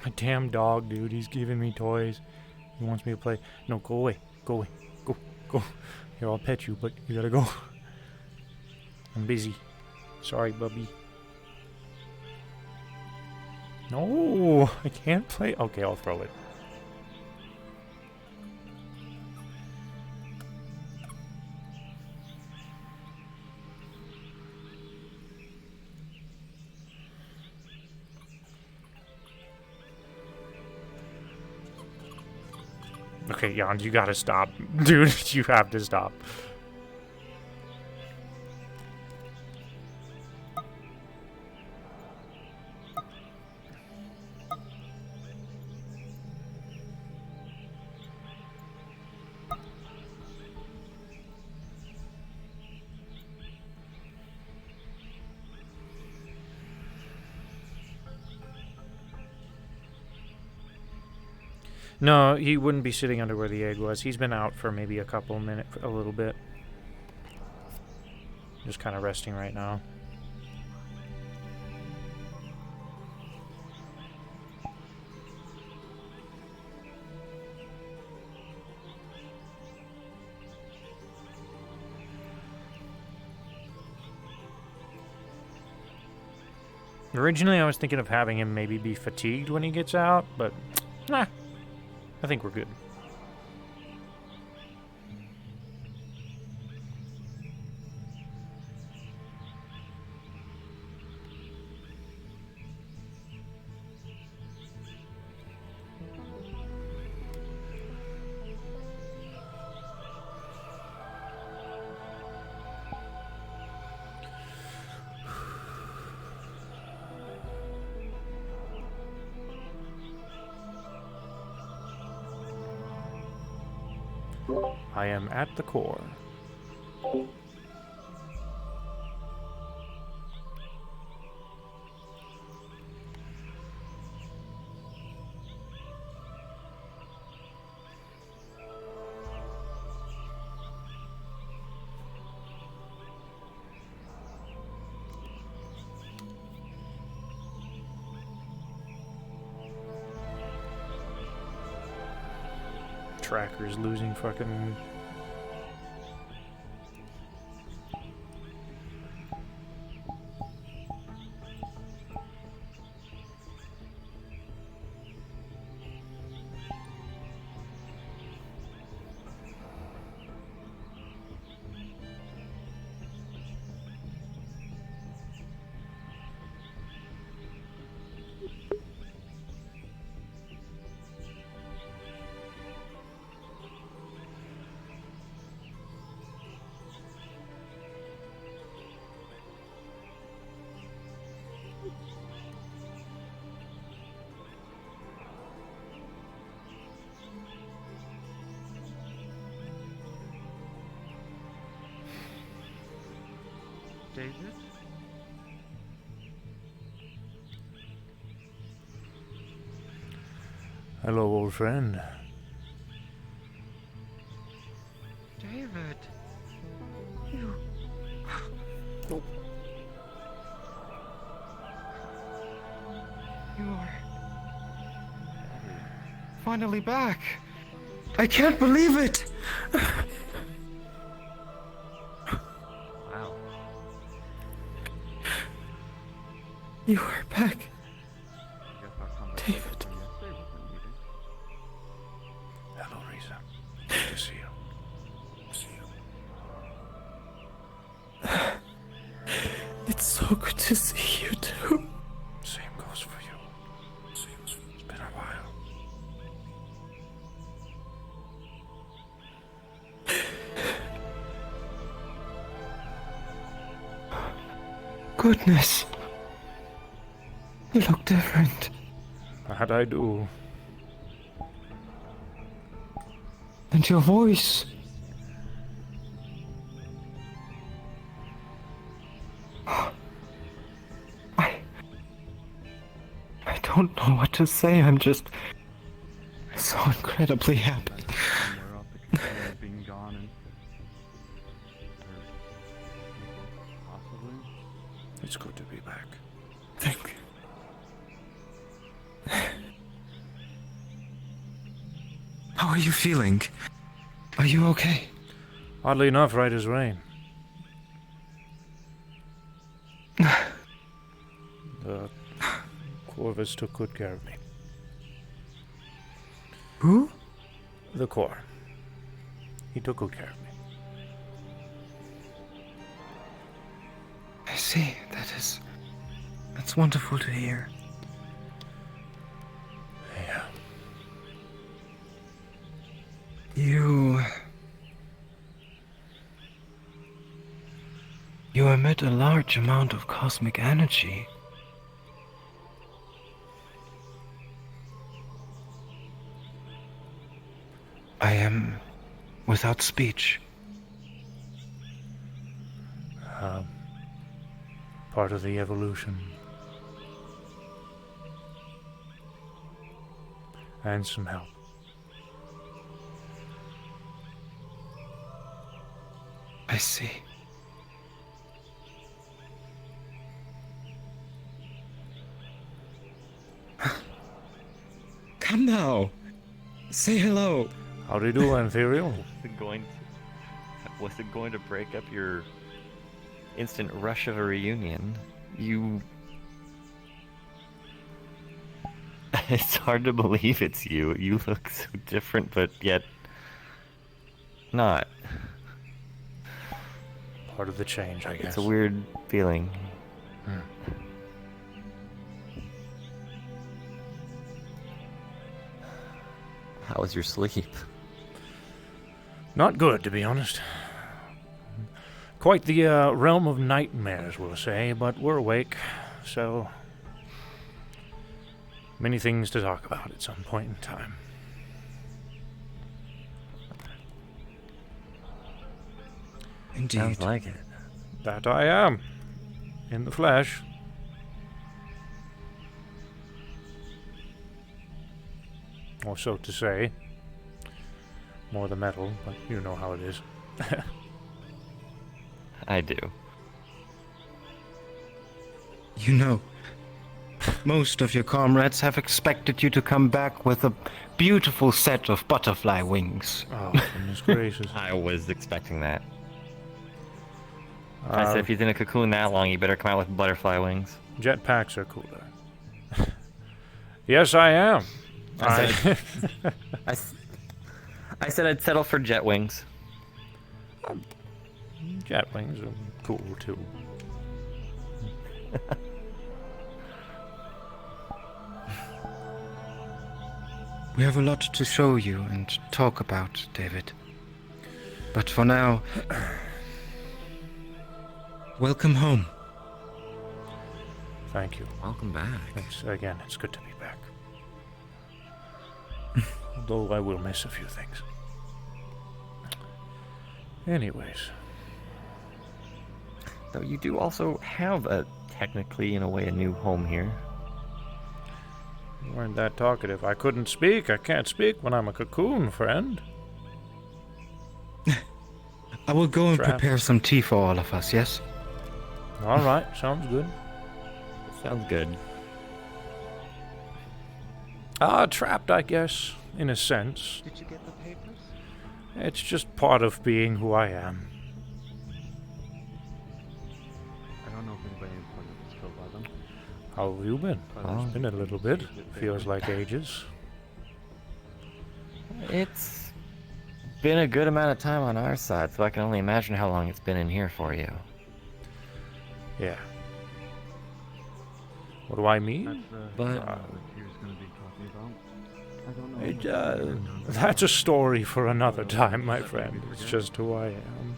My damn dog, dude. He's giving me toys. He wants me to play. No, go away. Go away. Go. Go. Here, I'll pet you, but you gotta go. I'm busy. Sorry, bubby. No, I can't play. Okay, I'll throw it. Okay, Jan, you gotta stop. Dude, you have to stop. No, he wouldn't be sitting under where the egg was. He's been out for maybe a couple minutes, a little bit. Just kind of resting right now. Originally, I was thinking of having him maybe be fatigued when he gets out, but nah, I think we're good. I am at the core. Tracker's losing fucking... David? Hello, old friend. David! You... You are... finally back! I can't believe it! Wow. You are back. David. Hello, Risa. Good to see you. It's so good to see you too. Same goes for you. It's been a while. Goodness. You look different. How'd I do? And your voice. I don't know what to say. I'm just so incredibly happy. It's good to be back. Thank you. are you feeling? Are you okay? Oddly enough, right as rain. The Corvus took good care of me. Who? The Cor. He took good care of me. I see. That's wonderful to hear. Yeah. You emit a large amount of cosmic energy. I am without speech. Part of the evolution. And some help. I see. Come now. Say hello. How do you do, Ethereal? Was it going to break up your instant rush of a reunion? It's hard to believe it's you. You look so different, but yet not. Part of the change, I guess. It's a weird feeling. How was your sleep? Not good, to be honest. Quite the realm of nightmares, we'll say, but we're awake, so many things to talk about at some point in time. Indeed. Sounds like it. That I am. In the flesh. Or so to say. More the metal, but you know how it is. I do. You know, most of your comrades have expected you to come back with a beautiful set of butterfly wings. Oh, goodness gracious. I was expecting that. I said if he's in a cocoon that long, you better come out with butterfly wings. Jetpacks are cooler. Yes, I am. I said I'd settle for jet wings. Jet wings are cool too. We have a lot to show you and talk about, David. But for now, welcome home. Thank you. Welcome back. It's good to be back. Although I will miss a few things. Anyways. Though you do also have technically, in a way, a new home here. You weren't that talkative. I couldn't speak. I can't speak when I'm a cocoon, friend. I will go and Trapped. prepare some tea for all of us, yes? Alright, sounds good. Sounds good. Trapped, I guess, in a sense. Did you get the papers? It's just part of being who I am. I don't know if anybody important was killed by them. How have you been? Oh. It's been a little bit. Feels like ages. It's been a good amount of time on our side, so I can only imagine how long it's been in here for you. Yeah. What do I That's mean? the But- that he was going to be talking about. I don't know. That's a story for another time, my friend. It's just who I am.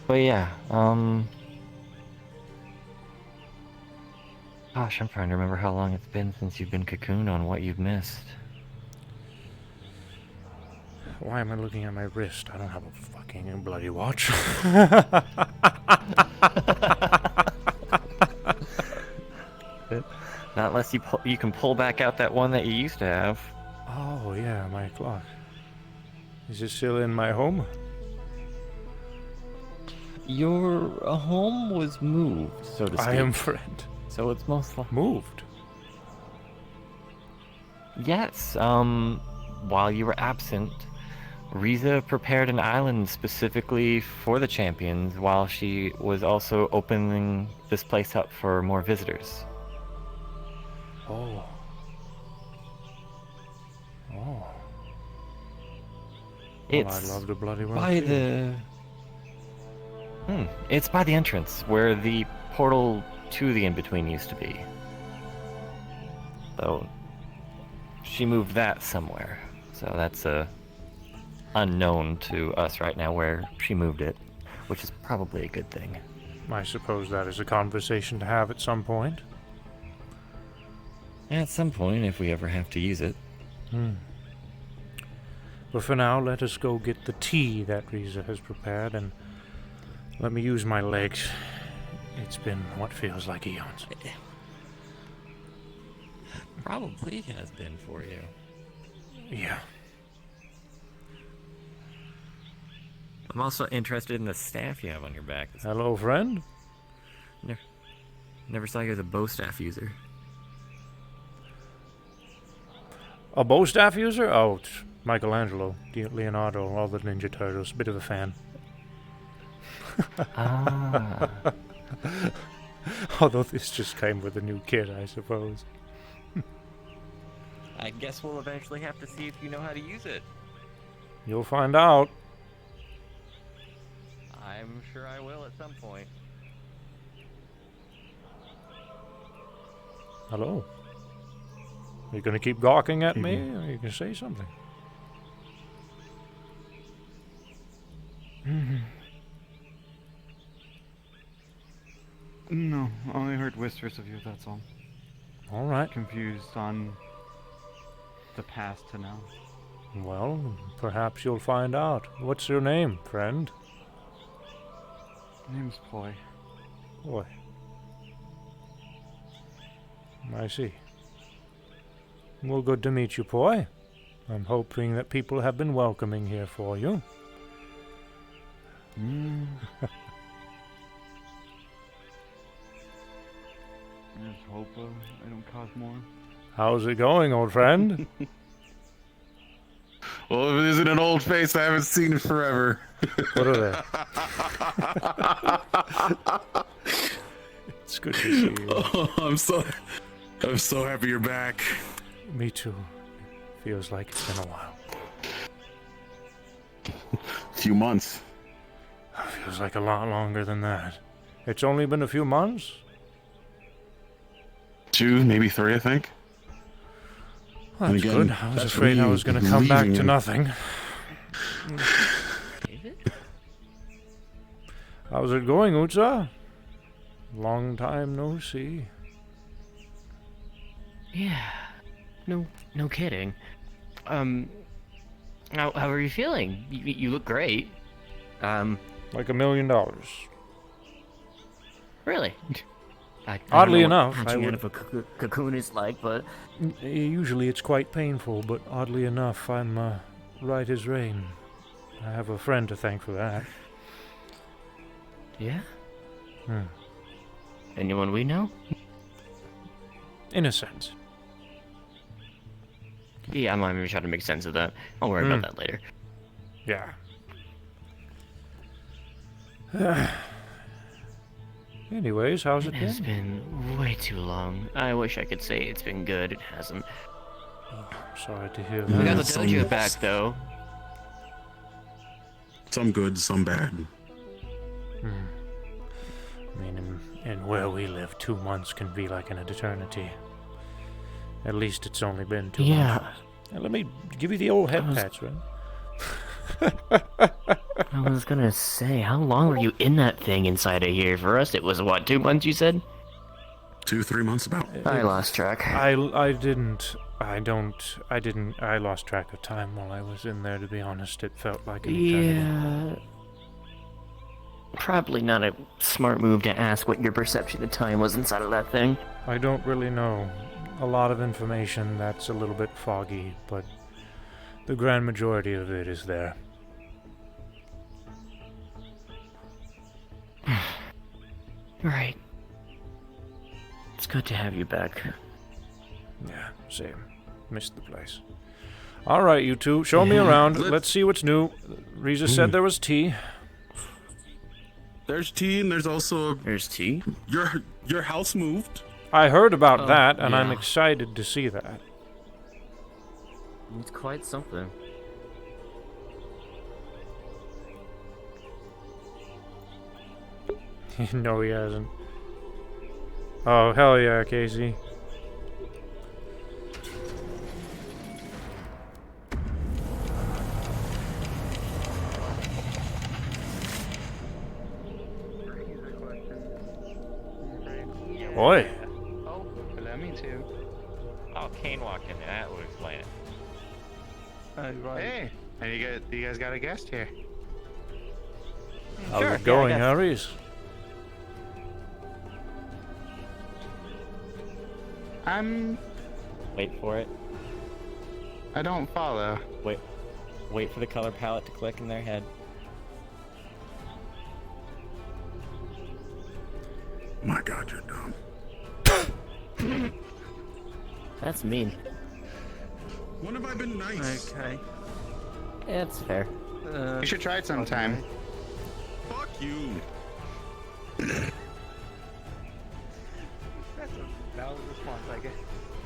But yeah, gosh, I'm trying to remember how long it's been since you've been cocooned on what you've missed. Why am I looking at my wrist? I don't have a fucking bloody watch. Not unless you can pull back out that one that you used to have. Oh, yeah, my clock. Is it still in my home? Your home was moved, so to speak. I am friend. So it's most likely. Moved. Yes, while you were absent, Riza prepared an island specifically for the champions while she was also opening this place up for more visitors. Oh. Oh. Well, I'd It's love to bloody well by see it. the... It's by the entrance, where the portal to the in-between used to be. Though, she moved that somewhere, so that's unknown to us right now where she moved it, which is probably a good thing. I suppose that is a conversation to have at some point. At some point, if we ever have to use it. But for now, let us go get the tea that Riza has prepared, and let me use my legs. It's been what feels like eons. Probably has been for you. Yeah. I'm also interested in the staff you have on your back. Hello, friend. Never saw you as a bow staff user. A bow staff user? Oh, it's Michelangelo, Leonardo, all the Ninja Turtles. Bit of a fan. Ah. Although this just came with a new kit, I suppose. I guess we'll eventually have to see if you know how to use it. You'll find out. I'm sure I will at some point. Hello. Are you gonna keep gawking at me, or you can say something? No, I only heard whispers of you, that's all. All right. Confused on the past to now. Well, perhaps you'll find out. What's your name, friend? Name's Poi. Boy. I see. Well, good to meet you, Poi. I'm hoping that people have been welcoming here for you. I just hope I don't cause more. How's it going, old friend? Well, if it isn't an old face, I haven't seen in forever. What are they? It's good to see you. Oh, I'm so happy you're back. Me too. Feels like it's been a while. Few months. Feels like a lot longer than that. It's only been a few months? 2, maybe 3, I think. Well, that's again, good. I was that's afraid I me was going to come back to leaving. nothing. David? How's it going, Utsa? Long time no see. Yeah. No kidding. How are you feeling? You look great. Like $1 million. Really? I Oddly don't know enough, what I hatching would- out of a cocoon is like, but Usually it's quite painful, but oddly enough, I'm right as rain. I have a friend to thank for that. yeah. Hmm. Anyone we know? In a sense. Yeah, I'm gonna try to make sense of that. I'll worry about that later. Yeah. Anyways, how's it It has been? been way too long. I wish I could say it's been good. It hasn't. Sorry to hear We got that. the some- dojo back though. Some good, some bad. I mean, in where we live, 2 months can be like an eternity. At least it's only been 2 months. Now, let me give you the old head pats, right? I was gonna say, how long were you in that thing inside of here? For us, it was what, 2 months? You said? 2, 3 months about. I lost track. I lost track of time while I was in there, to be honest. It felt like an eternity. Yeah. Probably not a smart move to ask what your perception of time was inside of that thing. I don't really know. A lot of information that's a little bit foggy, but the grand majority of it is there. Right. It's good to have you back. Yeah, same. Missed the place. All right, you two, show me around. Let's see what's new. Riza said there was tea. There's tea, and there's also There's tea. your house moved. I heard about Oh, that, and I'm yeah. excited to see that. It's quite something. No, he hasn't. Oh, hell yeah, Casey. Boy. Oh, allow me to. Oh, Kane walked in. That would explain it. Oh, right. Hey, and you guys got a guest here. How's Sure, it going, yeah, I guess. Harry's? Wait for it. I don't follow. Wait for the color palette to click in their head. My God, you're dumb. That's mean. When have I been nice? Okay. Yeah, it's fair. You should try it sometime. Fuck you. That's a valid response, I guess.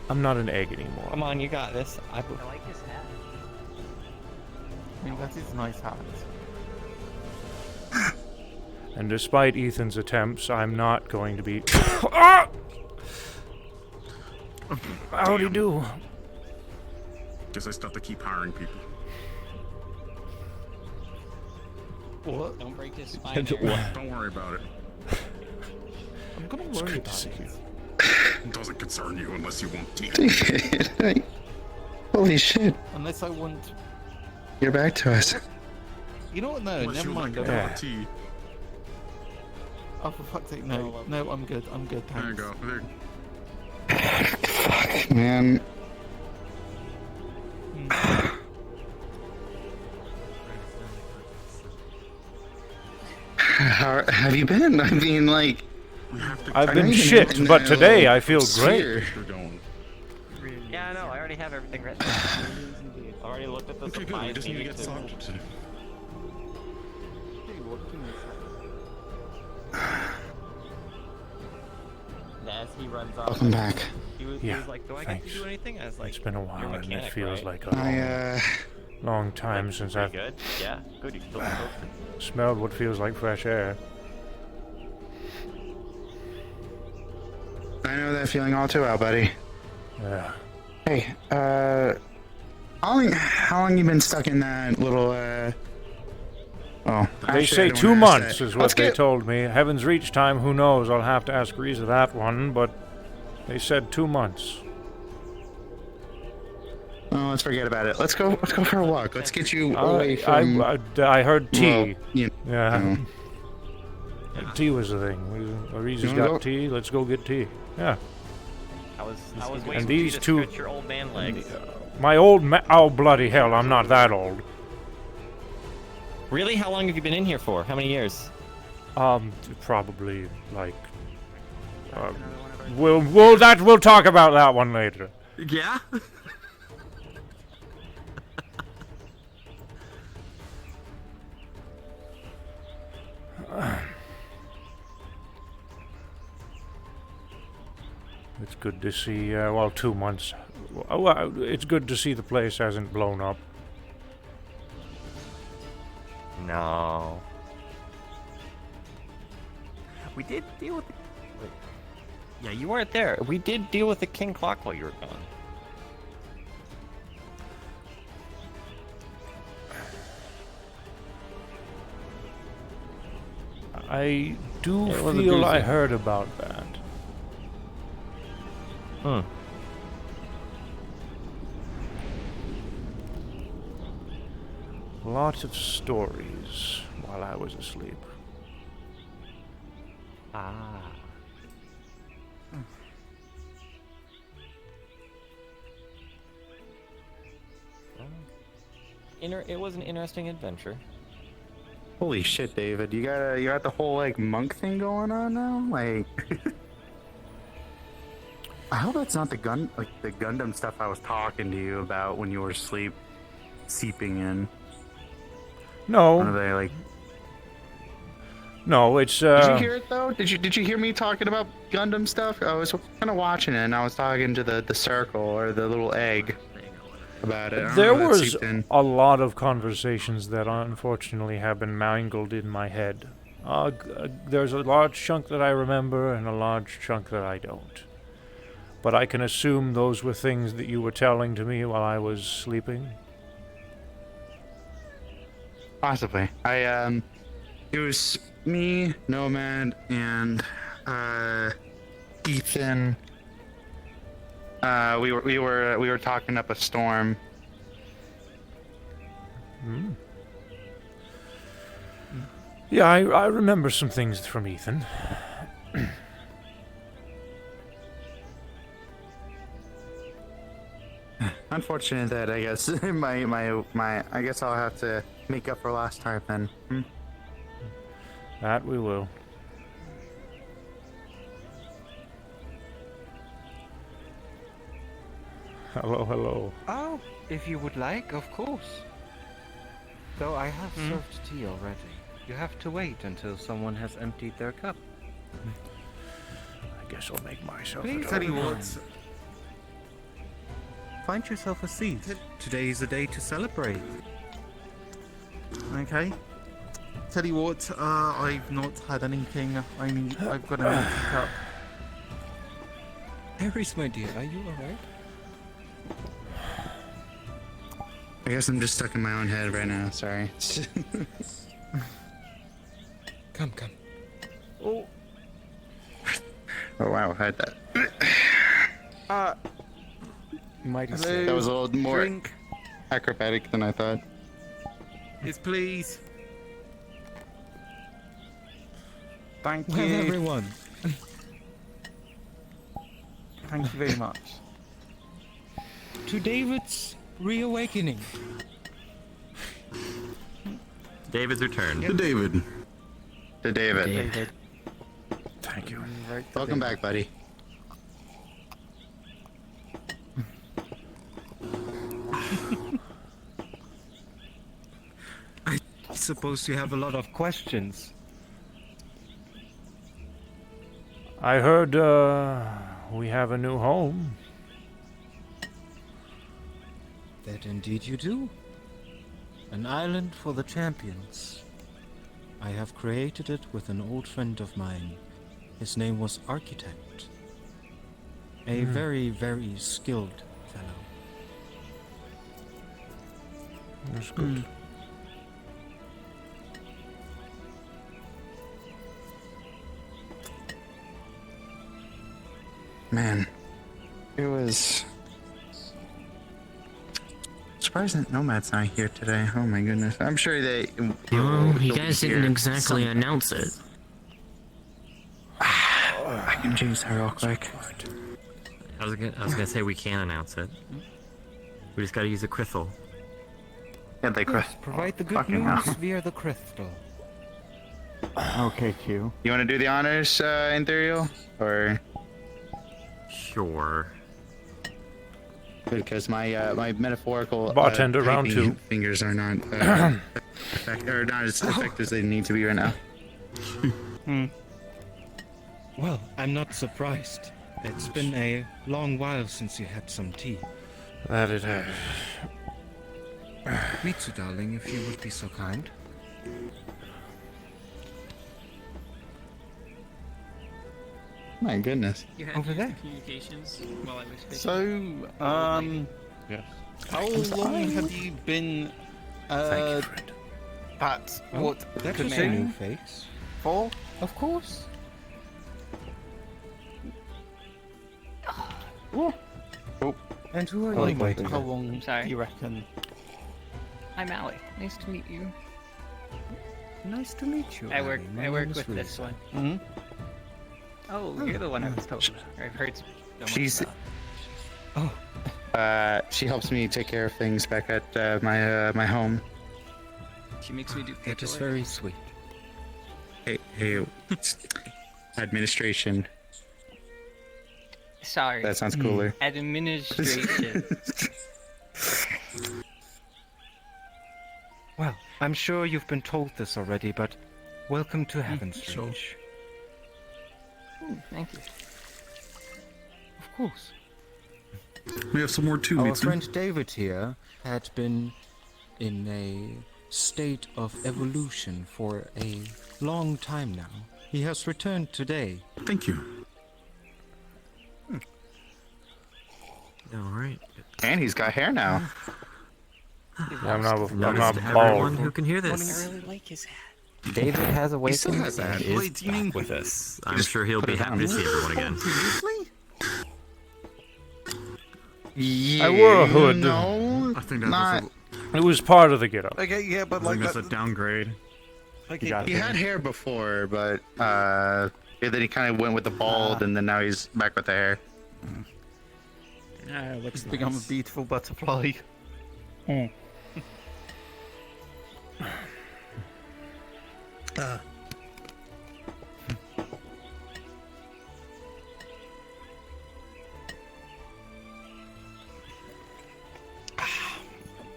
I'm not an egg anymore. Come on, you got this. I like his hat. I mean, that is a nice hat. And despite Ethan's attempts, I'm not going to be. Ah! Howdy do? Guess I still have to keep hiring people. What? Don't break his spine. Don't worry about it. I'm gonna It's worry good to about see it. you. It doesn't concern you unless you want tea. Holy shit, Unless I want. you're back to us. You know what? No, Unless never you mind. like I a don't- cup of tea. Oh, for fuck's sake, no. No, I'm good. I'm good, There you thanks. go. There. Fuck, man. How have you been? I mean, like, We have to. I've I been know you've shit, been but in today a I feel great. sphere. We're going. Yeah, I know. I already have everything written. I've already looked at the Okay, good. We supplies just need to needed get sorted. And as he runs off, Welcome back. he was Yeah, like, "Do I get thanks. to do anything?" I was like, It's been a "You're while, and it mechanic, feels right?" like a I long time since Pretty I've good. Yeah, good. You still posted. smelled what feels like fresh air. I know that feeling all too well, buddy. Yeah. Hey, how long you been stuck in that little Oh, They actually, say I don't 2 wanna ask months that. is Let's what they get- told me. Heaven's Reach time, who knows? I'll have to ask Riza that one, but they said 2 months. Oh, let's forget about it. Let's go for a walk. Let's get you away from. I heard tea. well, you Yeah. know. Tea was the thing. Riza's You wanna got go? tea. Let's go get tea. Yeah. I was waiting And for you these to two- stretch your old man legs. My old oh bloody hell! I'm not that old. Really? How long have you been in here for? How many years? Probably like. We'll talk about that one later. Yeah. It's good to see. 2 months. Well, it's good to see the place hasn't blown up. No. We did deal with the... Wait. Yeah, you weren't there. We did deal with the King Clock while you were gone. I do It was a feel I doozy. heard about that. Hmm. Lots of stories while I was asleep. Ah. It was an interesting adventure. Holy shit, David! You got the whole like monk thing going on now. Like, I hope it's not the Gundam stuff I was talking to you about when you were seeping in. No, Are they like? no, it's Did you hear it though? Did you hear me talking about Gundam stuff? I was kind of watching it, and I was talking to the circle or the little egg about it. I don't there know if that was seeped in. a lot of conversations that unfortunately have been mangled in my head. There's a large chunk that I remember and a large chunk that I don't. But I can assume those were things that you were telling to me while I was sleeping. Possibly. It was me, Nomad, and Ethan. We were talking up a storm. Yeah, I remember some things from Ethan. Unfortunate that I guess my I guess I'll have to make up for last time then. That we will. Hello, hello. Oh, if you would like, of course. Though I have served tea already. You have to wait until someone has emptied their cup. I guess I'll make myself Please, a tell you donut. what. Find yourself a seat. Today is a day to celebrate. Okay. Tell you what, I've not had anything. I've got an empty cup. Aries, my dear, are you alright? I guess I'm just stuck in my own head right now. Sorry. Come. Oh wow, I had that. Mighty Hello. That was a little more Drink. acrobatic than I thought. Yes, please. Thank Well, you. everyone. Thank you very much. To David's reawakening. David's return. To David. To David. David. Thank you. Welcome back, buddy. I suppose you have a lot of questions. I heard, we have a new home. That indeed you do. An island for the champions. I have created it with an old friend of mine. His name was Architect. A very, very skilled fellow. That's good. Man, it was surprising that Nomad's not here today. Oh my goodness. I'm sure they. Oh, you guys didn't exactly announce it. I can change that real quick. I was gonna say we can announce it. We just gotta use a crystal. Yeah, they cry. Provide the good Fucking news hell. via the crystal. Okay, Q. You want to do the honors, Imperial? Or. Sure. Because my metaphorical Bartender, round typing two. fingers are not not as effective as they need to be right now. Well, I'm not surprised. It's been a long while since you had some tea. That it has. Mitsu, darling, if you would be so kind. My goodness. You had Over your there. communications while I was fishing. So, how long have you been Thank you, friend. at what That's just a new command face. for? Of course. And who are you, Like, my dear? how long I'm sorry. do you reckon? I'm Allie. Nice to meet you. Nice to meet you. I work Allie. My I work name is with this Reza. one. Hmm? Oh, you're the one I was told. I've heard so much She's- about. She helps me take care of things back at my home. She makes me do That is paperwork. very sweet. Hey, administration. Sorry. That sounds cooler. Administration. Well, I'm sure you've been told this already, but welcome to Heaven's sure. Reach. Thank you. Of course. We have some more too, Our Mitsu. friend David here had been in a state of evolution for a long time now. He has returned today. Thank you. Alright. And he's got hair now. I'm not Notice bald. everyone who can hear I this. really like his hat. David has He still awakened has and that. is Wait, do you mean back with us. I'm sure he'll be happy to see everyone again. seriously? Yeah, I wore a hood. No, I think that not. was It was part of the get-up. Okay, yeah, but I like think that's a downgrade. okay, got He it. had hair before, but yeah, then he kind of went with the bald, and then now he's back with the hair. Ah, looks it's become a beautiful butterfly.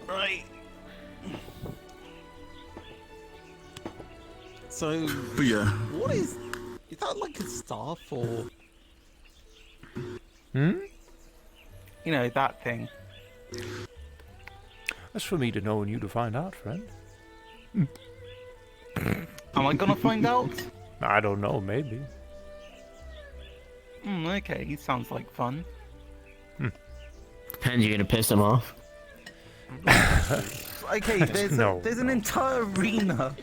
Right. So, But yeah, what is that like a staff or? Hmm? You know, that thing. That's for me to know and you to find out, friend. Am I gonna find out? I don't know, maybe. Okay, sounds like fun. Depends, you gonna piss him off? Okay, there's No, there's an entire arena.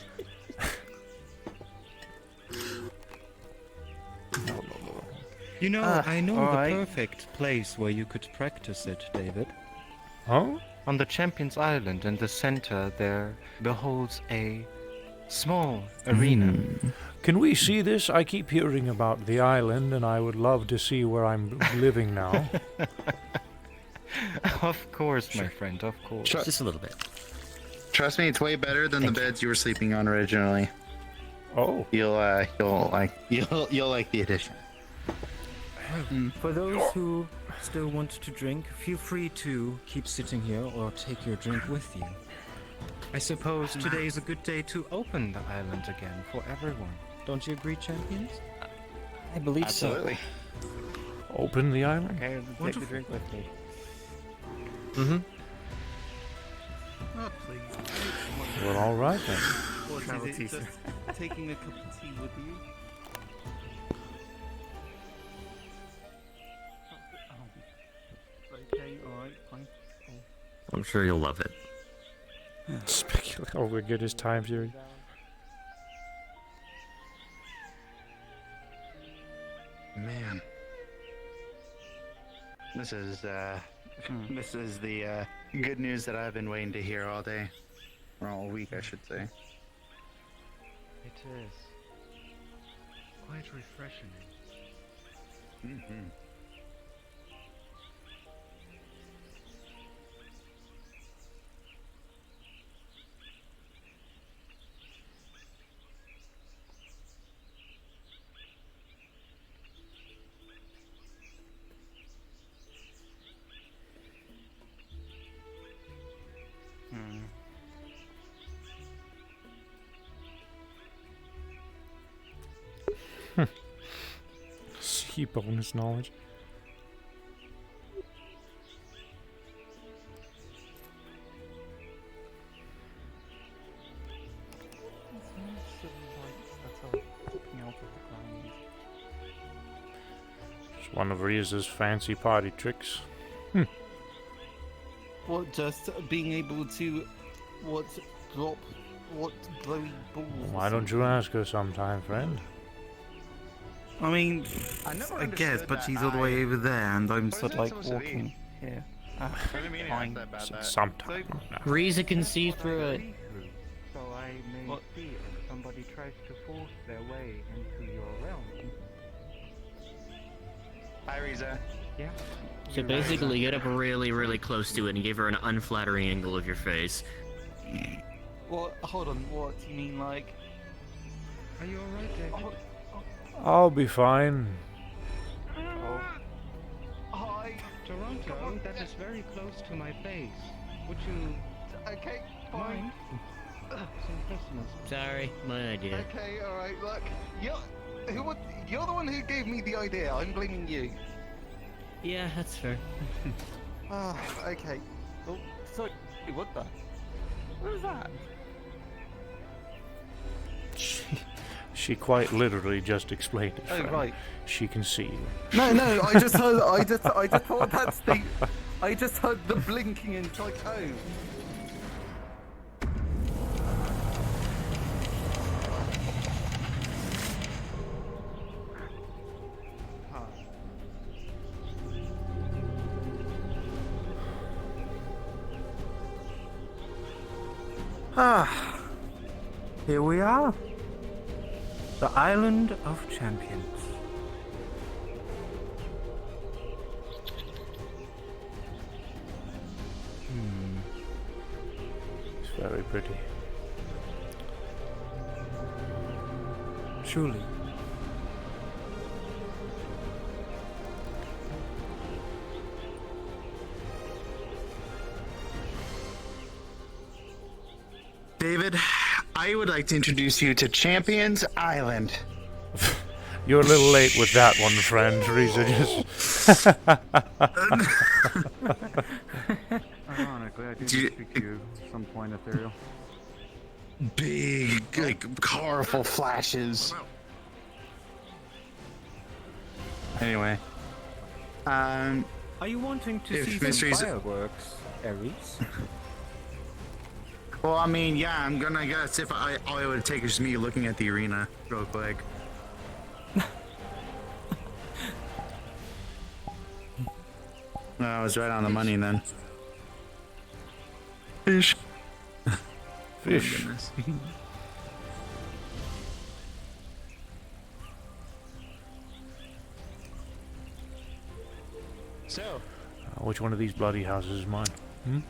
You know, I know alright. the perfect place where you could practice it, David. Huh? On the Champions Island in the center there beholds a small arena. Can we see this? I keep hearing about the island, and I would love to see where I'm living now. Of course, my friend, of course. Just a little bit. Trust me, it's way better than the beds you were sleeping on originally. Oh, You'll like the addition. For those who still want to drink, feel free to keep sitting here or take your drink with you. I suppose today is a good day to open the island again for everyone. Don't you agree, champions? I believe Absolutely. open the island? Okay, take the drink with me. Mm-hmm. Oh, please. Well, all right then. What is it? Just taking a cup of tea with you? Okay, alright, fine. I'm sure you'll love it. Speculate. Oh, we're good as time period. Man, this is this is the good news that I've been waiting to hear all day, or all week, I should say. It is quite refreshing. Mm-hmm. See bonus knowledge. It's one of Riza's fancy party tricks. What, just being able to, drop, glowy balls? Why don't you ask her sometime, friend? I mean, I never I guess, understood but that. she's all the way over there, and I'm What sort is of that like supposed to be? walking here. I didn't mean to ask Fine. that about that. Sometime. Riza can see through it. So I may What? see if somebody tries to force their way into your realm. Hi, Riza. Yeah. So basically, get up really, really close to it and give her an unflattering angle of your face. What? Hold on. What? You mean like? Are you alright, David? Oh, I'll be fine. Toronto, that is very close to my base. Would you Okay, fine. mind some Christmas? Sorry, my idea. Okay, alright, look. You're the one who gave me the idea. I'm blaming you. Yeah, that's fair. Ah, okay. Oh, sorry, what the? What is that? She quite literally just explained it. Oh, friend. right. She can see you. No, I just heard, I just thought that's the, I just heard the blinking and it's like, oh. Ah, here we are. The Island of Champions. It's very pretty. Truly. David, I would like to introduce you to Champions Island. You're a little late with that one, friend. Teresa just. Ironically, I do speak to you at some point, Ethereal. Big, like, powerful flashes. Anyway. Are you wanting to If see mysteries- some fireworks, Ares? Well, I mean, yeah, I'm gonna guess if all it would take is me looking at the arena real quick. No, I was right on the money then. Fish. Fish. Oh, goodness. So, Which one of these bloody houses is mine? Hmm?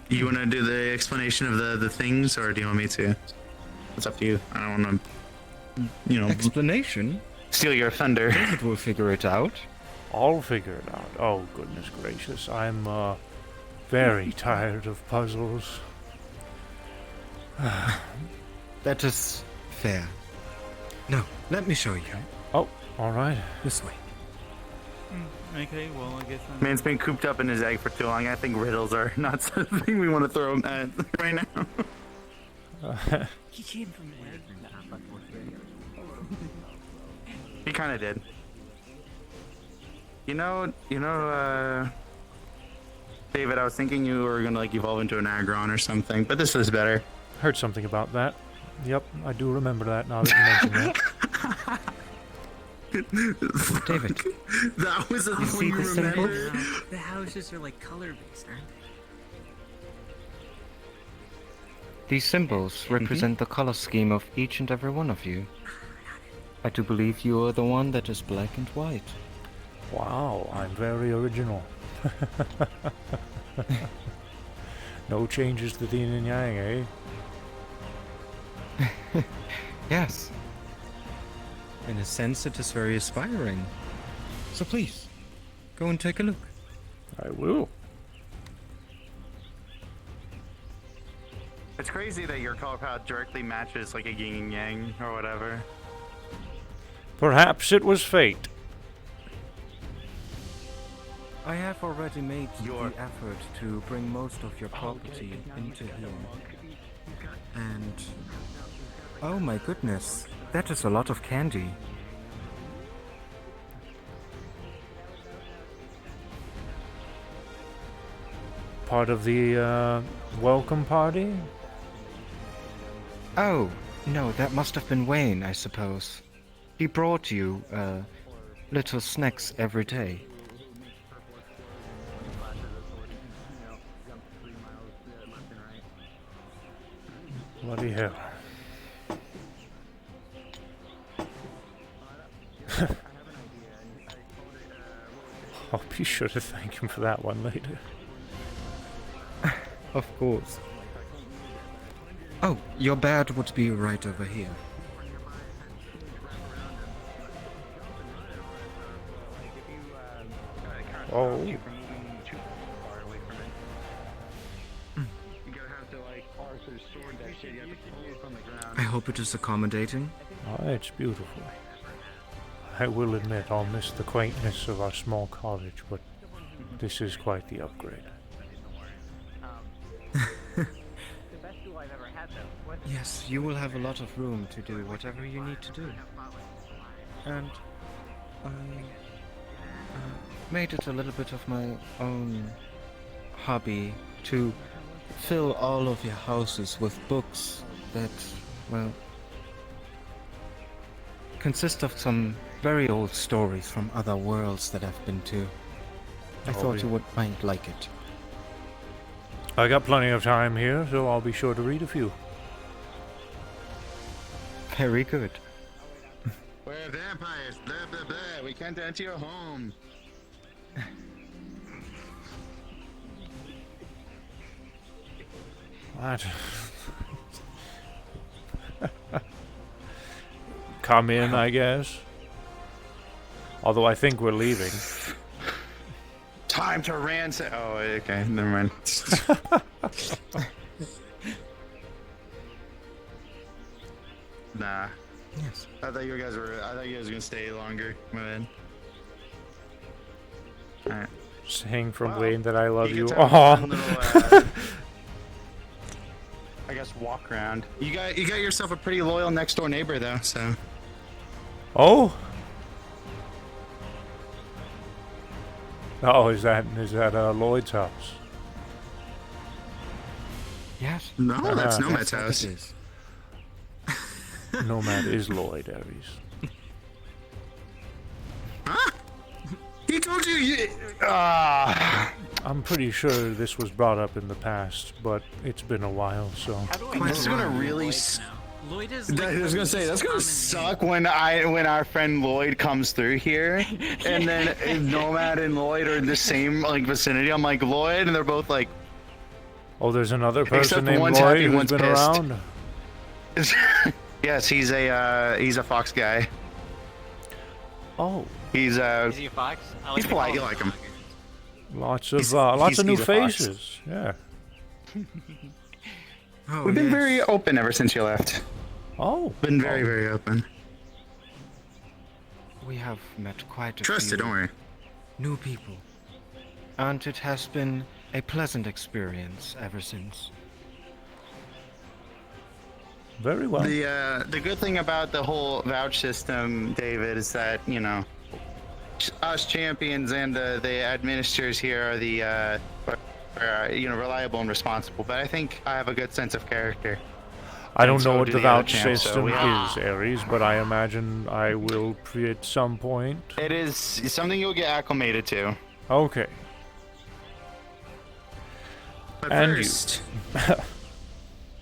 you want to do the explanation of the things, or do you want me to? It's up to you. I don't want to, Explanation? steal your thunder. David will figure it out. I'll figure it out. Oh, goodness gracious. I'm, very tired of puzzles. That is fair. No, let me show you. Oh, alright. This way. Okay, well, I guess I'm... Man's been cooped up in his egg for too long. I think riddles are not something we want to throw him at right now. He came from egg. He kind of did. David, I was thinking you were gonna like evolve into an Aggron or something, but this was better. Heard something about that. Yep, I do remember that now that you mention that. David, That was a you one see you the symbol? remember. The houses are like color based, aren't they? These symbols represent the color scheme of each and every one of you. I do believe you are the one that is black and white. Wow, I'm very original. No changes to the yin and yang, eh? Yes. In a sense, it is very aspiring. So please, go and take a look. I will. It's crazy that your color palette directly matches like a yin and yang or whatever. Perhaps it was fate. I have already made the effort to bring most of your property into here. And... oh my goodness, that is a lot of candy. Part of the, welcome party? Oh, no, that must have been Wayne, I suppose. He brought you, little snacks every day. Bloody hell. I'll be sure to thank him for that one later. Of course. Oh, your bed would be right over here. Oh. You from moving too far away from it. You gotta have to like Arthur's sword that shit. You have to pull it from the ground. I hope it is accommodating. Oh, it's beautiful. I will admit I'll miss the quaintness of our small cottage, but this is quite the upgrade. Yes, you will have a lot of room to do whatever you need to do. And I made it a little bit of my own hobby to fill all of your houses with books that, well, consist of some very old stories from other worlds that I've been to. I thought you might like it. I got plenty of time here, so I'll be sure to read a few. Very good. We're vampires, blah blah blah. We can't enter your home. What? Come in, I guess. Although I think we're leaving. Time to ransack. Oh, okay, never mind. Nah. Yes. I thought you guys were gonna stay longer. My bad. Alright. Saying from Wayne that I love you. Get to have a fun Aw. little, I guess walk around. You got yourself a pretty loyal next door neighbor though, so. Oh. Oh, is that Lloyd's house? Yes. No, that's Ah. Nomad's what house. it is. Nomad is Lloyd, Ares. Huh? He told you. I'm pretty sure this was brought up in the past, but it's been a while, so. That's gonna really. Lloyd is. I was gonna say that's gonna suck when our friend Lloyd comes through here, and then Nomad and Lloyd are in the same like vicinity. I'm like Lloyd, and they're both like. Oh, there's another person Except named one's Lloyd happy, who's one's been pissed. around. Yes, he's a Fox guy. Oh. He's Is he a fox? I he's to polite. call You him like a him. Lots of new he's a fox. faces. Yeah. Oh, We've been yes. very open ever since you left. Oh. Been very, very open. We have met quite a Trust few it, don't worry. new people. And it has been a pleasant experience ever since. Very well. The good thing about the whole vouch system, David, is that us champions and the administrators here are the reliable and responsible. But I think I have a good sense of character. I don't And know so what do the the other vouch champs, so system we have- is, Ares, but I imagine I will at some point. It is something you'll get acclimated to. Okay. But And first,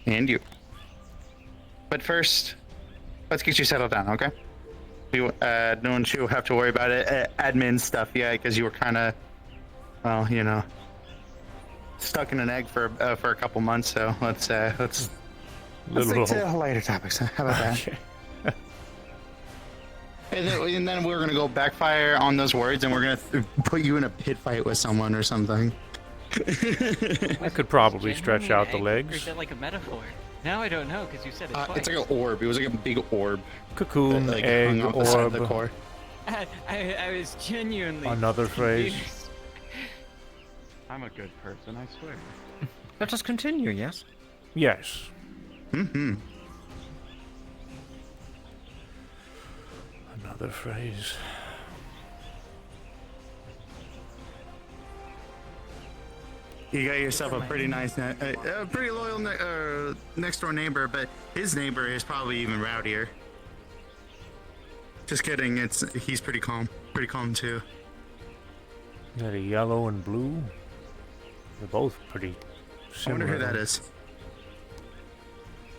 and you. But first, let's get you settled down, okay? No one should have to worry about it, admin stuff yet, because you were kind of, well, stuck in an egg for a couple months. So let's stick to lighter topics. How about that? Okay. And then we're gonna go backfire on those words, and we're gonna put you in a pit fight with someone or something. I could probably stretch out the Or is legs. that like a metaphor? Now I don't know because you said it twice. It's like an orb. It was like a big orb. Cocoon, that, like, egg, hung off the side of the orb. core. I was genuinely Another phrase. confused. I'm a good person, I swear. Let us continue, yes? Yes. Mm-hmm. Another phrase. You got yourself a pretty nice, pretty loyal next door neighbor, but his neighbor is probably even rowdier. Just kidding. He's pretty calm too. Is that a yellow and blue? They're both pretty I similar. wonder who that is.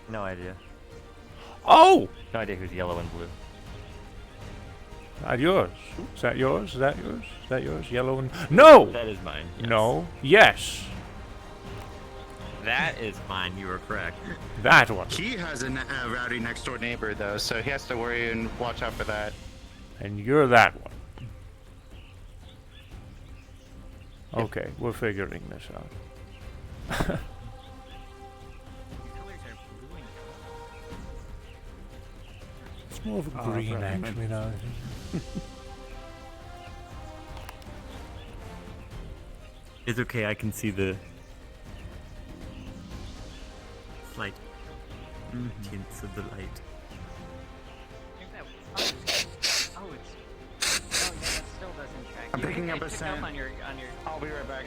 No idea. Oh! No idea who's yellow and blue. Not yours. Is that yours? Is that yours? Is that yours? Yellow and... No! That is mine. Yes. No. Yes. That is mine. You are correct. That one. He has a rowdy next door neighbor though, so he has to worry and watch out for that. And you're that one. Okay, we're figuring this out. It's more of a green, actually, now. It's okay, I can see the slight tints of the light. Oh, yeah, that still doesn't track. I'm picking up a picked sand. on your. I'll be right back.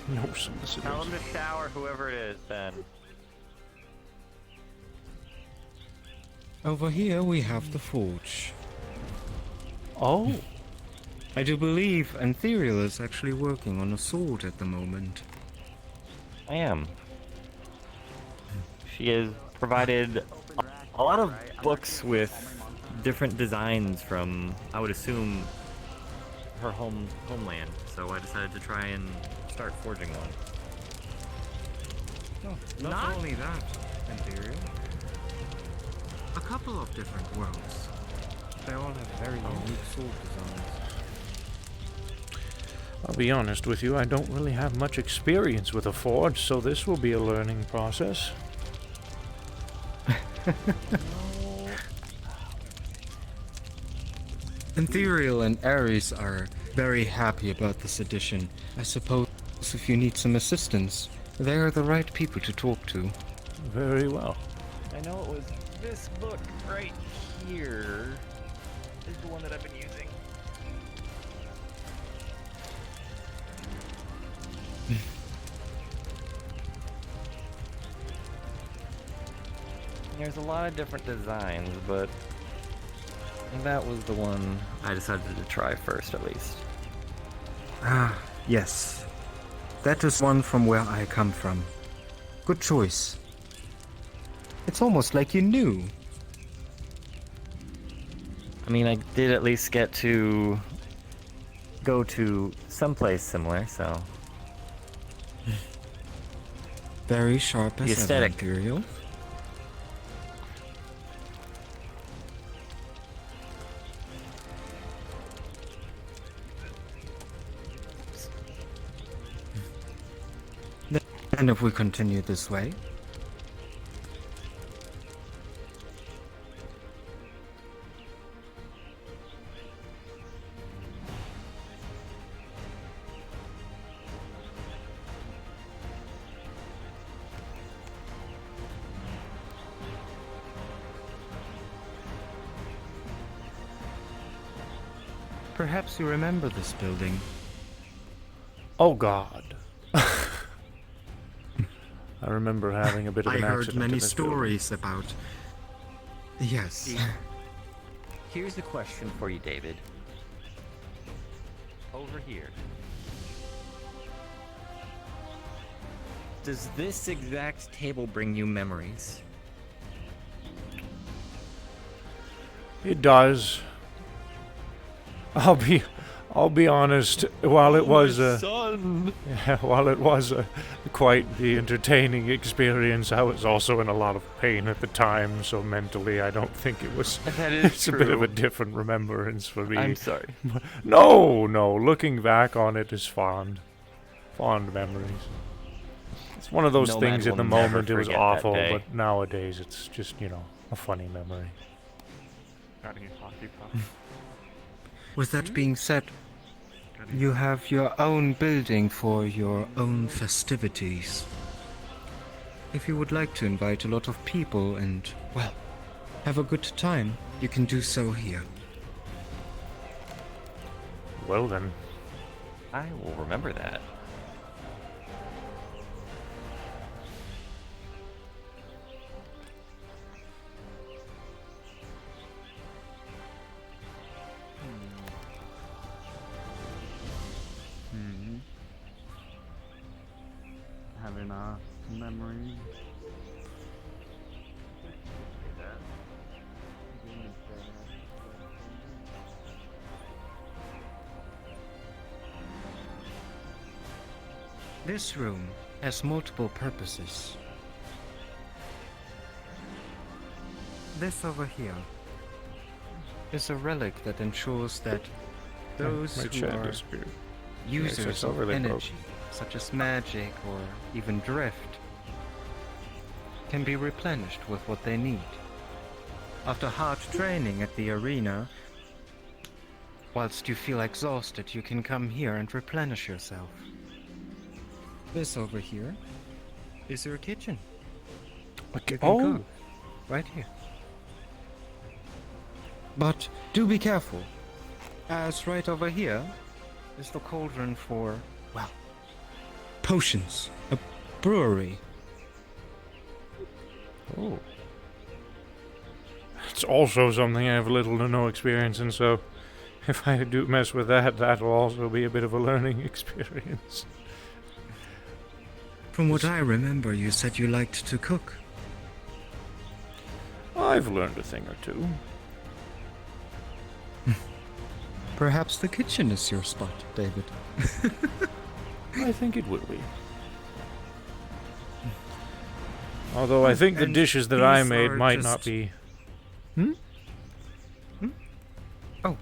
No solicitors. Tell him to shower whoever it is, then. Over here we have the forge. Oh, I do believe Antherial is actually working on a sword at the moment. I am. She has provided a lot of books with different designs from, I would assume, her homeland. So I decided to try and start forging one. Not only that, Antherial. A couple of different worlds. They all have very unique sword designs. I'll be honest with you, I don't really have much experience with a forge, so this will be a learning process. Antherial and Ares are very happy about this edition. I suppose if you need some assistance, they are the right people to talk to. Very well. I know it was this book right here is the one that I've been using. There's a lot of different designs, but that was the one I decided to try first, at least. Ah, yes. That is one from where I come from. Good choice. It's almost like you knew. I mean, I did at least get to go to someplace similar, so... Very sharp as The aesthetic. Antherial. And if we continue this way, perhaps you remember this building. Oh God. I remember having a bit of I an heard accident many in this building. stories about... Yes. Here's a question for you, David. Over here. Does this exact table bring you memories? It does. I'll be honest. While it was quite the entertaining experience, I was also in a lot of pain at the time. So mentally, I don't think it was. That is it's true. a bit of a different remembrance for me. I'm sorry. No. Looking back on it is fond memories. It's one of those Nomad things. In will the never moment, it was forget that awful, day. but nowadays, it's just a funny memory. With that being said, you have your own building for your own festivities. If you would like to invite a lot of people and, well, have a good time, you can do so here. Well then. I will remember that. Having a memory. This room has multiple purposes. This over here is a relic that ensures that Those My who chat are disappeared. users it's of overly broke. energy, such as magic or even drift, can be replenished with what they need. After hard training at the arena, whilst you feel exhausted, you can come here and replenish yourself. This over here is your kitchen. You can cook right here. But do be careful, as right over here is the cauldron for, well, potions, a brewery. Oh. It's also something I have little to no experience in, so if I do mess with that, that'll also be a bit of a learning experience. From what I remember, you said you liked to cook. I've learned a thing or two. Perhaps the kitchen is your spot, David. I think it will be. Although I think the And dishes that I these made are might just- not be... Oh,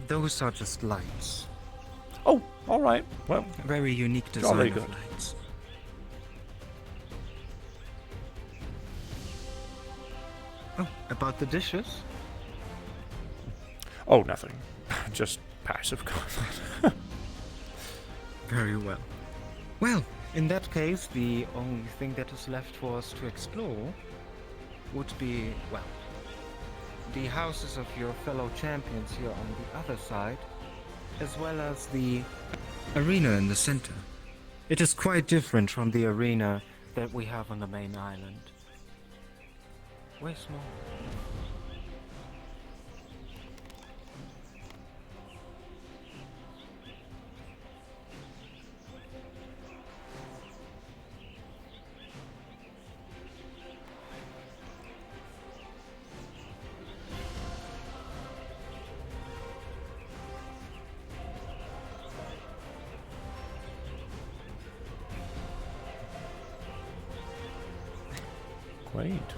those are just lights. Oh, alright. Well, Very unique Jolly design of good. lights. Oh, about the dishes? oh, nothing. Just passive comment. Very well. Well, in that case, the only thing that is left for us to explore would be, well, the houses of your fellow champions here on the other side, as well as the arena in the center. It is quite different from the arena that we have on the main island. Way small. Quaint.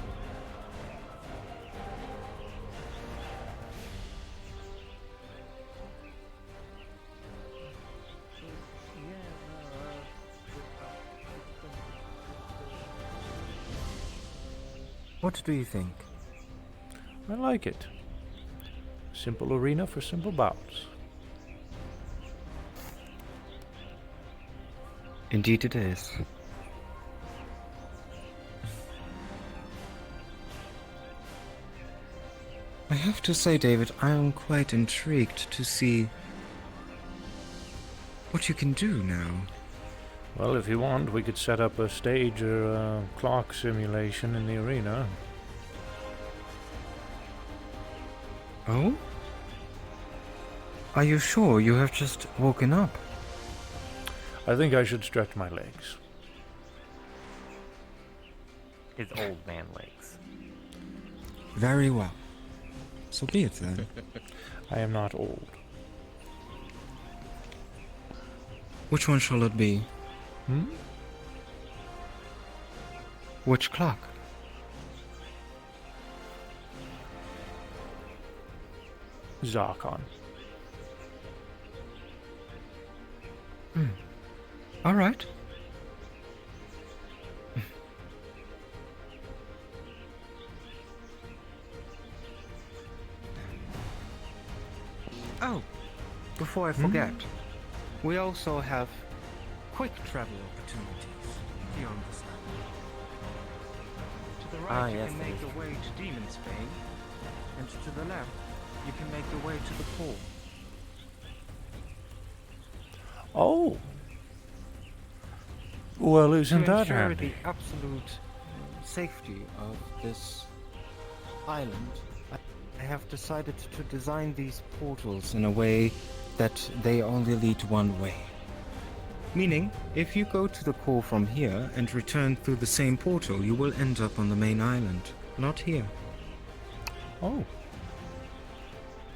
What do you think? I like it. Simple arena for simple bouts. Indeed it is. I have to say, David, I am quite intrigued to see what you can do now. Well, if you want, we could set up a stage or a clock simulation in the arena. Oh? Are you sure you have just woken up? I think I should stretch my legs. His old man legs. Very well. So be it then. I am not old. Which one shall it be? Hmm? Which clock? Zarkon. All right. Oh, before I forget, we also have quick travel opportunities here on this island. To the right, you yes, can there make is. your way to Demon's Bane, and to the left, you can make your way to the pool. Oh! Well, isn't To that ensure handy? the absolute safety of this island, I have decided to design these portals in a way that they only lead one way. Meaning, if you go to the core from here and return through the same portal, you will end up on the main island, not here. Oh.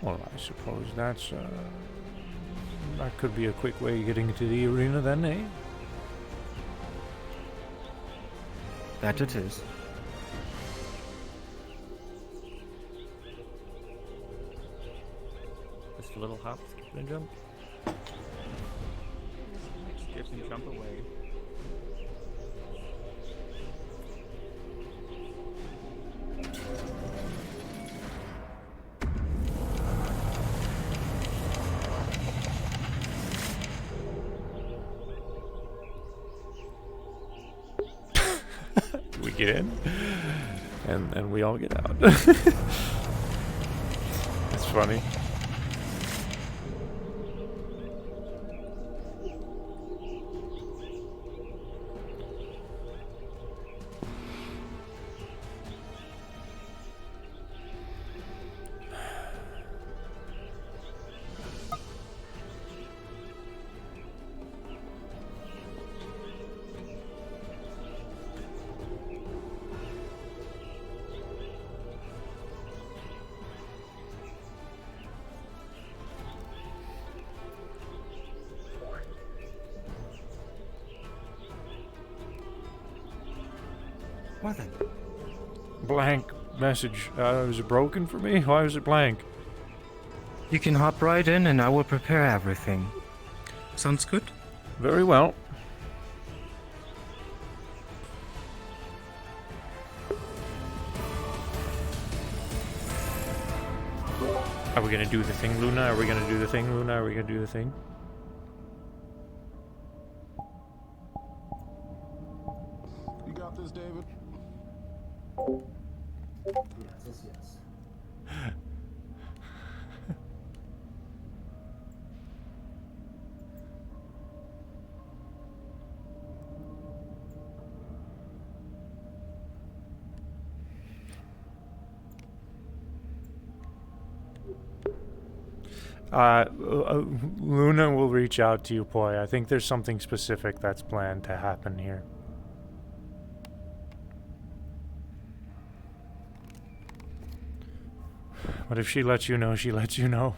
Well, I suppose that's, that could be a quick way of getting to the arena then, eh? That it is. Just a little hop, skip Can I jump? Skip and jump away. We get in, and we all get out. It's funny. Well then, Blank message. Was it broken for me? Why was it blank? you can hop right in and I will prepare everything. Sounds good? Very well. Are we gonna do the thing, Luna? Are we gonna do the thing, Luna? Are we gonna do the thing? You got this, David. Yes. Luna will reach out to you, Poi. I think there's something specific that's planned to happen here. But if she lets you know, she lets you know.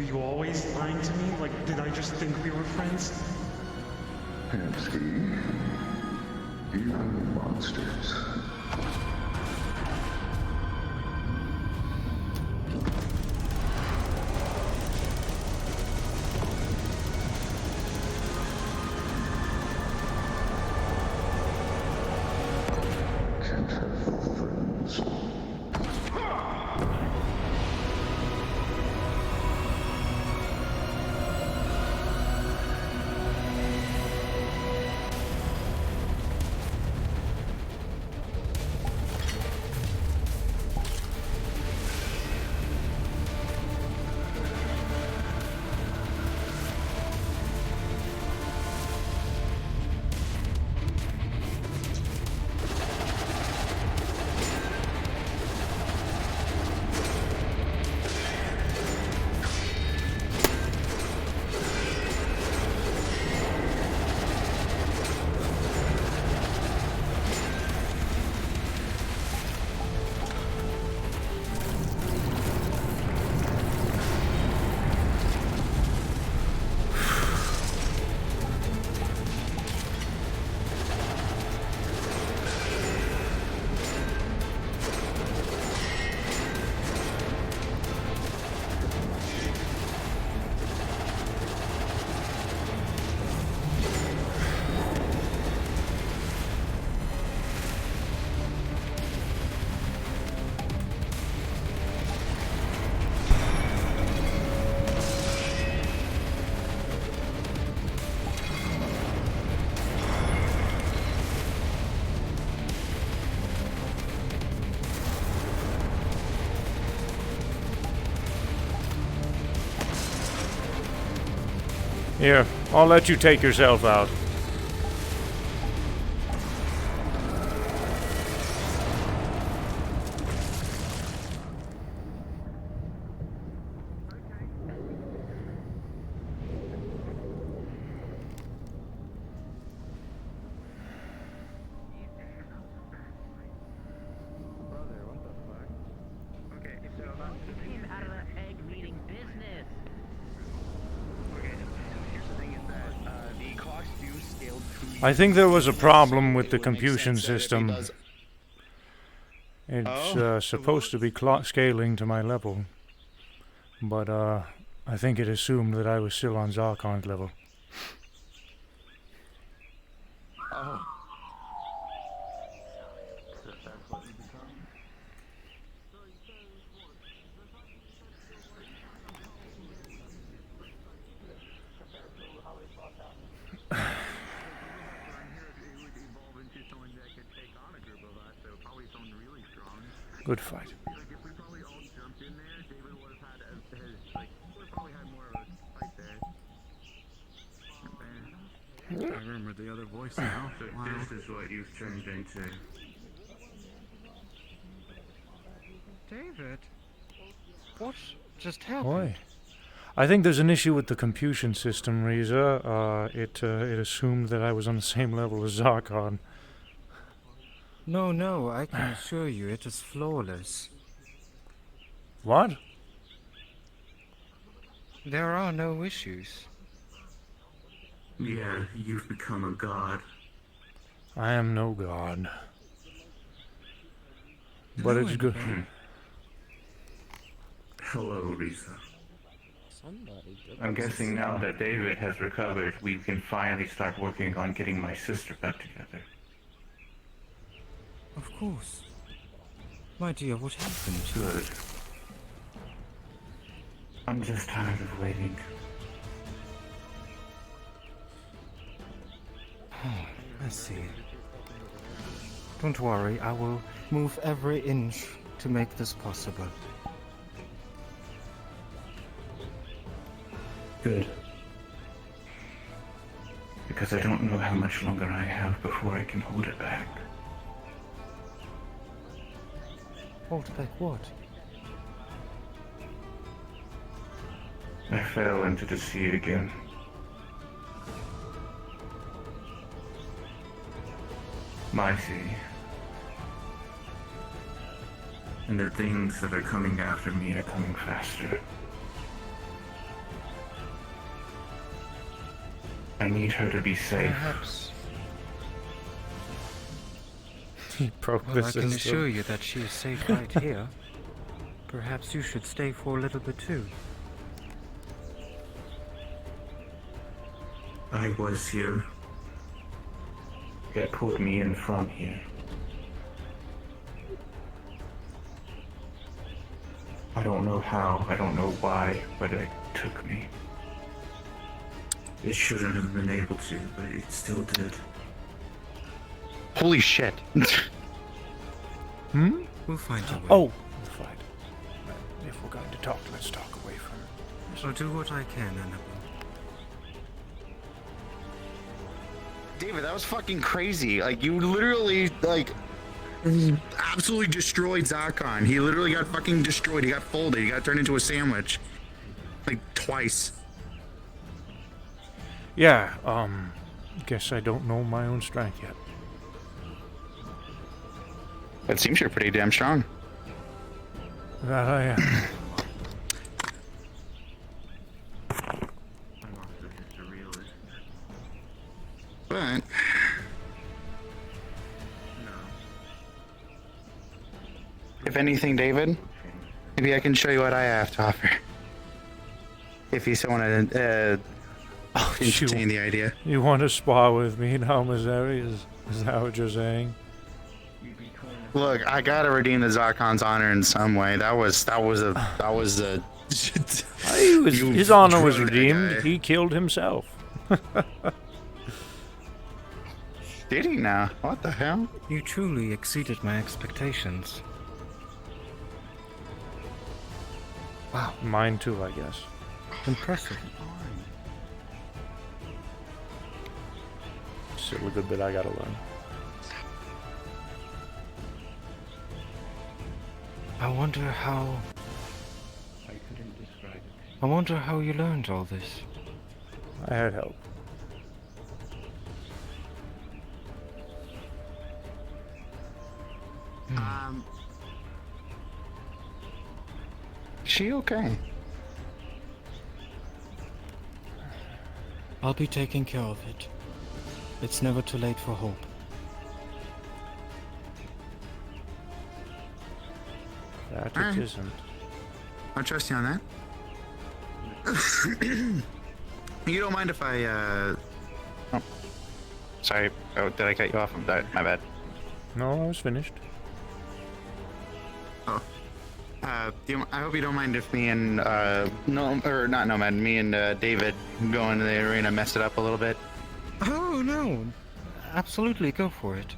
were you always lying to me? Like, did I just think we were friends? Pansky, even monsters. Can't have friends. Here, I'll let you take yourself out. I think there was a problem with the computation system. It's supposed to be scaling to my level, but I think it assumed that I was still on Zarkon's level. Oh. Good fight. I remember the other voice now. Wow. This is what you've turned into. David, what just happened? Boy. I think there's an issue with the computation system, Riza. It assumed that I was on the same level as Zarkon. No, I can assure you it is flawless. What? There are no issues. Yeah, you've become a god. I am no god. But it's good. Hello, Riza. I'm guessing now that David has recovered, we can finally start working on getting my sister back together. Of course. My dear, what happened? Good. I'm just tired of waiting. I see. Don't worry, I will move every inch to make this possible. Good. Because I don't know how much longer I have before I can hold it back. Hold back what? I fell into the sea again. My sea. And the things that are coming after me are coming faster. I need her to be safe. Perhaps. He broke Well, the I can system. assure you that she is safe right here. Perhaps you should stay for a little bit too. I was here. It pulled me in from here. I don't know how, I don't know why, but it took me. It shouldn't have been able to, but it still did. Holy shit. Hmm? We'll find a way. Oh, we'll find. If we're going to talk, let's talk away from it. I'll do what I can, Annabelle. David, that was fucking crazy. Like, you literally, like, absolutely destroyed Zakon. He literally got fucking destroyed. He got folded. He got turned into a sandwich. Like, twice. Yeah, guess I don't know my own strength yet. It seems you're pretty damn strong. That I am. But if anything, David, maybe I can show you what I have to offer. If you still want to entertain the idea. You want to spar with me now, Missouri? Is that what you're saying? Look, I gotta redeem the Zakon's honor in some way. That was a. His honor was redeemed. He killed himself. Did he now? What the hell? You truly exceeded my expectations. Wow. Mine too, I guess. Impressive. Still a good bit I gotta learn. I wonder how you learned all this. I had help. She okay? I'll be taking care of it. It's never too late for hope. That Alright. it isn't. I'll trust you on that. You don't mind if I, Oh. Sorry. Oh, did I cut you off? I'm sorry. My bad. No, I was finished. Oh. I hope you don't mind if me and, not Nomad, me and, David go into the arena, mess it up a little bit. Oh, no. Absolutely, go for it.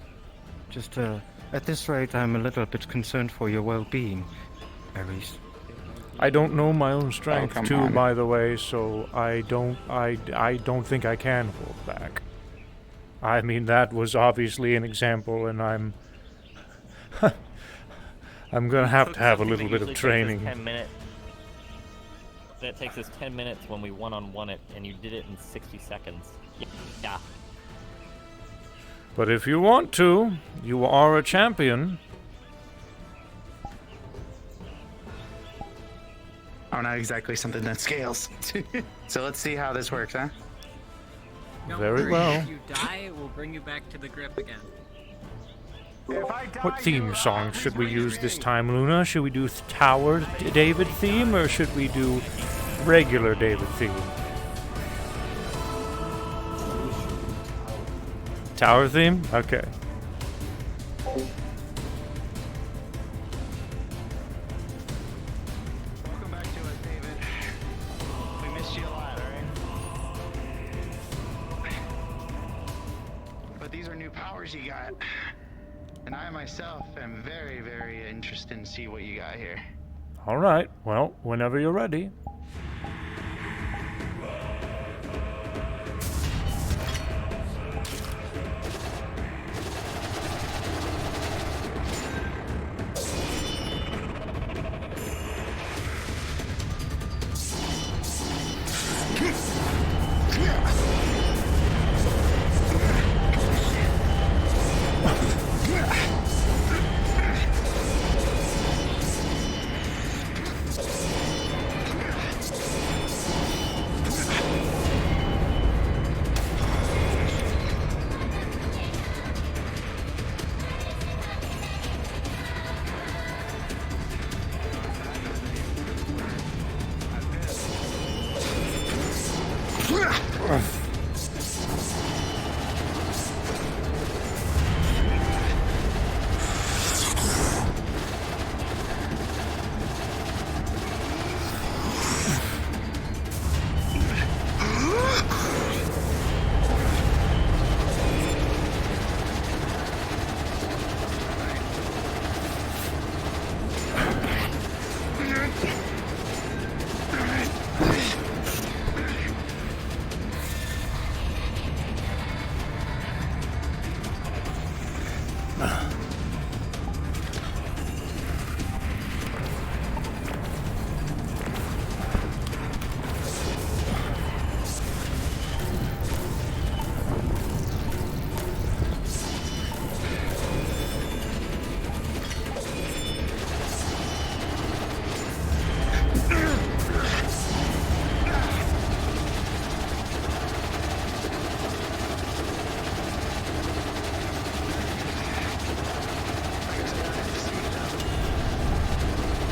Just, at this rate, I'm a little bit concerned for your well-being, Ares. I don't know my own strength come too, on. by the way, so I don't think I can hold back. I mean, that was obviously an example, and I'm gonna have to have a little bit of training. 10 minutes. That takes us 10 minutes when we one-on-one it, and you did it in 60 seconds. Yeah. But if you want to, you are a champion. Oh, not exactly something that scales. So let's see how this works, huh? Very well. If you die, it will bring you back to the grip again. What theme song should we use this time, Luna? Should we do Tower David theme, or should we do regular David theme? Tower theme? Okay. Welcome back to us, David. We missed you a lot, alright? But these are new powers you got. And I myself am very, very interested in see what you got here. All right. Well, whenever you're ready.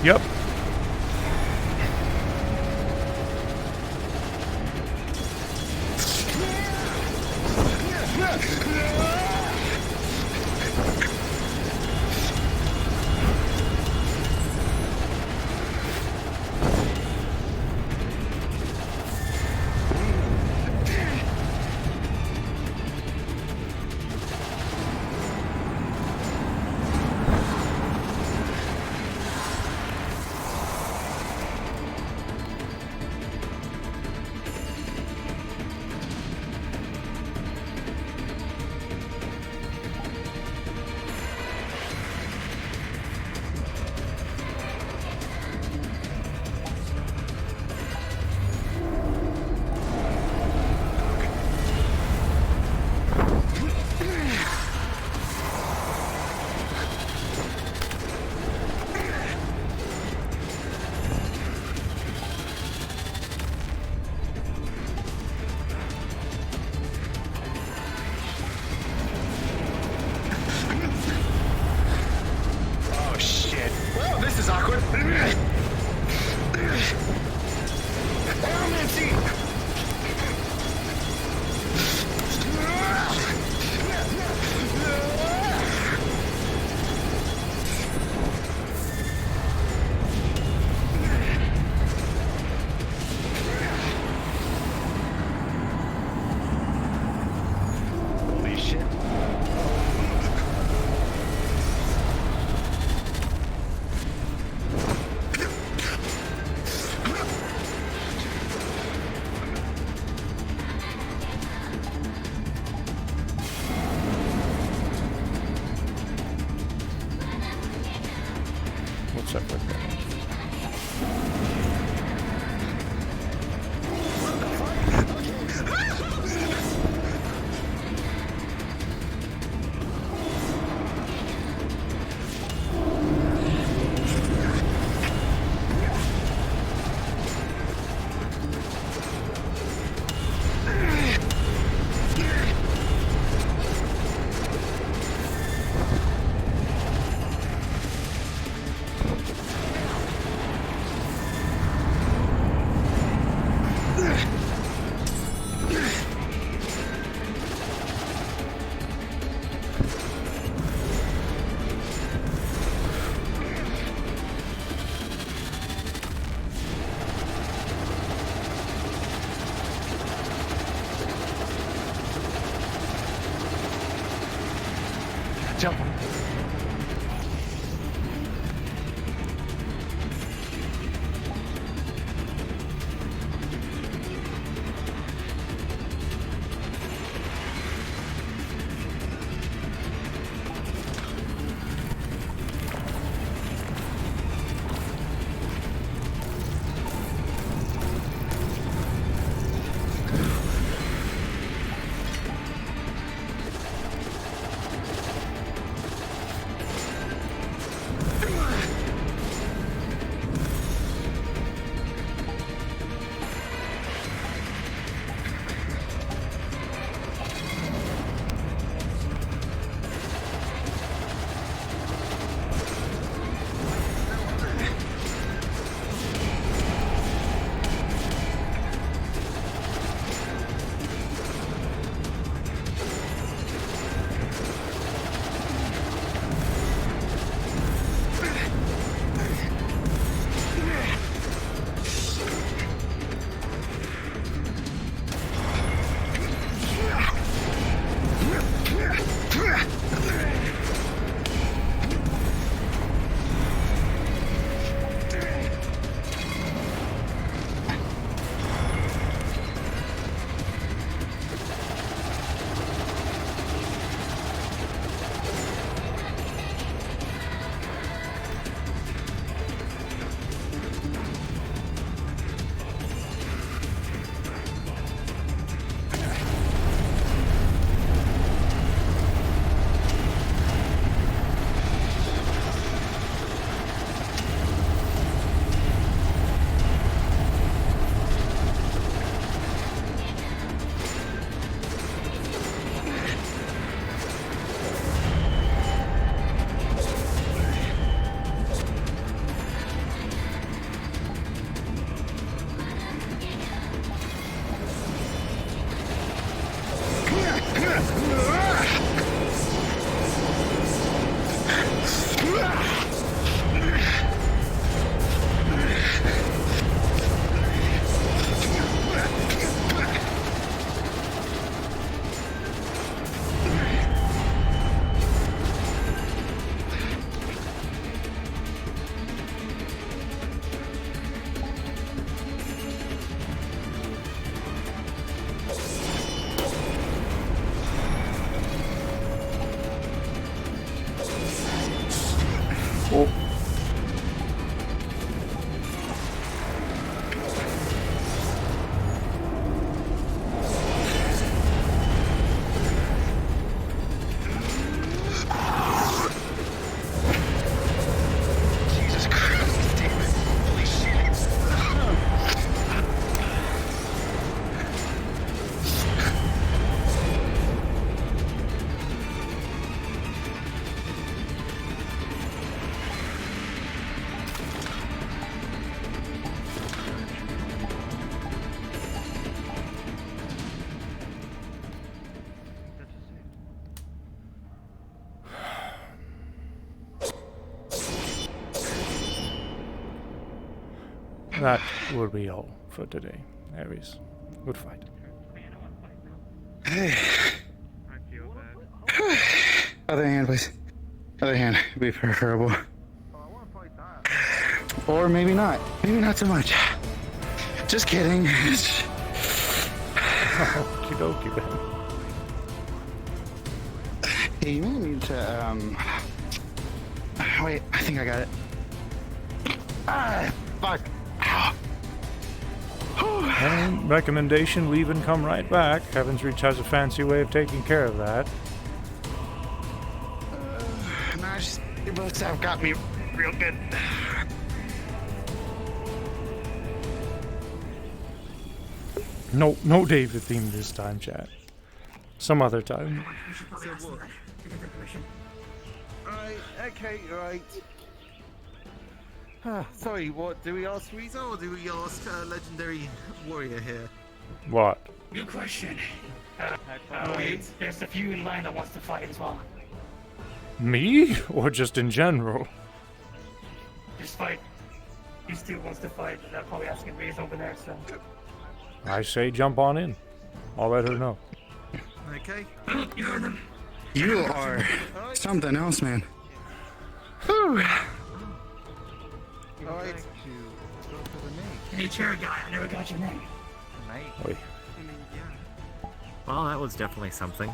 Yep. Oh shit. Well, this is awkward. Oh, Nancy! Holy shit. What's up with that? Jump. that will be all for today. Ares, good fight. Other hand, please. Other hand would be preferable. Or maybe not. Maybe not so much. Just kidding. Okie dokie, Ben. Hey, you may need to, wait, I think I got it. Ah, fuck. And recommendation, leave and come right back. Heaven's Reach has a fancy way of taking care of that. Nah, just, your books have got me real good. No David theme this time, chat. Some other time. Alright, okay, right. Sorry, what? Do we ask Reza or do we ask Legendary Warrior here? What? Good question. Wait, there's a few in line that wants to fight as well. Me? Or just in general? Just fight. He still wants to fight. They're probably asking Reza over there, so. I say jump on in. I'll let her know. Okay. You heard them. You are something else, man. Whew. Alright. Hey, chair guy, I never got your name. Oi. Well, that was definitely something.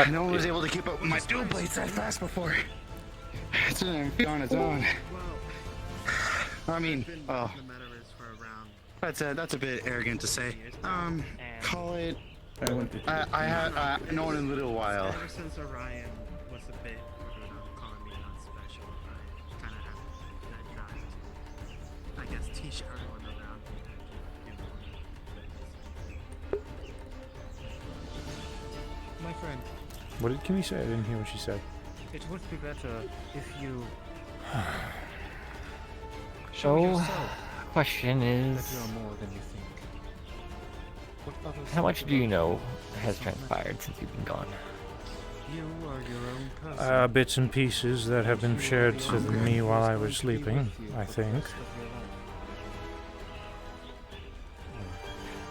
No one was able to keep up with my dual blades that fast before. It's on its own. I mean, well, that's a bit arrogant to say. Call it. I have known in a little while. Ever since Orion was a bit calling me not special, I kind of have that, I guess, teach everyone around me. My friend, What did Kimmy say? I didn't hear what she said. it would be better if you So, yourself question that is, you are more than you think. What others how much think do you about know you has so much. transpired since you've been gone? You are your own person. Bits and pieces that have been shared to me while I was sleeping, I think.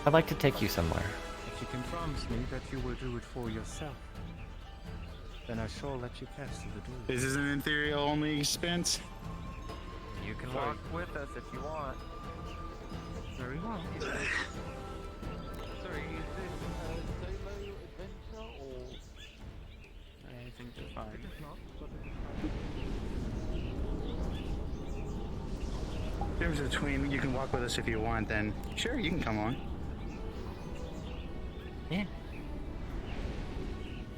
I'd like to take you somewhere. If you can promise me that you will do it for yourself, then I shall let you pass through the door. This is an Ethereal only expense. You can walk with us if you want. Very well. Sorry, is this solo adventure or? I think you're fine. There's between you can walk with us if you want, then sure, you can come on. Yeah.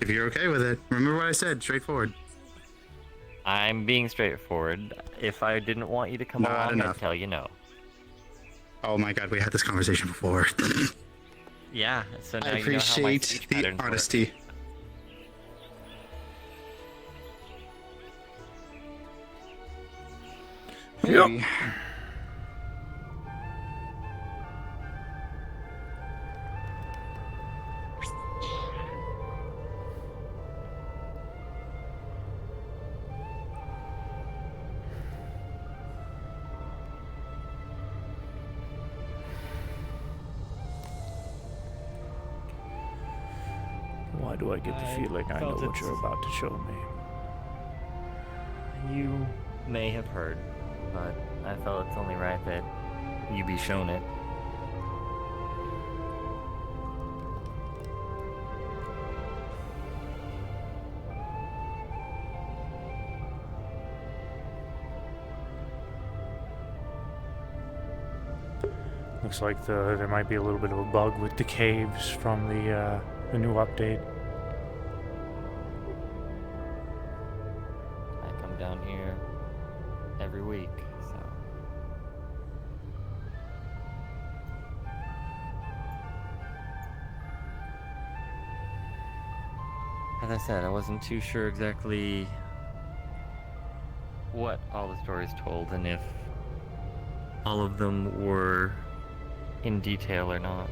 If you're okay with it. Remember what I said, straightforward. I'm being straightforward. If I didn't want you to come Not along, enough. I'd tell you no. Oh my god, we had this conversation before. Yeah, so now I you know how my appreciate speech the patterns work. honesty. Yep. Hey. Why do I get the feeling I know felt what you're about to show me? You may have heard, but I felt it's only right that you be shown it. Looks like there might be a little bit of a bug with the caves from the new update. I come down here every week, so. As I said, I wasn't too sure exactly what all the stories told and if all of them were in detail or not.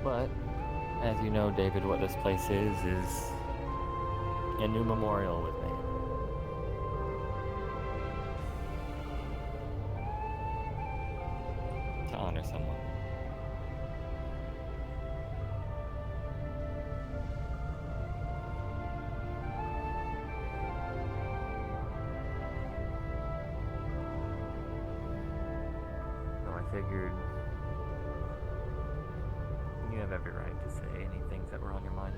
But, as you know, David, what this place is a new memorial with me. To honor someone. So I figured you have every right to say any things that were on your mind.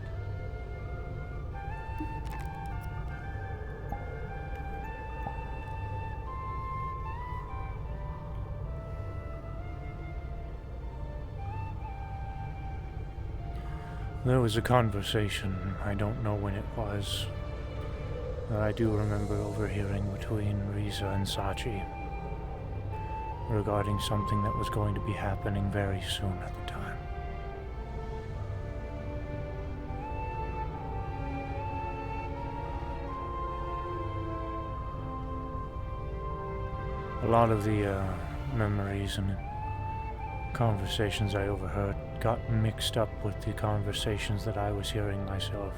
There was a conversation, I don't know when it was, that I do remember overhearing between Riza and Sachi regarding something that was going to be happening very soon at the time. A lot of the memories and conversations I overheard got mixed up with the conversations that I was hearing myself.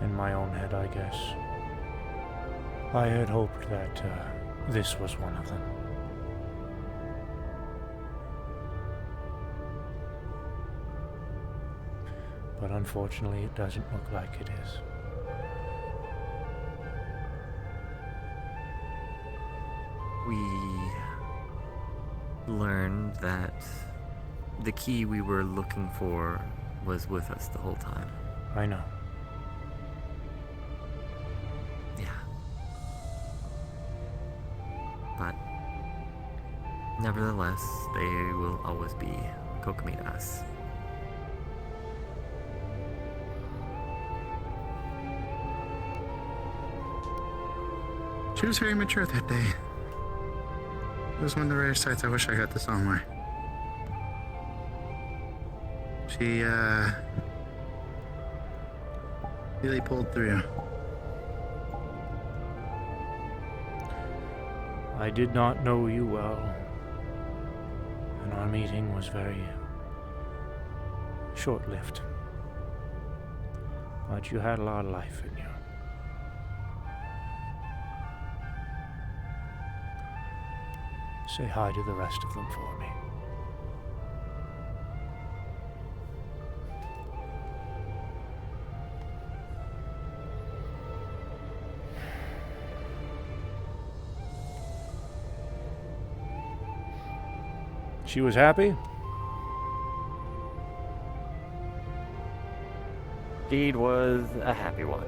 In my own head, I guess. I had hoped that this was one of them. But unfortunately, it doesn't look like it is. We learned that the key we were looking for was with us the whole time. I know. Yeah. But nevertheless, they will always be Kokomi to us. She was very mature that day. It was one of the rare sights I wish I got to somewhere. She, really pulled through. I did not know you well, and our meeting was very short-lived. But you had a lot of life in you. Say hi to the rest of them for me. She was happy? Deed was a happy one.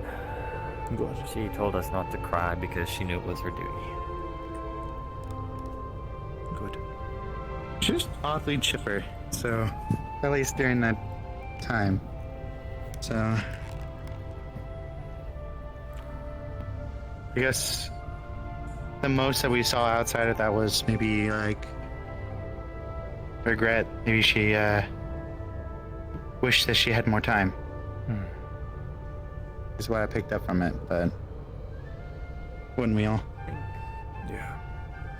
Good. She told us not to cry because she knew it was her duty. Good. She was oddly chipper, so at least during that time. So I guess the most that we saw outside of that was maybe like regret. Maybe she wished that she had more time. Is what I picked up from it, but wouldn't we all? Yeah.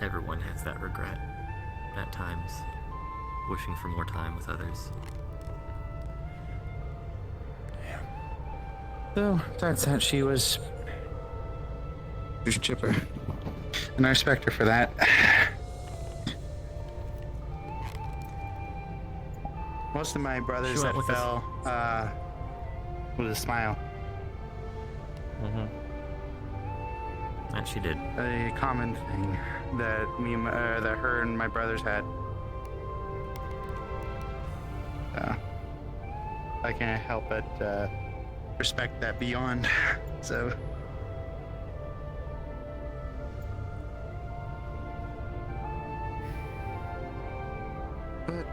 Everyone has that regret at times, wishing for more time with others. Yeah. So that's that. She was chipper, and I respect her for that. Most of my brothers that fell with a smile. Mm-hmm. And she did. A common thing that that her and my brothers had. I can't help but respect that beyond. So. But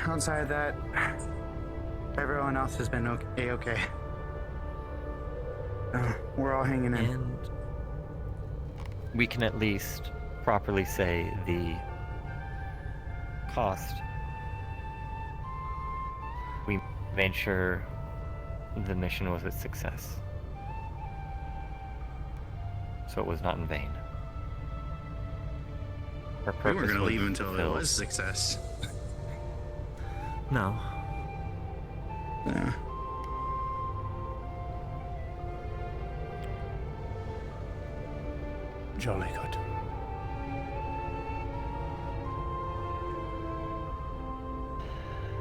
outside of that, everyone else has been okay. We're all hanging in. And we can at least properly say the cost. We made sure the mission was a success. So it was not in vain. Our We weren't purpose going to was leave until it fulfilled. was a success. No. Yeah. Jolly good.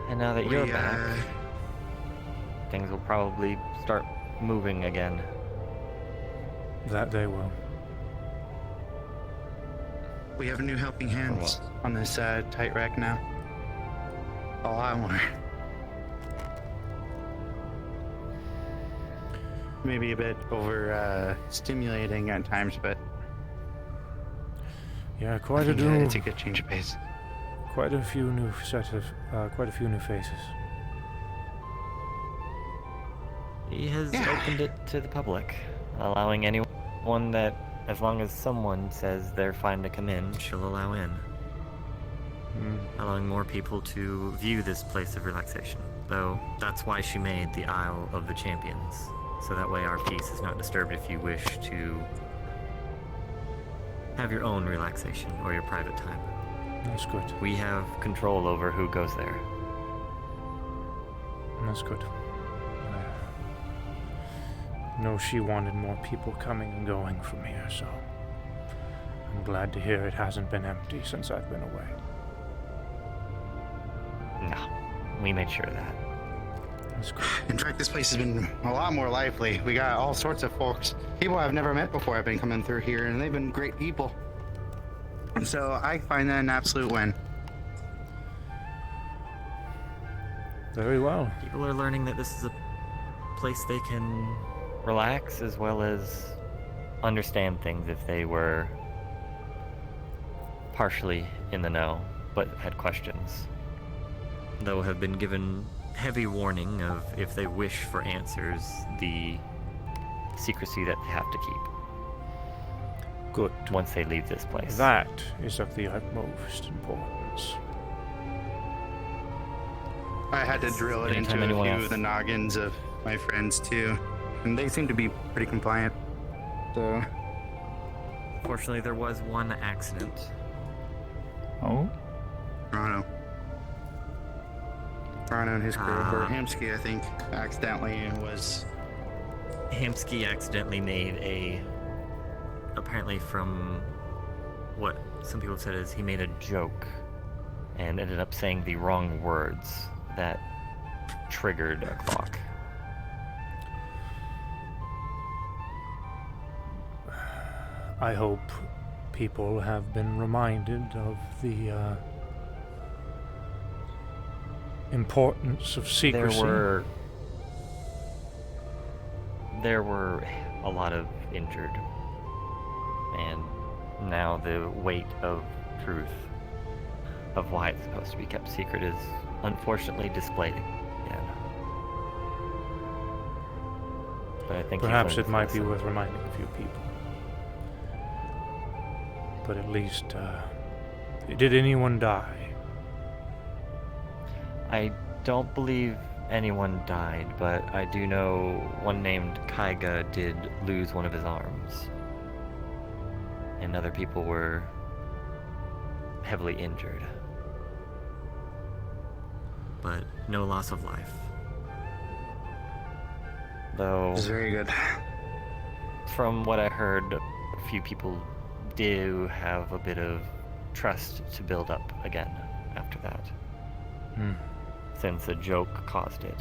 And now that you're We, back, things will probably start moving again. That they will. We have a new helping hands on this tight wreck now. A lot more. Maybe a bit over stimulating at times, but Yeah, I quite a think, new. it's a good change of pace. Quite a few new faces. He has Yeah. opened it to the public, allowing anyone that, as long as someone says they're fine to come in, she'll allow in. Allowing more people to view this place of relaxation. Though that's why she made the Isle of the Champions, so that way our peace is not disturbed if you wish to have your own relaxation or your private time. That's good. We have control over who goes there. That's good. I know she wanted more people coming and going from here, so I'm glad to hear it hasn't been empty since I've been away. No, we made sure of that. That's good. In fact, this place has been a lot more lively. We got all sorts of folks. People I've never met before have been coming through here, and they've been great people. So I find that an absolute win. Very well. People are learning that this is a place they can relax as well as understand things if they were partially in the know but had questions. Though have been given heavy warning of, if they wish for answers, the secrecy that they have to keep. Good. Once they leave this place. That is of the utmost importance. I had to drill it into Anytime a anyone few asks. of the noggins of my friends too, and they seem to be pretty compliant. So, Fortunately, there was one accident. Oh? Rano and his crew, or Hamsky, I think, accidentally was. Hamsky accidentally made apparently from what some people said is he made a joke and ended up saying the wrong words that triggered a clock. I hope people have been reminded of the importance of secrecy. There were a lot of injured, and now the weight of truth of why it's supposed to be kept secret is unfortunately displayed again. But I think Perhaps it might be worth reminding a few people. But at least, did anyone die? I don't believe anyone died, but I do know one named Kaiga did lose one of his arms. And other people were heavily injured. But no loss of life. Though, It's very good. from what I heard, a few people do have a bit of trust to build up again after that. Since a joke caused it.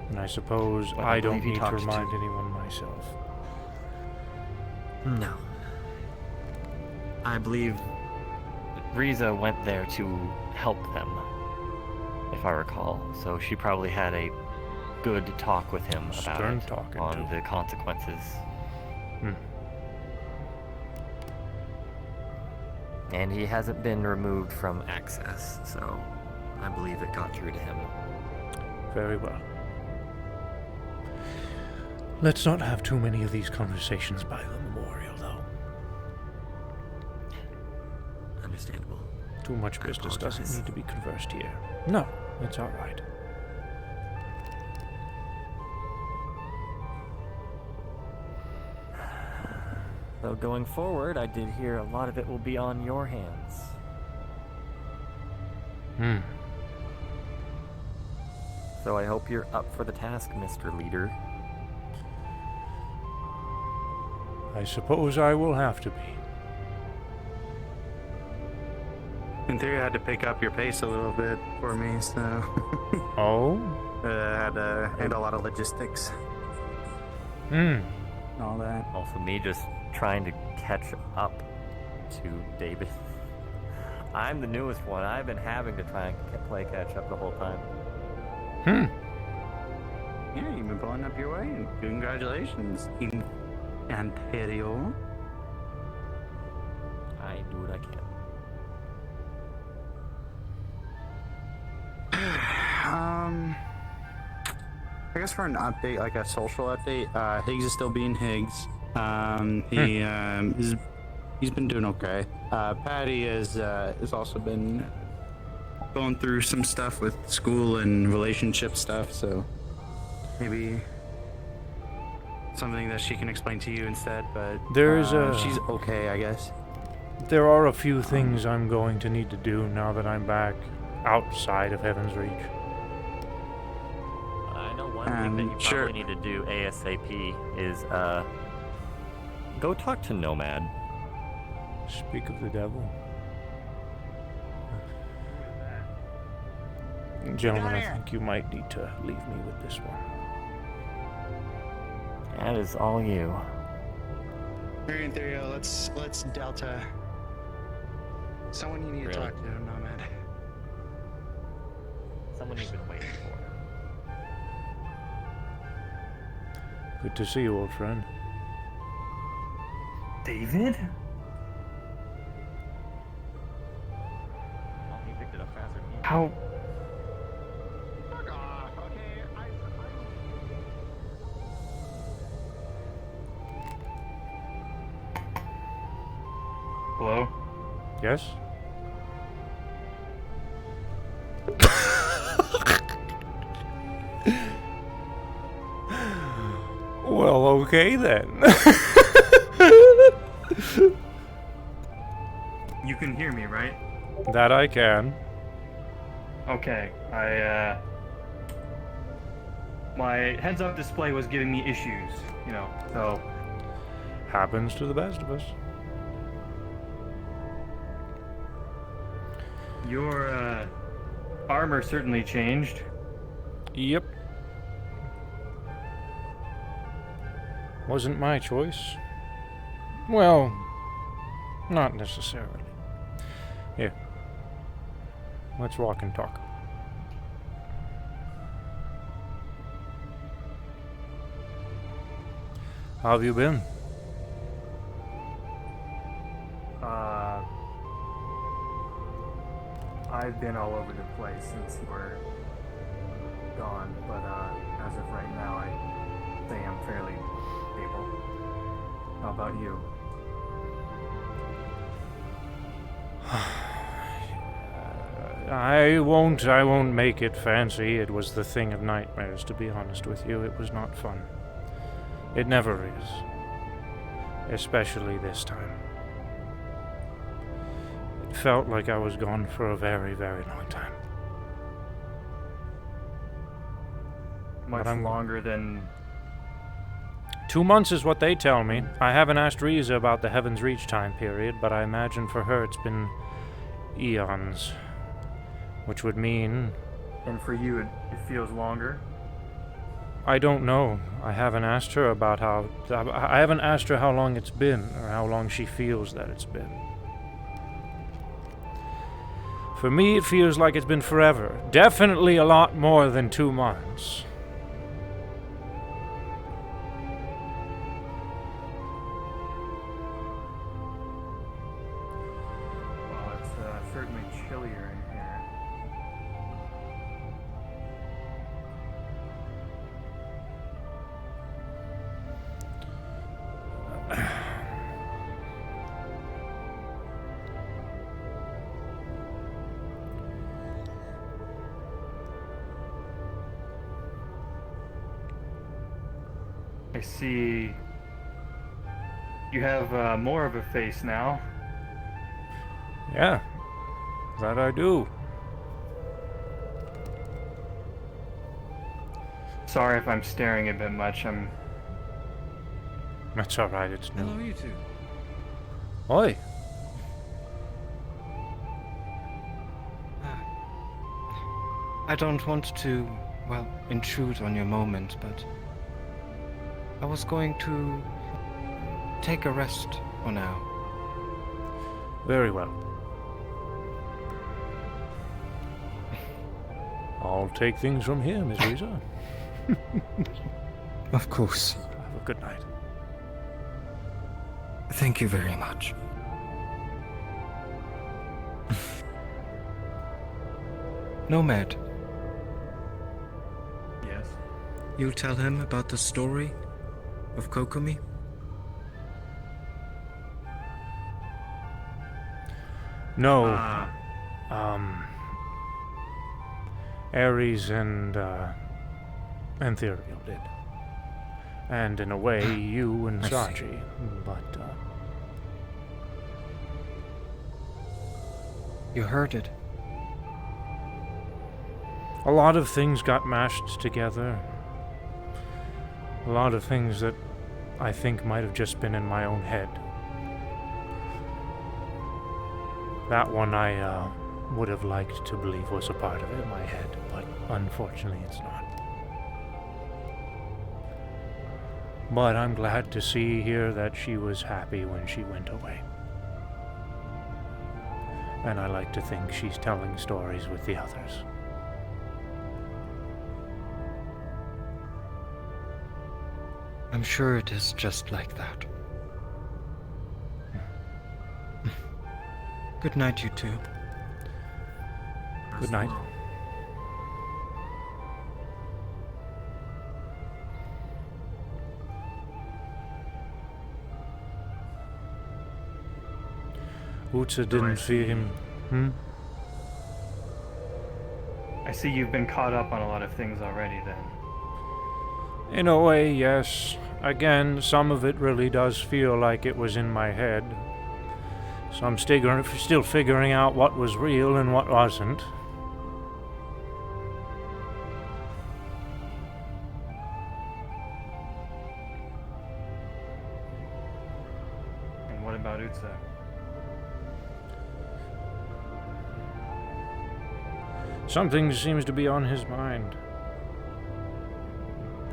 And I suppose But I I don't believe he need to talked to- remind anyone myself. No. I believe Riza went there to help them, if I recall. So she probably had a good talk with him about Stern it talking, on too. the consequences. And he hasn't been removed from access, so I believe it got through to him. Very well. Let's not have too many of these conversations by the memorial, though. Understandable. Too much I business doesn't apologize. need to be conversed here. No, it's all right. Though going forward, I did hear a lot of it will be on your hands. So I hope you're up for the task, Mr. Leader. I suppose I will have to be. In theory, I had to pick up your pace a little bit for me, so. Oh? I had to handle a lot of logistics. All that. Also, me just trying to catch up to David. I'm the newest one. I've been having to try and play catch up the whole time. Yeah, you've been pulling up your way, and congratulations, Ontario. I do what I can. I guess for an update, like a social update, Higgs is still being Higgs. He's been doing okay. Patty has also been going through some stuff with school and relationship stuff, so maybe something that she can explain to you instead. But she's okay, I guess. There are a few things I'm going to need to do now that I'm back outside of Heaven's Reach. I know one thing that you probably need to do ASAP is go talk to Nomad. Speak of the devil. Gentlemen, I think you might need to leave me with this one. That is all you. Marion Therio, let's Delta. Someone you need to talk to, Nomad. Someone you've been waiting for. Good to see you, old friend. David? He picked it up faster than you. How? Hello? Yes? Well, okay then. You can hear me, right? That I can. Okay, my heads-up display was giving me issues, so... Happens to the best of us. Your, armor certainly changed. Yep. Wasn't my choice. Well, not necessarily. Here. Let's walk and talk. How have you been? I've been all over the place since we're gone, but as of right now, I think I'm fairly stable. How about you? I won't make it fancy. It was the thing of nightmares, to be honest with you. It was not fun. It never is. Especially this time. It felt like I was gone for a very, very long time. Much longer than... 2 months is what they tell me. I haven't asked Riza about the Heaven's Reach time period, but I imagine for her it's been eons. Which would mean... And for you, it feels longer? I don't know. I haven't asked her about how... I haven't asked her how long it's been, or how long she feels that it's been. For me, it feels like it's been forever. Definitely a lot more than 2 months. Well, it's certainly chillier in here. I see You have more of a face now. Yeah, that I do. Sorry if I'm staring a bit much. That's alright, it's new. Hello, you two. Oi! I don't want to, well, intrude on your moment, but I was going to take a rest for now. Very well. I'll take things from here, Miss Risa. Of course. Have a good night. Thank you very much. Nomad, Yes. you'll tell him about the story of Kokomi? No. Ares and Ethereal did. And in a way, you and I see. Sachi. But, You heard it. a lot of things got mashed together. A lot of things that I think might have just been in my own head. That one I would have liked to believe was a part of it in my head, but unfortunately it's not. But I'm glad to see here that she was happy when she went away. And I like to think she's telling stories with the others. I'm sure it is just like that. Good night, you two. Good night. Utsa didn't see him. I see you've been caught up on a lot of things already then. In a way, yes. Again, some of it really does feel like it was in my head. So I'm still figuring out what was real and what wasn't. And what about Utsa? Something seems to be on his mind.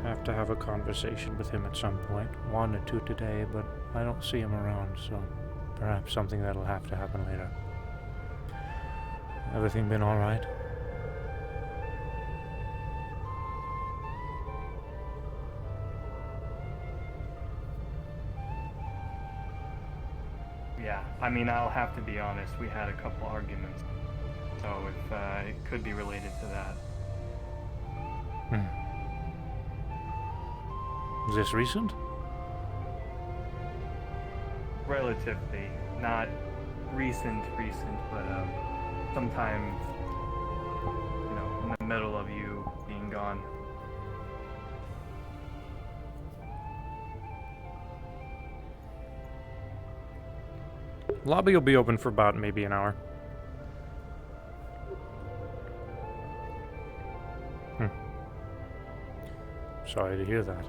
Have to have a conversation with him at some point. Wanted to today, but I don't see him around, so perhaps something that'll have to happen later. Everything been alright? Yeah, I mean, I'll have to be honest, we had a couple arguments. So if it could be related to that. Is this recent? Relatively, not recent, but sometime, in the middle of you being gone. Lobby will be open for about maybe an hour. Sorry to hear that.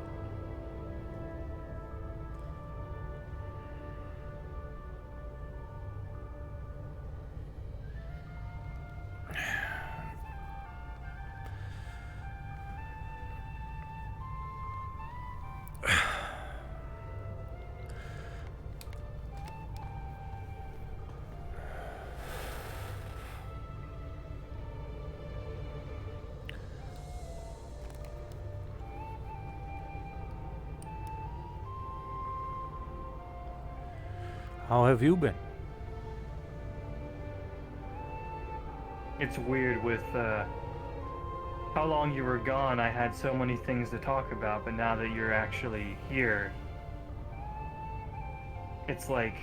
How have you been? It's weird with how long you were gone. I had so many things to talk about, but now that you're actually here, it's like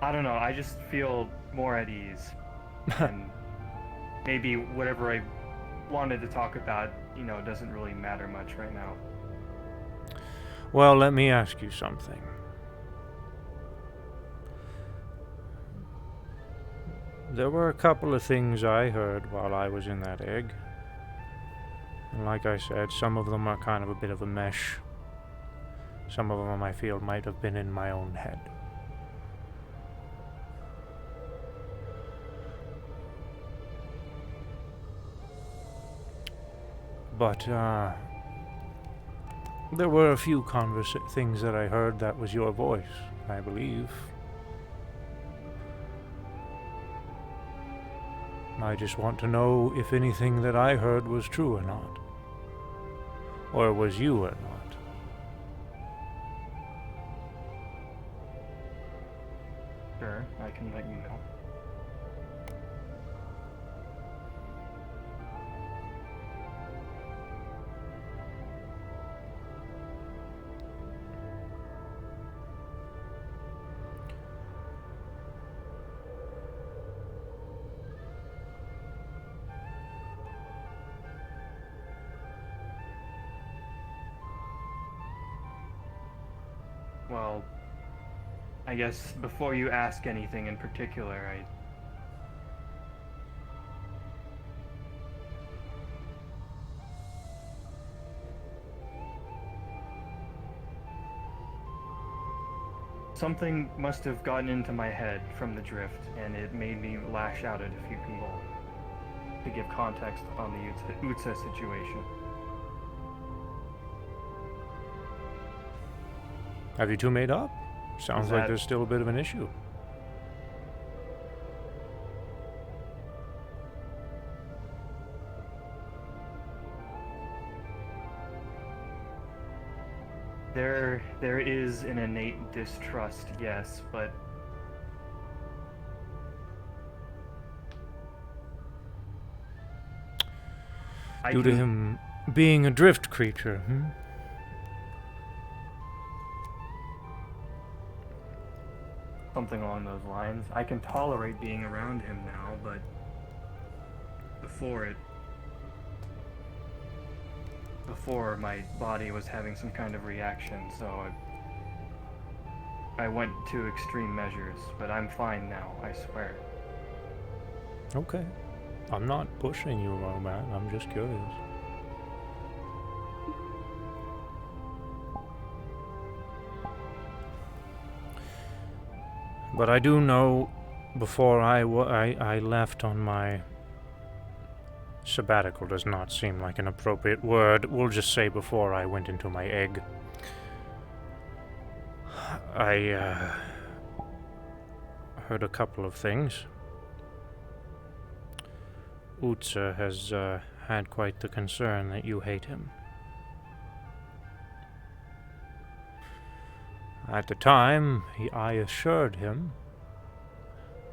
I don't know. I just feel more at ease, and maybe whatever I wanted to talk about, doesn't really matter much right now. Well, let me ask you something. There were a couple of things I heard while I was in that egg. And like I said, some of them are kind of a bit of a mesh. Some of them I feel might have been in my own head. But, there were a few things that I heard that was your voice, I believe. I just want to know if anything that I heard was true or not. Or was you or not. Sure, I can let you know. Well, I guess before you ask anything in particular, something must have gotten into my head from the drift, and it made me lash out at a few people to give context on the Utsa situation. Have you two made up? Sounds like there's still a bit of an issue. There is an innate distrust, yes, but due to him being a drift creature, hmm? Something along those lines. I can tolerate being around him now, but before my body was having some kind of reaction, so I went to extreme measures, but I'm fine now, I swear. Okay. I'm not pushing you, Roman. I'm just curious. But I do know before I left on my sabbatical does not seem like an appropriate word. We'll just say before I went into my egg. I heard a couple of things. Utsa has had quite the concern that you hate him. At the time, I assured him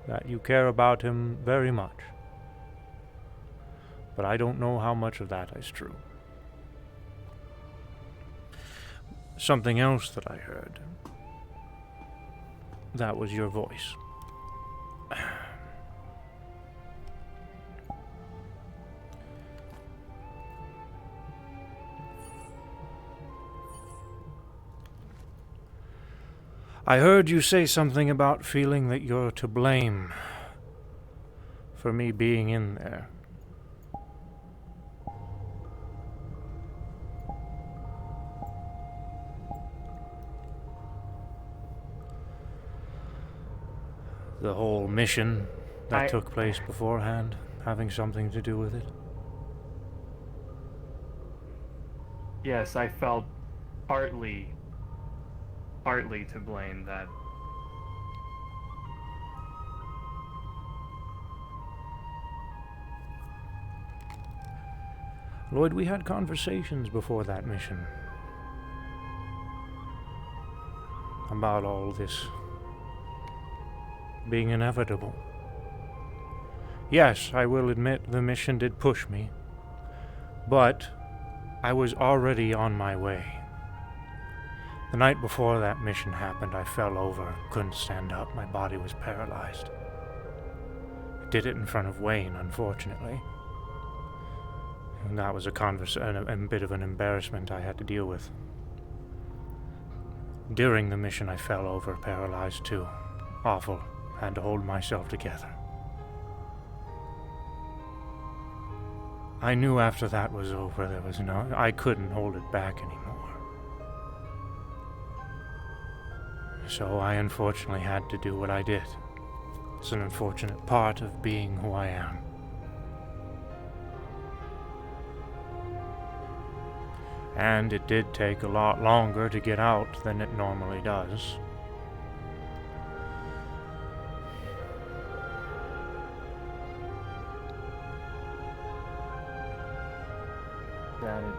that you care about him very much. But I don't know how much of that is true. Something else that I heard. That was your voice. I heard you say something about feeling that you're to blame for me being in there. The whole mission that took place beforehand, having something to do with it? Yes, I felt partly to blame that. Lloyd, we had conversations before that mission about all this being inevitable. Yes, I will admit the mission did push me, but I was already on my way. The night before that mission happened, I fell over, couldn't stand up, my body was paralyzed. I did it in front of Wayne, unfortunately. And that was a bit of an embarrassment I had to deal with. During the mission, I fell over, paralyzed too. Awful. Had to hold myself together. I knew after that was over, I couldn't hold it back anymore. So I unfortunately had to do what I did. It's an unfortunate part of being who I am. And it did take a lot longer to get out than it normally does. Got it.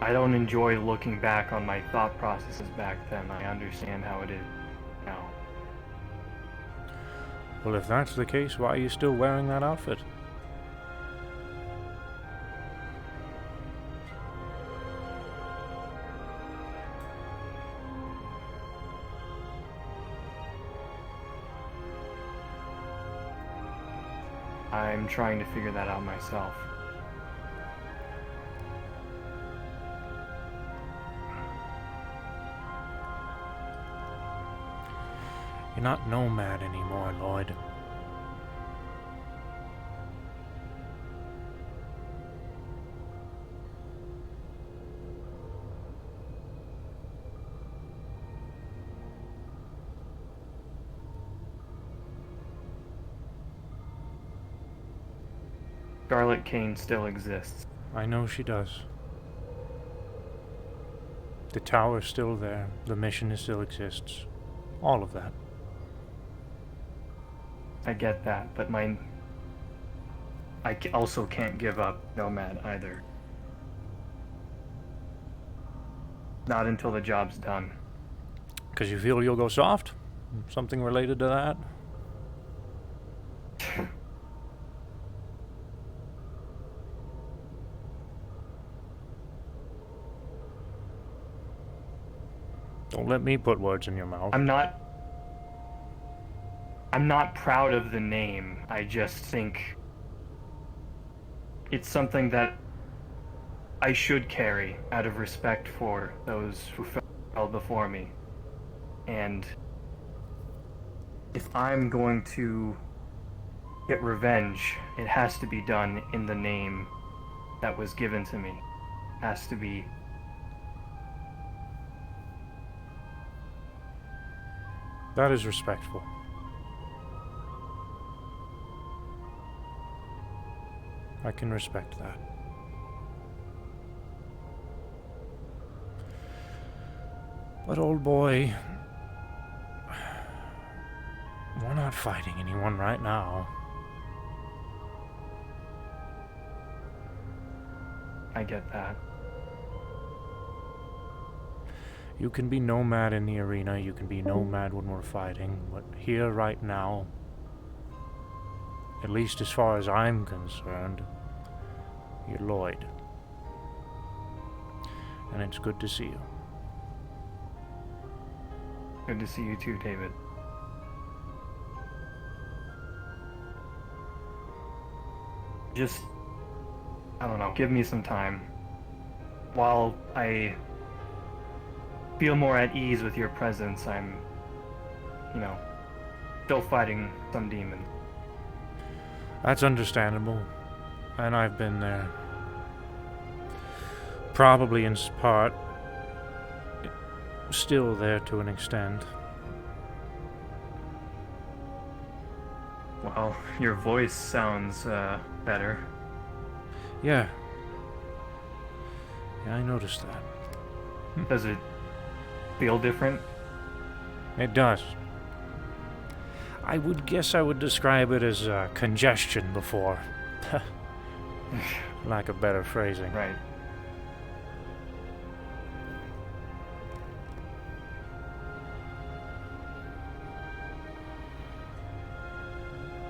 I don't enjoy looking back on my thought processes back then. I understand how it is now. Well, if that's the case, why are you still wearing that outfit? I'm trying to figure that out myself. You're not Nomad anymore, Lloyd. Scarlet Kane still exists. I know she does. The tower's still there. The mission still exists. All of that. I get that, but also can't give up Nomad either. Not until the job's done. 'Cause you feel you'll go soft? Something related to that? Don't let me put words in your mouth. I'm not proud of the name. I just think it's something that I should carry out of respect for those who fell before me. And if I'm going to get revenge, it has to be done in the name that was given to me. It has to be That is respectful. I can respect that. But old boy, we're not fighting anyone right now. I get that. You can be Nomad in the arena, you can be Nomad when we're fighting, but here right now, at least as far as I'm concerned, you're Lloyd. And it's good to see you. Good to see you too, David. Just, I don't know, give me some time. While I feel more at ease with your presence, I'm, still fighting some demon. That's understandable, and I've been there. Probably in part, still there to an extent. Well, your voice sounds, better. Yeah. Yeah, I noticed that. Does it feel different? It does. I would guess I would describe it as congestion before. Lack of better phrasing. Right.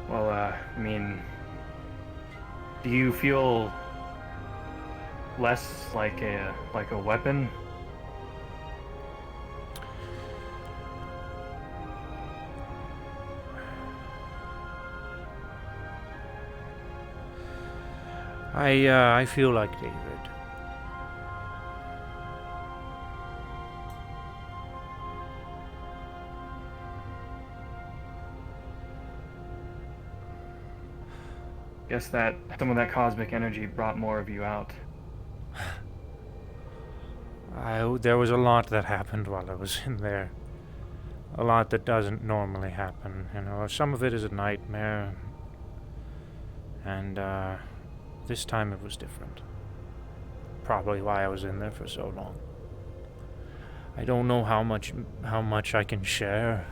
Well, Do you feel less like a weapon? I feel like David. Guess that some of that cosmic energy brought more of you out. There was a lot that happened while I was in there. A lot that doesn't normally happen. You know, some of it is a nightmare. And, this time it was different. Probably why I was in there for so long. I don't know how much I can share.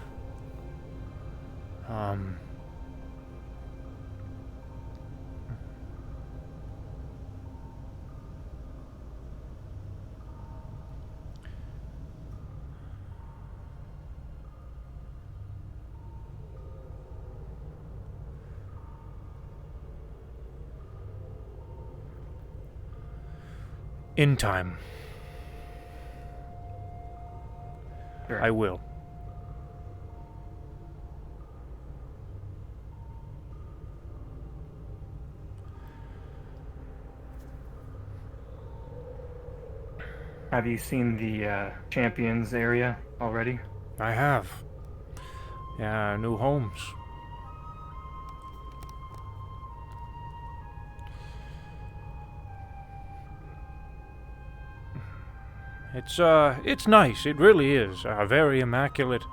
In time. Sure. I will. Have you seen the Champions area already? I have. Yeah, new homes. It's nice. It really is. Very immaculate.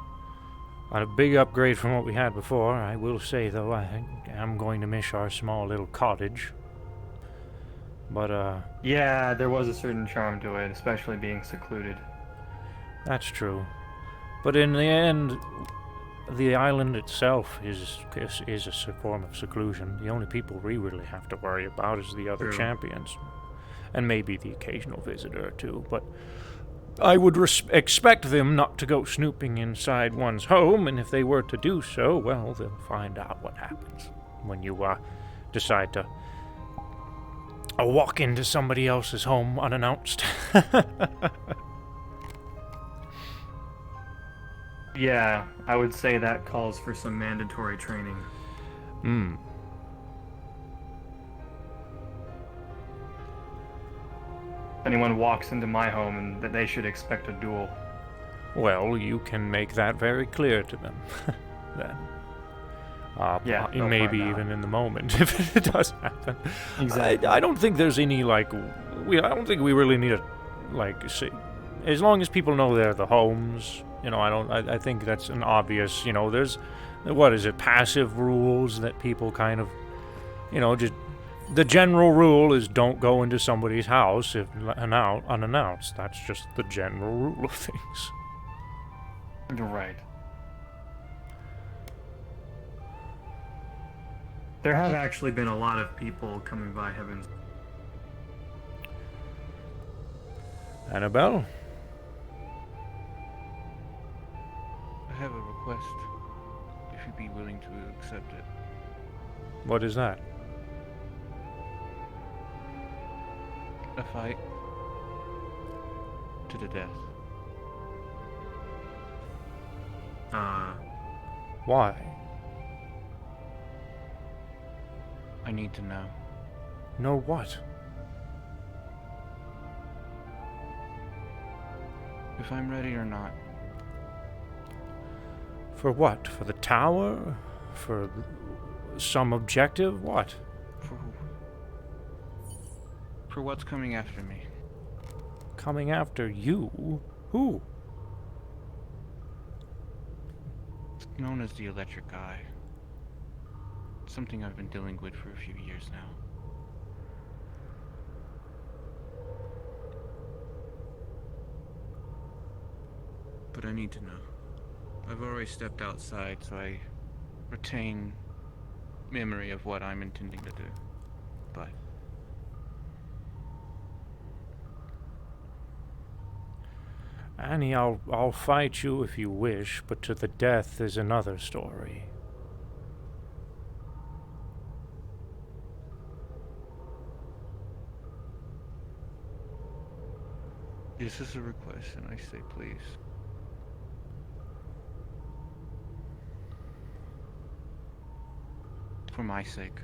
A big upgrade from what we had before. I will say, though, I am going to miss our small little cottage. But, Yeah, there was a certain charm to it, especially being secluded. that's true. But in the end, the island itself is a form of seclusion. The only people we really have to worry about is the other True. champions. And maybe the occasional visitor, too. But I would expect them not to go snooping inside one's home, and if they were to do so, well, they'll find out what happens when you decide to walk into somebody else's home unannounced. Yeah, I would say that calls for some mandatory training. If anyone walks into my home, and that they should expect a duel. Well, you can make that very clear to them, then. Yeah, they'll maybe find out. even in the moment, if it does happen. Exactly. I don't think there's any, I don't think we really need to, see. As long as people know they're the homes, I think that's an obvious, there's, passive rules that people kind of, just, the general rule is don't go into somebody's house if unannounced. That's just the general rule of things. Right. There have actually been a lot of people coming by Heaven's. Annabelle? I have a request, if you'd be willing to accept it. What is that? A fight to the death. Why? I need to know. Know what? If I'm ready or not. For what? For the tower? For some objective? What? For what's coming after me. Coming after you? Who? It's known as the Electric Eye. It's something I've been dealing with for a few years now. But I need to know. I've already stepped outside, so I retain memory of what I'm intending to do. But Annie, I'll fight you if you wish, but to the death is another story. This is a request, and I say please. For my sake.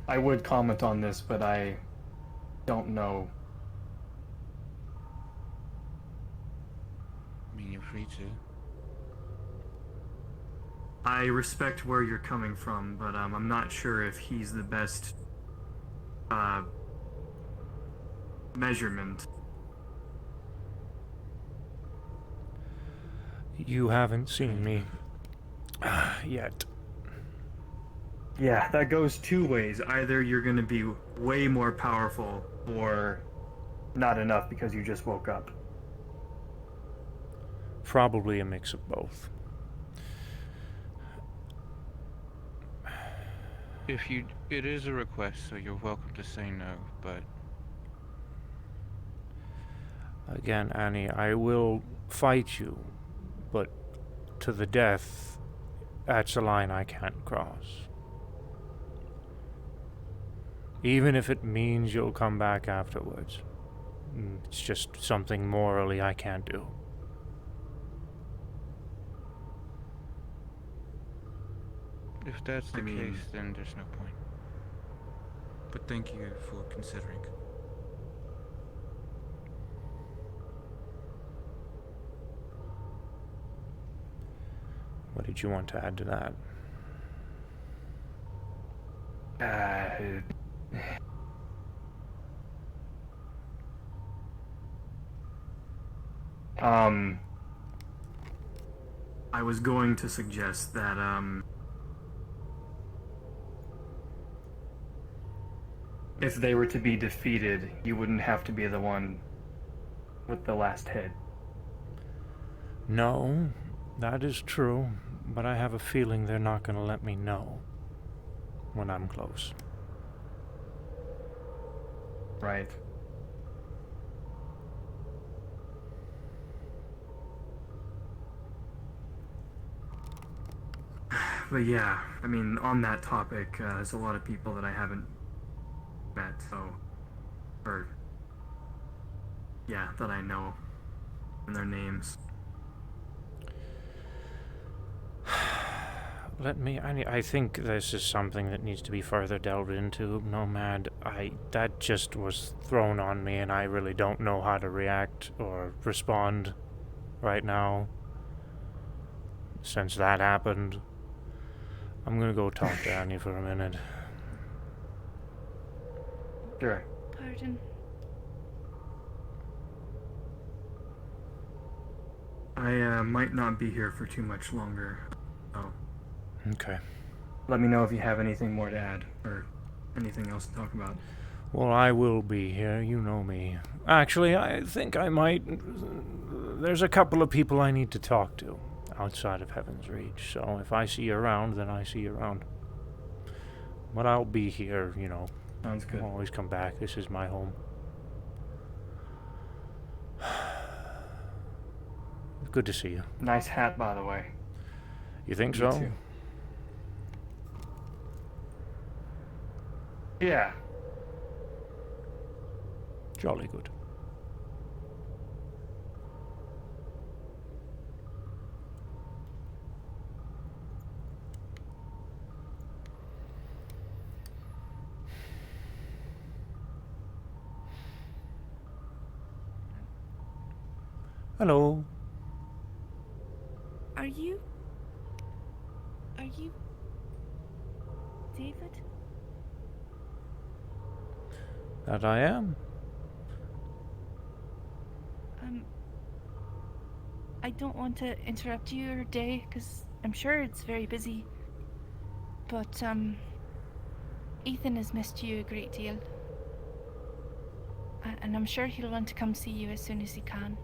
I would comment on this, but I don't know. I mean, you're free to. I respect where you're coming from, but I'm not sure if he's the best measurement. You haven't seen me yet. Yeah, that goes two ways. Either you're going to be way more powerful, or not enough because you just woke up. Probably a mix of both. It is a request, so you're welcome to say no, but... Again, Annie, I will fight you, but to the death, that's a line I can't cross. Even if it means you'll come back afterwards. It's just something morally I can't do. If that's the I mean- case, then there's no point. But thank you for considering. What did you want to add to that? I was going to suggest that, if they were to be defeated, you wouldn't have to be the one with the last hit. No, that is true, but I have a feeling they're not going to let me know when I'm close. Right. But yeah, I mean, on that topic, there's a lot of people that I haven't met, that I know, and their names. I think this is something that needs to be further delved into, Nomad. That just was thrown on me, and I really don't know how to react or respond right now. Since that happened, I'm gonna go talk to Annie for a minute. Sure. Pardon. I might not be here for too much longer. Oh. Okay. Let me know if you have anything more to add, or anything else to talk about. Well, I will be here, you know me. Actually, I think I might... There's a couple of people I need to talk to outside of Heaven's Reach, so if I see you around, then I see you around. But I'll be here, you know. Sounds good. I'll always come back. This is my home. Good to see you. Nice hat, by the way. You think You so? too. Yeah. Jolly good. Hello. Are you David? That I am. I don't want to interrupt your day, because I'm sure it's very busy. But, Ethan has missed you a great deal. And I'm sure he'll want to come see you as soon as he can.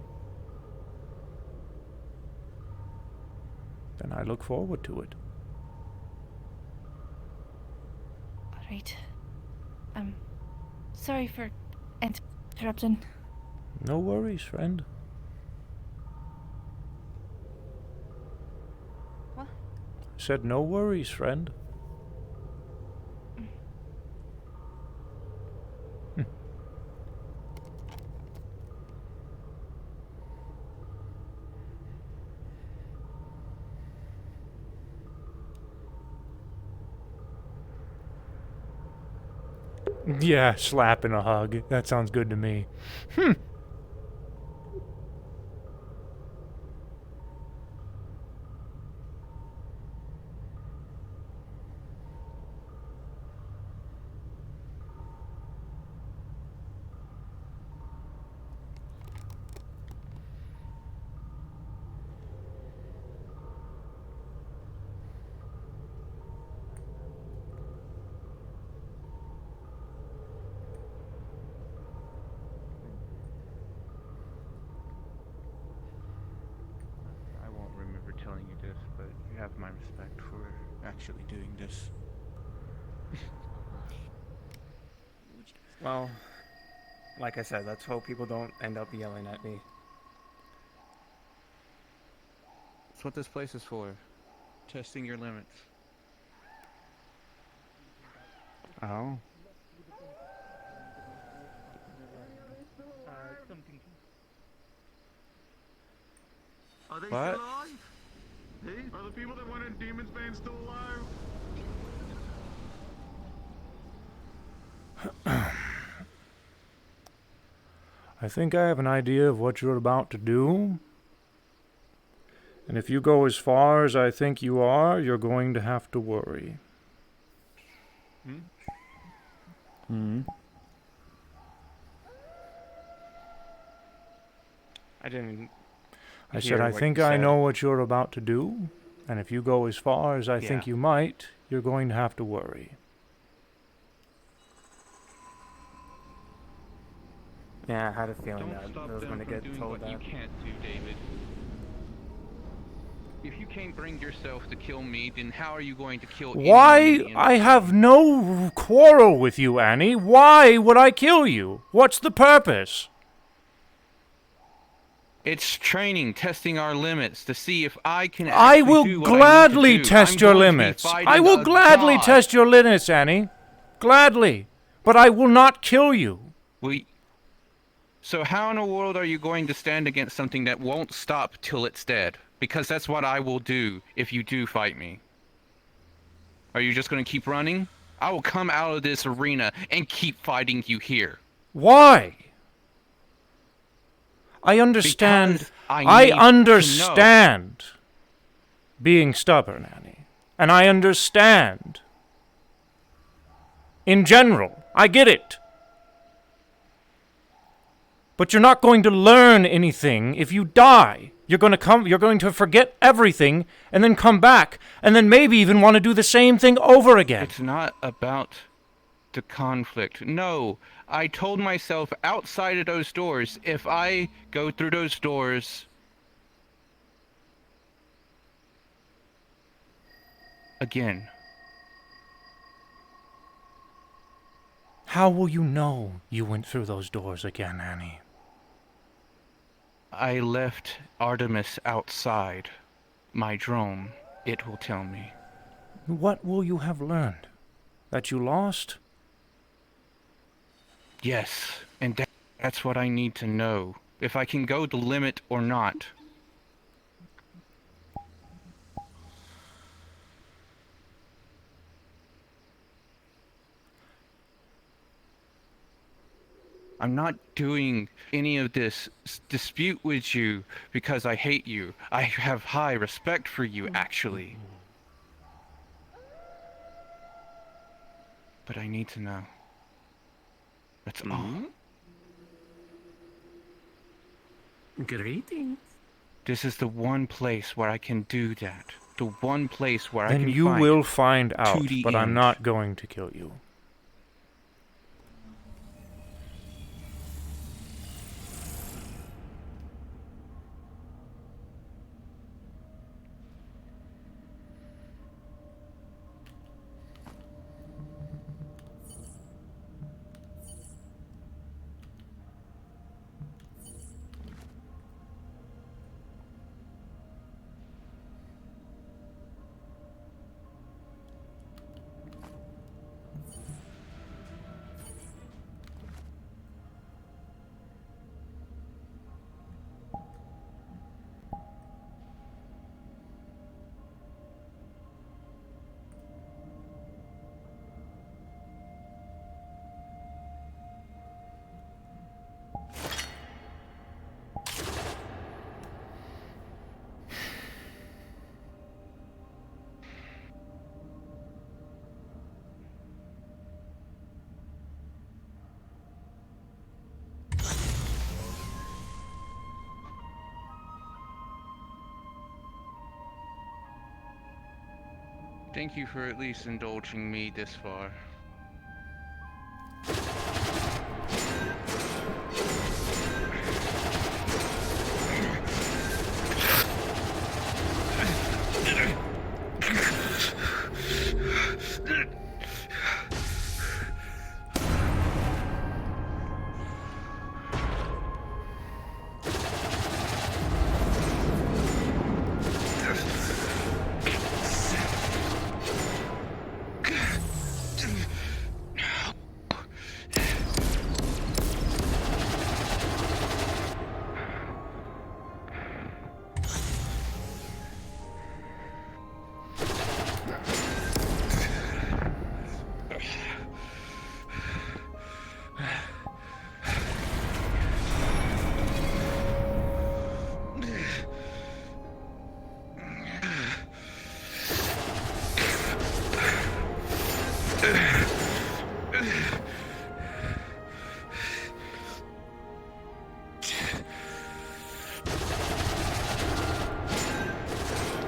Then I look forward to it. Alright. Sorry for interrupting. No worries, friend. What? I said no worries, friend. Yeah, slap and a hug. That sounds good to me. I won't remember telling you this, but you have my respect for actually doing this. Well, like I said, let's hope people don't end up yelling at me. That's what this place is for. Testing your limits. Oh. Are they What? still alive? Are the people that went in Demon's Bane still alive? I think I have an idea of what you're about to do. And if you go as far as I think you are, you're going to have to worry. I didn't. I hear said, I what think you I said. know what you're about to do. And if you go as far as I think Yeah. you might, you're going to have to worry. Yeah, I had a feeling Don't that stop I was them going to from get doing told what that. you can't do, David. If you can't bring yourself to kill me, then how are you going to kill anyone in Why? the I have no quarrel with you, Annie. Why would I kill you? What's the purpose? It's training, testing our limits to see if I can I actually will do what I gladly need to do. test I'm your going to be limits. fighting I will a gladly god. test your limits, Annie. Gladly. But I will not kill you. So how in the world are you going to stand against something that won't stop till it's dead? Because that's what I will do if you do fight me. Are you just going to keep running? I will come out of this arena and keep fighting you here. Why? I understand. Because I I need to understand being stubborn, Annie. And I understand. In general, I get it. But you're not going to learn anything if you die. You're going to forget everything and then come back and then maybe even want to do the same thing over again. It's not about the conflict. No, I told myself outside of those doors, if I go through those doors again, How will you know you went through those doors again, Annie? I left Artemis outside my drone. It will tell me. What will you have learned? That you lost? Yes, and that's what I need to know. If I can go the limit or not. I'm not doing any of this dispute with you because I hate you. I have high respect for you, actually. But I need to know. That's all. Greetings. This is the one place where I can do that. The one place where I Then can you fight will find out, to the but I'm end. not going to kill you. Thank you for at least indulging me this far.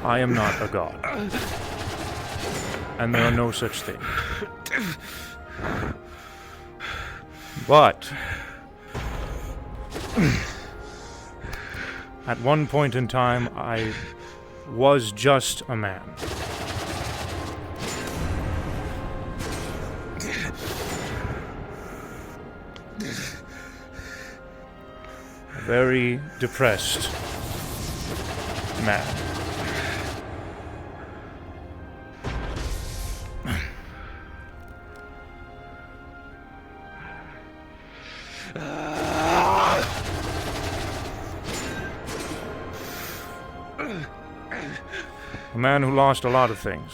I am not a god. And there are no such things. But at one point in time, I was just a man. A very depressed man. A man who lost a lot of things.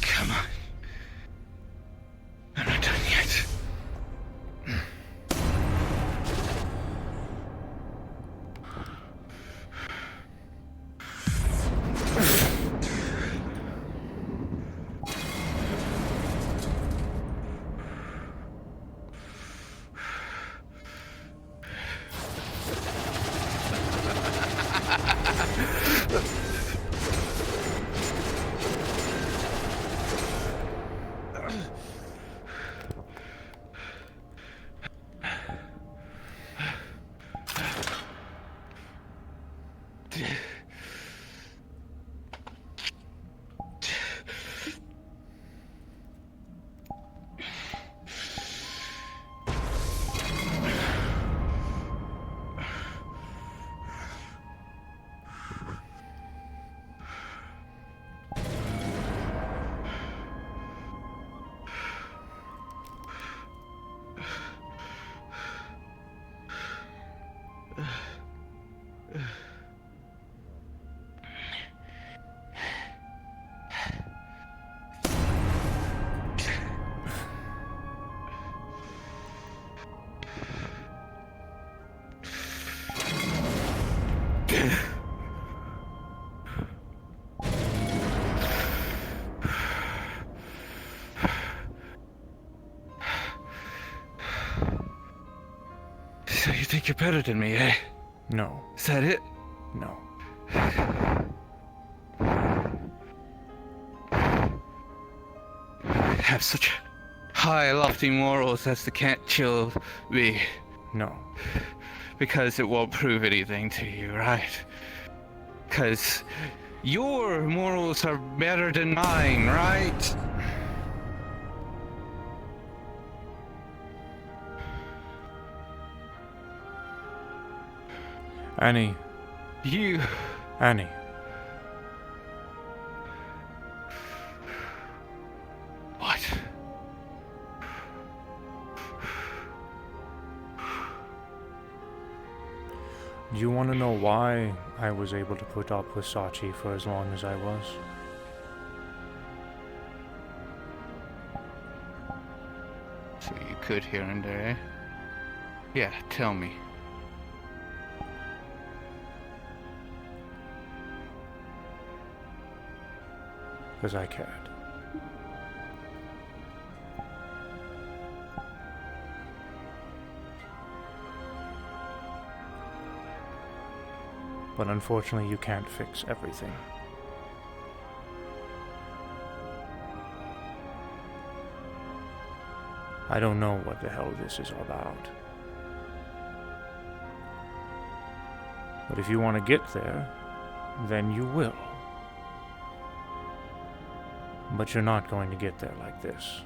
Come on. I'm not done yet. So you think you're better than me, eh? No. Is that it? No. Have such high, lofty morals as to can't chill me. No. Because it won't prove anything to you, right? Because your morals are better than mine, right? Annie. You. Annie. Do you want to know why I was able to put up with Sachi for as long as I was? So you could here and there, eh? Yeah, tell me. Because I cared. But unfortunately, you can't fix everything. I don't know what the hell this is about. But if you want to get there, then you will. But you're not going to get there like this.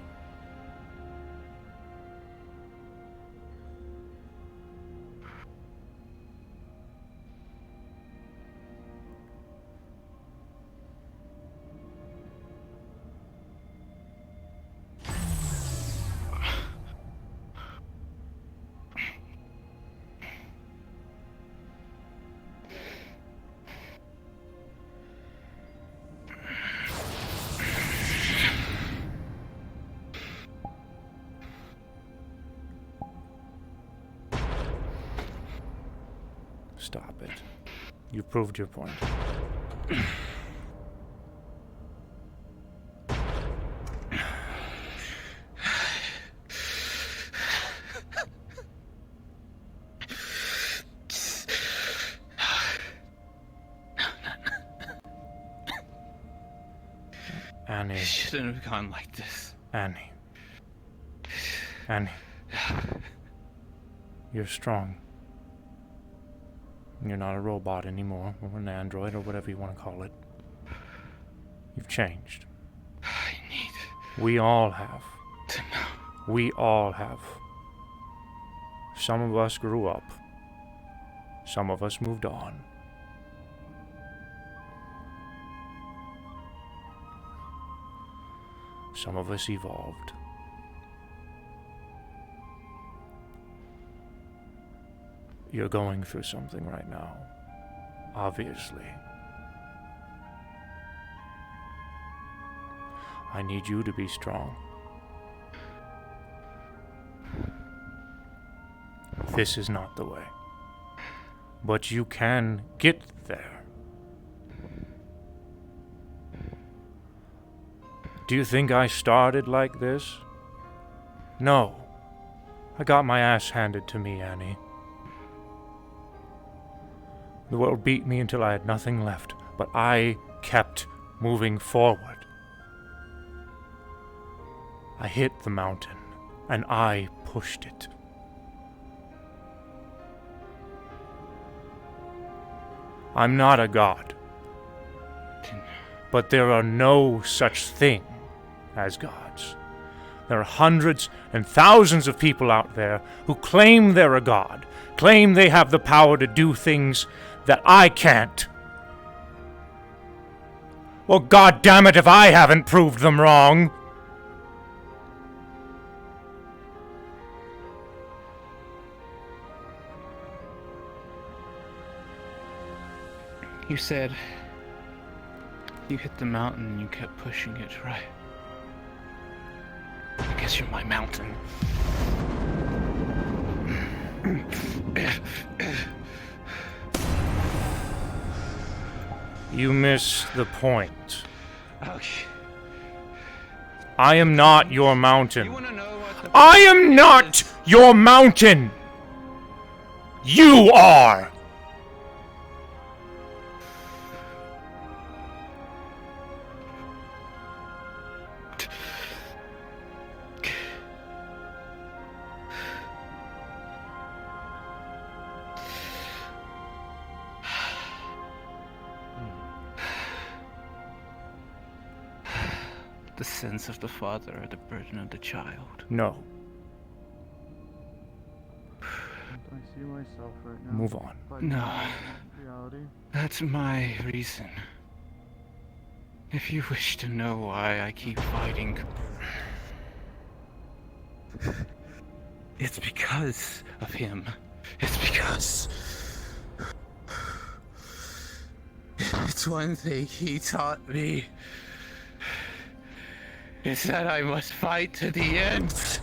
Stop it. You proved your point. Annie. It shouldn't have gone like this. Annie. Annie. You're strong. You're not a robot anymore, or an android, or whatever you want to call it. You've changed. I need... We all have. to know. We all have. Some of us grew up. Some of us moved on. Some of us evolved. You're going through something right now. Obviously. I need you to be strong. This is not the way. But you can get there. Do you think I started like this? No. I got my ass handed to me, Annie. The world beat me until I had nothing left, but I kept moving forward. I hit the mountain, and I pushed it. I'm not a god, but there are no such thing as gods. There are hundreds and thousands of people out there who claim they're a god, claim they have the power to do things that I can't. Well, God damn it if I haven't proved them wrong. You said you hit the mountain and you kept pushing it, right? I guess you're my mountain. You miss the point. Okay. I am not your mountain. I am not your mountain! You are! The sins of the father are the burden of the child. No. I see myself right now. Move on. No. Reality. That's my reason. If you wish to know why I keep fighting, it's because of him. It's because that's one thing he taught me. Is that I must fight to the end.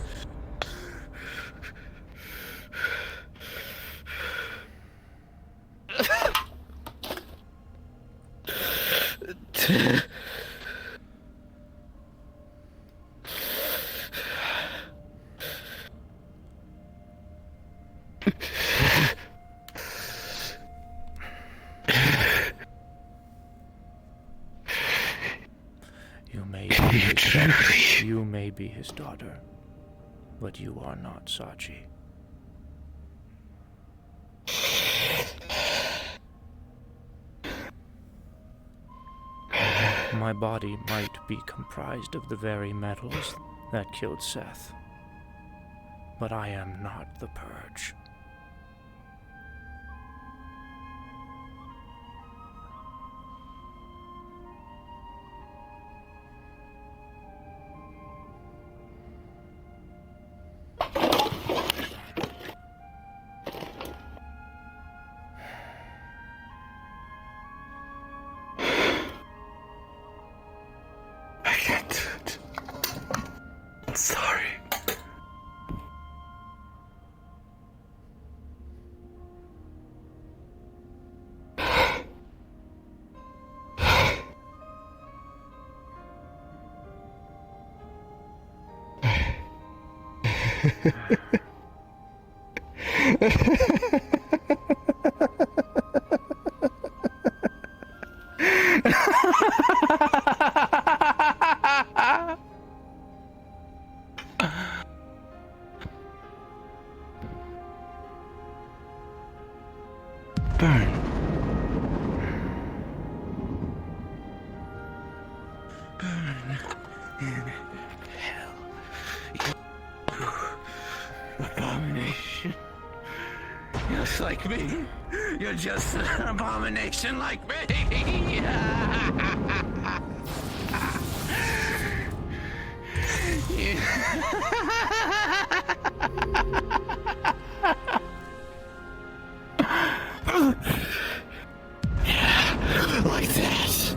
You may be his daughter, but you are not Sachi. My body might be comprised of the very metals that killed Seth, but I am not the Purge. Burn. Burn in hell. You abomination. Just like me. You're just an abomination like me. Like that.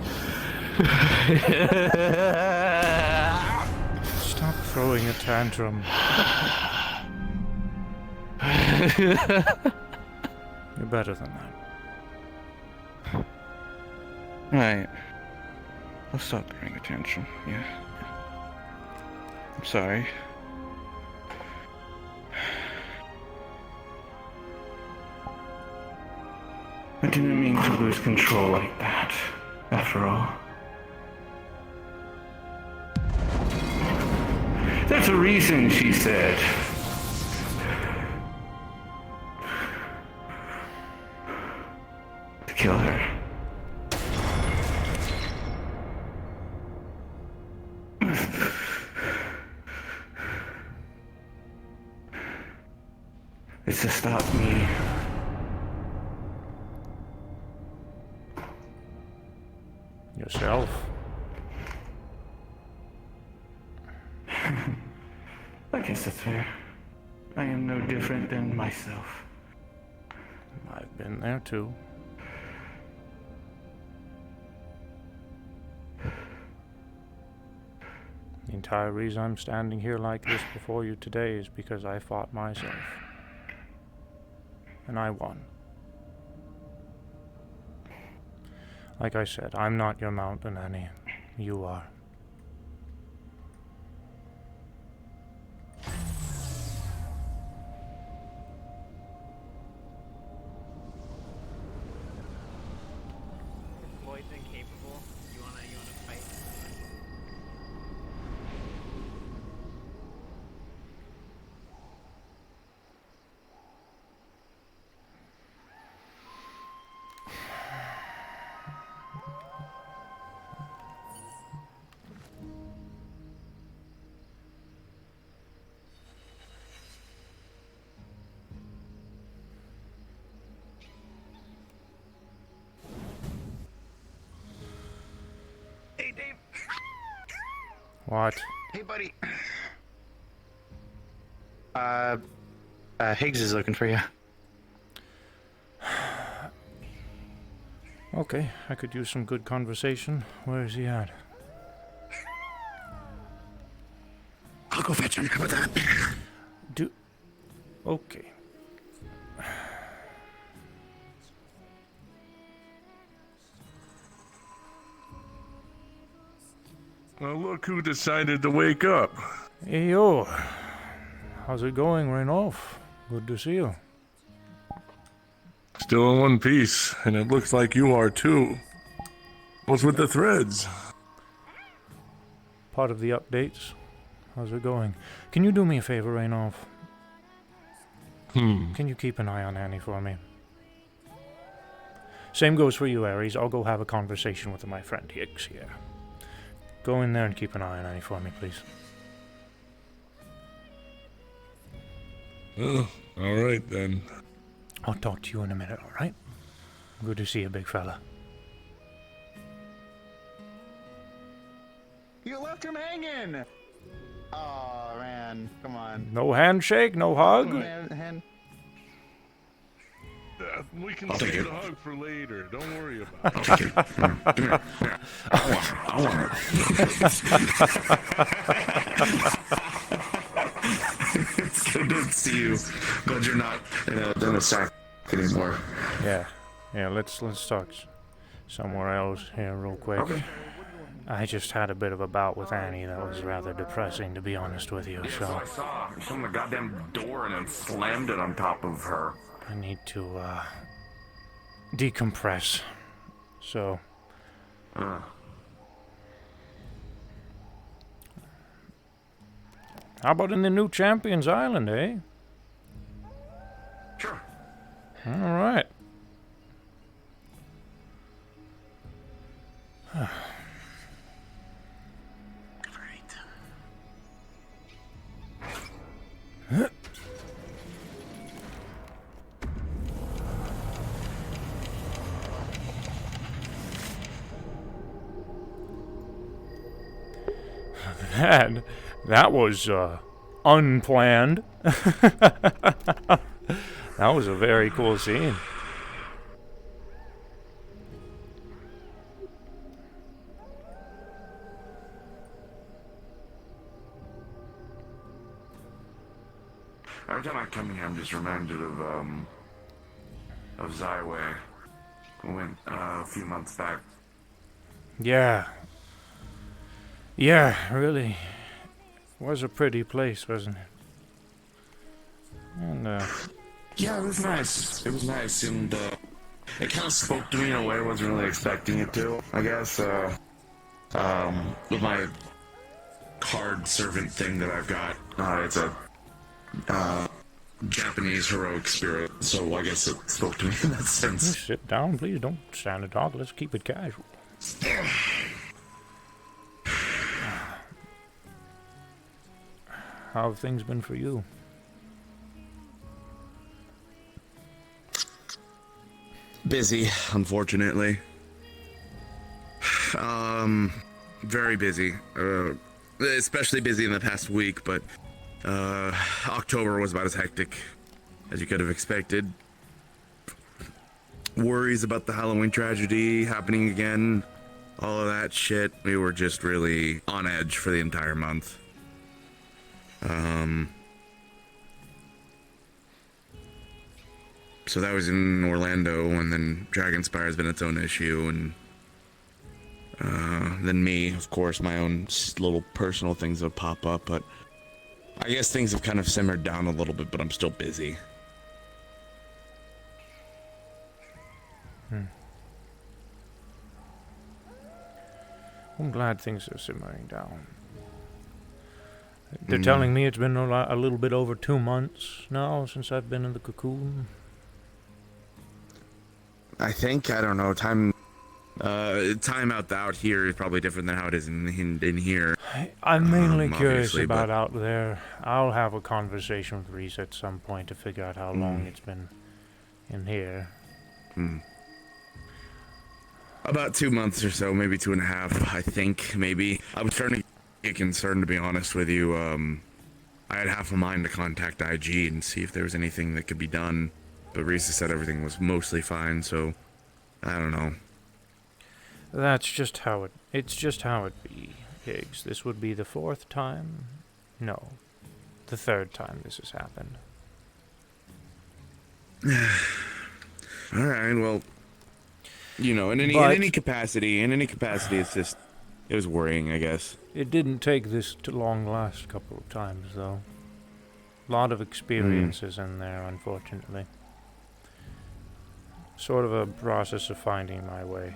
Stop throwing a tantrum. You're better than that. Right. I'll stop throwing a tantrum. Yeah. I'm sorry. I didn't mean to lose control like that, after all. There's a reason, she said. To kill her. It's to stop me. Yourself. I guess that's fair. I am no different than myself. I've been there too. The entire reason I'm standing here like this before you today is because I fought myself. And I won. Like I said, I'm not your mountain, Annie. You are. Boyd's incapable. You wanna fight? Hey, Dave. What? Hey, buddy. Higgs is looking for you. Okay, I could use some good conversation. Where is he at? I'll go fetch him. How about that? Okay. Well, look who decided to wake up. Hey, yo. How's it going, Raynolf? Good to see you. Still in one piece, and it looks like you are too. What's with the threads? Part of the updates. How's it going? Can you do me a favor, Raynolf? Can you keep an eye on Annie for me? Same goes for you, Ares. I'll go have a conversation with my friend Higgs here. Go in there and keep an eye on Annie for me, please. Oh, alright then. I'll talk to you in a minute, alright? Good to see you, big fella. You left him hanging! Oh man, come on. No handshake, no hug? We can I'll take save it. the hug for later. Don't worry about it. I'll take it. Come here. I want it. It's good to see you. Glad you're not in a sack anymore. Yeah, let's talk somewhere else here real quick. Okay. I just had a bit of a bout with Annie that was rather depressing, to be honest with you, so I saw. You opened the goddamn door and then slammed it on top of her. I need to, decompress. So, how about in the new Champions Island, eh? Sure. Alright. That was unplanned. That was a very cool scene. Every time I come here, I'm just reminded of Zyway. We went a few months back. Yeah, really. Was a pretty place, wasn't it? And, Yeah, it was nice. It was nice, and it kind of spoke to me in a way I wasn't really expecting it to, I guess. With my card servant thing that I've got, it's a Japanese heroic spirit, so I guess it spoke to me in that sense. you sit down, please. Don't stand and talk. Let's keep it casual. How have things been for you? Busy, unfortunately. Very busy. Especially busy in the past week, but October was about as hectic as you could have expected. Worries about the Halloween tragedy happening again, all of that shit. We were just really on edge for the entire month. So that was in Orlando, and then Dragonspire has been its own issue, and then me, of course, my own little personal things that pop up, but I guess things have kind of simmered down a little bit, but I'm still busy. I'm glad things are simmering down. They're telling me it's been a little bit over 2 months now since I've been in the cocoon. I think, I don't know, time out here is probably different than how it is in here. I'm mainly curious obviously, about but- out there. I'll have a conversation with Reese at some point to figure out how long it's been in here. About 2 months or so, maybe 2.5, I think, maybe. I was starting to get concerned, to be honest with you. I had half a mind to contact IG and see if there was anything that could be done, but Risa said everything was mostly fine, so I don't know. That's just how it's just how it be, Higgs. This would be the 4th time? No. The 3rd time this has happened. Alright, well, you know, in any capacity, it's just, it was worrying, I guess. It didn't take this long last couple of times, though. A lot of experiences in there, unfortunately. Sort of a process of finding my way.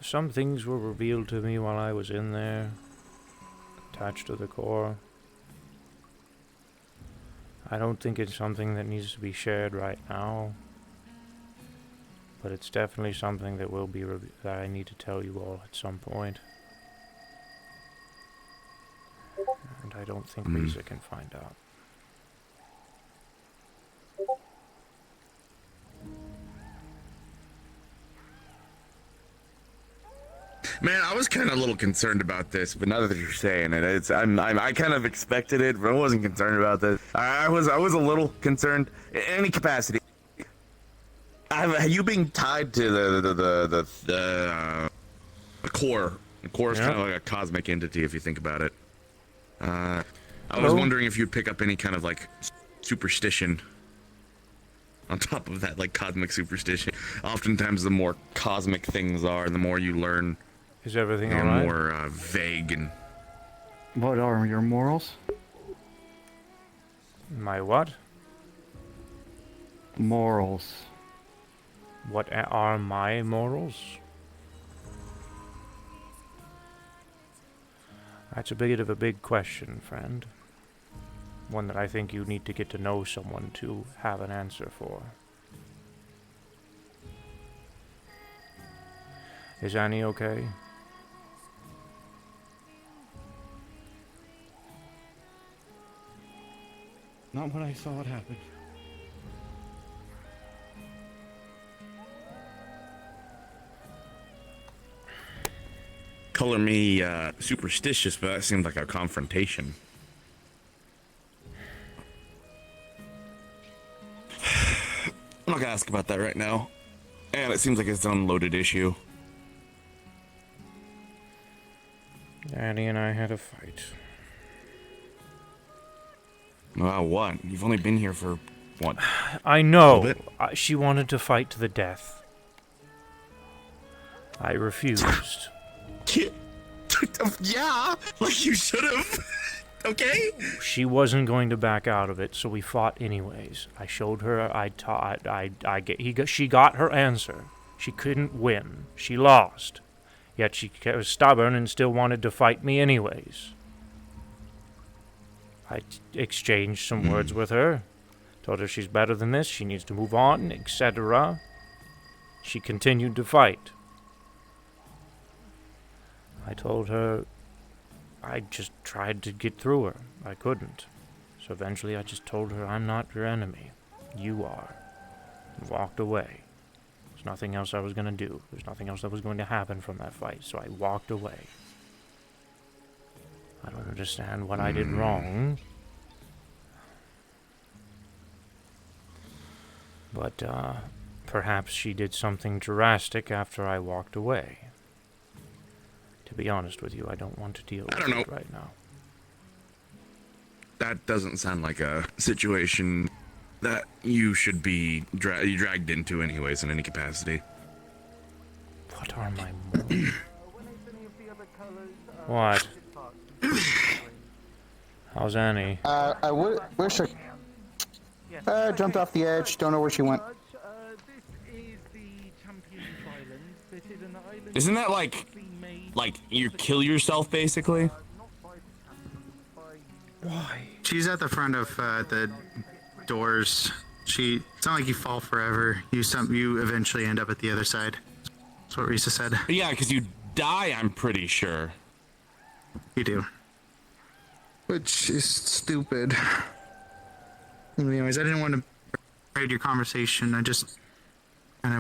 Some things were revealed to me while I was in there, attached to the core. I don't think it's something that needs to be shared right now, but it's definitely something that will be that I need to tell you all at some point. And I don't think Lisa can find out. Man, I was kind of a little concerned about this, but now that you're saying it, I kind of expected it, but I wasn't concerned about this. I was a little concerned. In any capacity, you being tied to the core. The core is kind of like a cosmic entity, if you think about it. I was wondering if you'd pick up any kind of like superstition on top of that, like cosmic superstition. Oftentimes, the more cosmic things are, the more you learn. Is everything all alright? More vague and. What are your morals? My what? Morals. What are my morals? That's a bit of a big question, friend. One that I think you need to get to know someone to have an answer for. Is Annie okay? Not when I saw it happen. Color me superstitious, but that seemed like a confrontation. I'm not gonna ask about that right now. And it seems like it's an unloaded issue. Annie and I had a fight. Well, what? You've only been here for, what? I know. She wanted to fight to the death. I refused. Yeah, like you should have. Okay? She wasn't going to back out of it, so we fought anyways. I showed her. She got her answer. She couldn't win. She lost. Yet she was stubborn and still wanted to fight me anyways. I exchanged some words with her. Told her she's better than this, she needs to move on, etc. She continued to fight. I told her I just tried to get through her. I couldn't. So eventually I just told her, I'm not your enemy. You are. And walked away. There's nothing else I was going to do. There's nothing else that was going to happen from that fight. So I walked away. I don't understand what I did wrong. But, perhaps she did something drastic after I walked away. To be honest with you, I don't want to deal with it right now. That doesn't sound like a situation that you should be dragged into anyways in any capacity. What are my morals? What? How's Annie? I wish I jumped off the edge. Don't know where she went. Isn't that like you kill yourself basically? Why? She's at the front of the doors. It's not like you fall forever. You eventually end up at the other side. That's what Risa said. Yeah, because you die, I'm pretty sure. You do. Which is stupid. Anyways, I didn't want to raid your conversation. I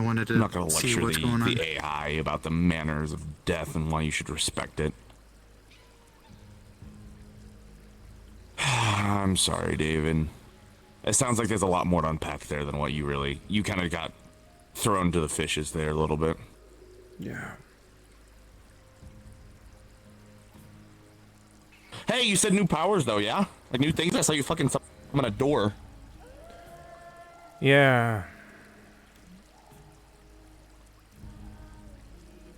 wanted to I'm not gonna see lecture what's going on. the AI about the manners of death and why you should respect it. I'm sorry, David. It sounds like there's a lot more to unpack there than what you kind of got thrown to the fishes there a little bit. Yeah. Hey, you said new powers though, yeah? Like new things? I saw you fucking summon a door. Yeah.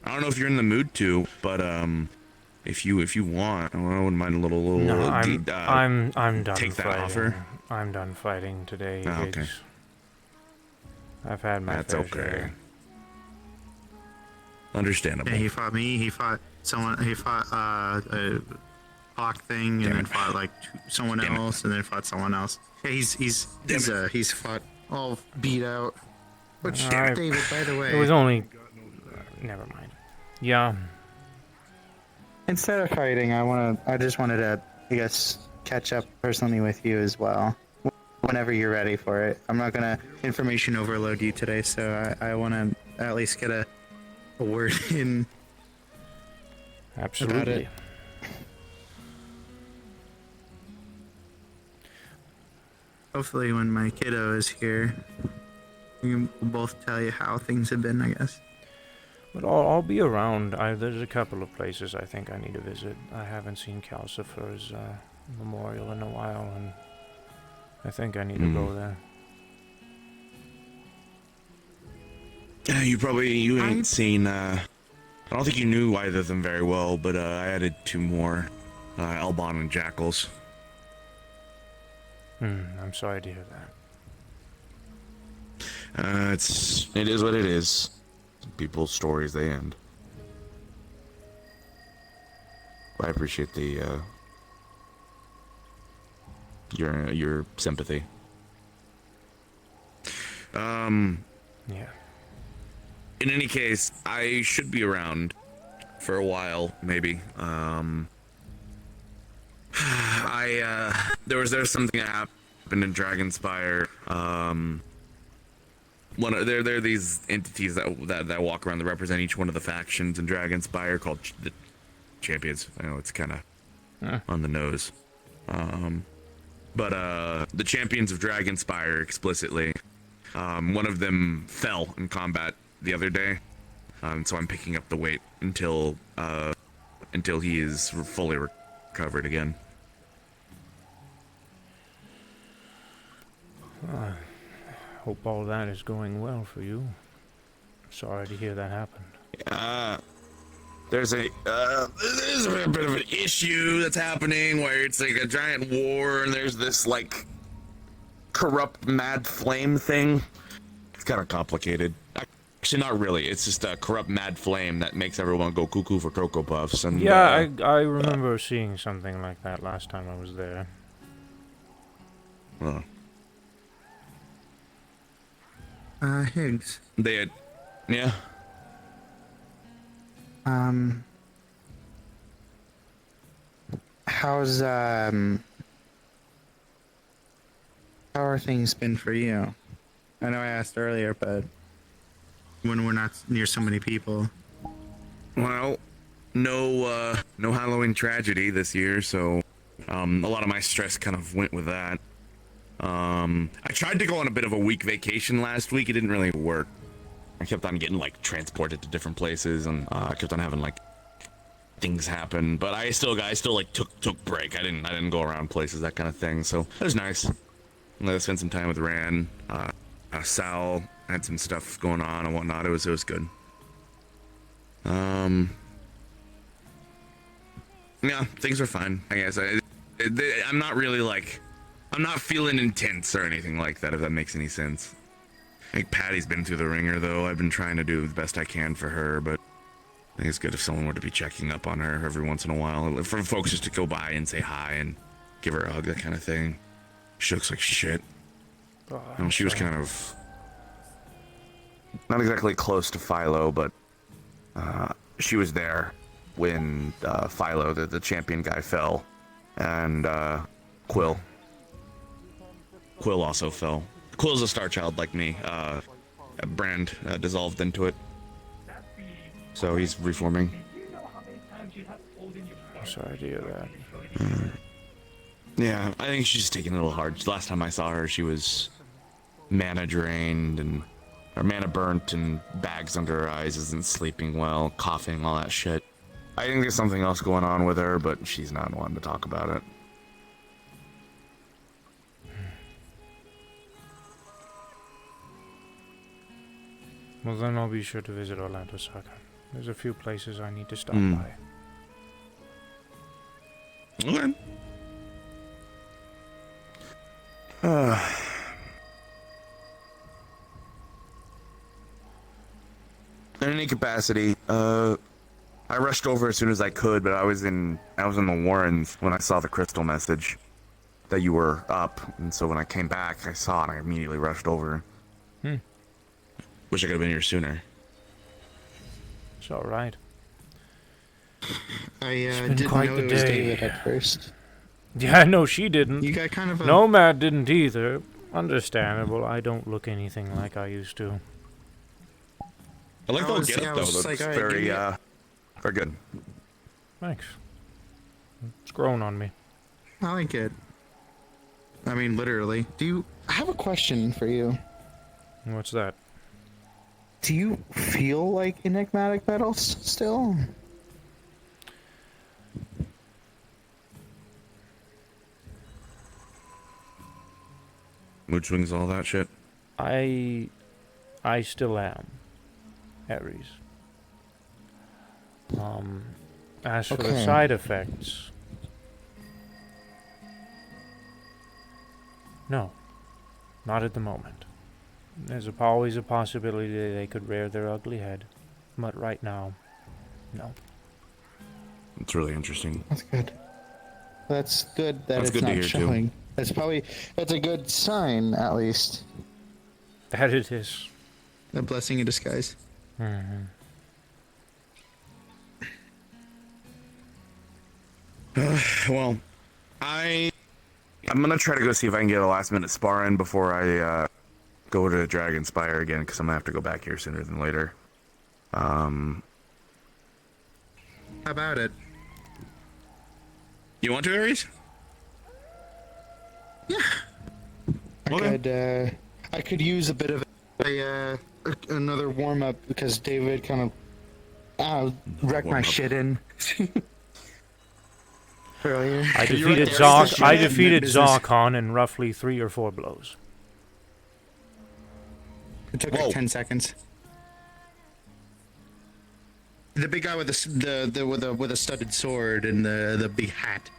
I don't know if you're in the mood to, but if you want, I wouldn't mind a little. No, I'm done take fighting. that offer. I'm done fighting today. Oh, okay. Biggs. I've had my That's fair okay. share. Understandable. Yeah, he fought me. He fought someone. He fought a hawk thing, and then fought like someone else, and then fought someone else. Yeah, he's fought all beat out. But Sheriff David, by the way, It was only. Never mind. Yeah. Instead of fighting, I just wanted to, I guess, catch up personally with you as well. Whenever you're ready for it. I'm not gonna information overload you today, so I want to at least get a word in. Absolutely. About it. Hopefully, when my kiddo is here, we can both tell you how things have been, I guess. But I'll be around. There's a couple of places I think I need to visit. I haven't seen Calcifer's memorial in a while, and I think I need to go there. Yeah, you ain't seen. I don't think you knew either of them very well, but I added 2 more, Elbon and Jackals. I'm sorry to hear that. It is what it is. People's stories, they end. I appreciate the your sympathy. Yeah. In any case, I should be around for a while, maybe. There's something that happened in Dragonspire. There are these entities that walk around that represent each one of the factions in Dragonspire called the Champions. I know it's kind of on the nose. But the Champions of Dragonspire explicitly, one of them fell in combat the other day, so I'm picking up the weight until he is fully recovered again. Hope all that is going well for you. Sorry to hear that happened. There's a bit of an issue that's happening where it's like a giant war, and there's this like corrupt mad flame thing. It's kind of complicated. Actually, not really. It's just a corrupt mad flame that makes everyone go cuckoo for Cocoa Puffs. And yeah, I remember seeing something like that last time I was there. Well. Higgs. They had, yeah. How's how are things been for you? I know I asked earlier, but when we're not near so many people. Well, no Halloween tragedy this year, so a lot of my stress kind of went with that. I tried to go on a bit of a week vacation last week. It didn't really work. I kept on getting like transported to different places, and I kept on having like things happen. But I still like took break. I didn't go around places, that kind of thing. So it was nice. I spent some time with Ran. Sal had some stuff going on and whatnot. It was good. Yeah, things are fine. I guess I'm not really like. I'm not feeling intense or anything like that, if that makes any sense. I think Patty's been through the ringer, though. I've been trying to do the best I can for her, but I think it's good if someone were to be checking up on her every once in a while. For folks just to go by and say hi and give her a hug, that kind of thing. She looks like shit. She was kind of... not exactly close to Philo, but she was there when Philo, the champion guy, fell. And Quill also fell. Quill's a star child like me. Brand dissolved into it. So he's reforming. Sorry to hear that. Yeah, I think she's taking it a little hard. Last time I saw her, she was mana drained and or mana burnt and bags under her eyes, isn't sleeping well, coughing, all that shit. I think there's something else going on with her, but she's not one to talk about it. Well, then I'll be sure to visit Orlando Soccer. There's a few places I need to stop by. Okay. In any capacity, I rushed over as soon as I could, but I was in the Warrens when I saw the crystal message that you were up, and so when I came back, I saw it and I immediately rushed over. Wish I could have been here sooner. It's all right. I It's been didn't quite know the it was day. David at first. Yeah, no, she didn't. You got kind of a... Nomad didn't either. Understandable. I don't look anything like I used to. I like I the was- get yeah, I up though. was That's like, all right, very, give me very good. Thanks. It's grown on me. I like it. I mean, literally. I have a question for you. What's that? Do you feel like enigmatic metals still? Mood swings, all that shit. I still am Aries. As for the Okay. side effects, no, not at the moment. There's always a possibility that they could rear their ugly head, but right now, no. It's really interesting. That's good. That's good that That's it's good to not hear, too. showing. That's a good sign, at least. That it is. A blessing in disguise. Mm-hmm. Well, I'm gonna try to go see if I can get a last minute spar in before I go to Dragonspire again, because I'm gonna have to go back here sooner than later. How about it? You want to, Aries? I could use a bit of another warm up because David kind of wrecked my shit in earlier. I You're right, defeated there's Zark. this I shit in defeated business. Zarkon in roughly 3 or 4 blows. It took like 10 seconds. The big guy with with a studded sword and the big hat.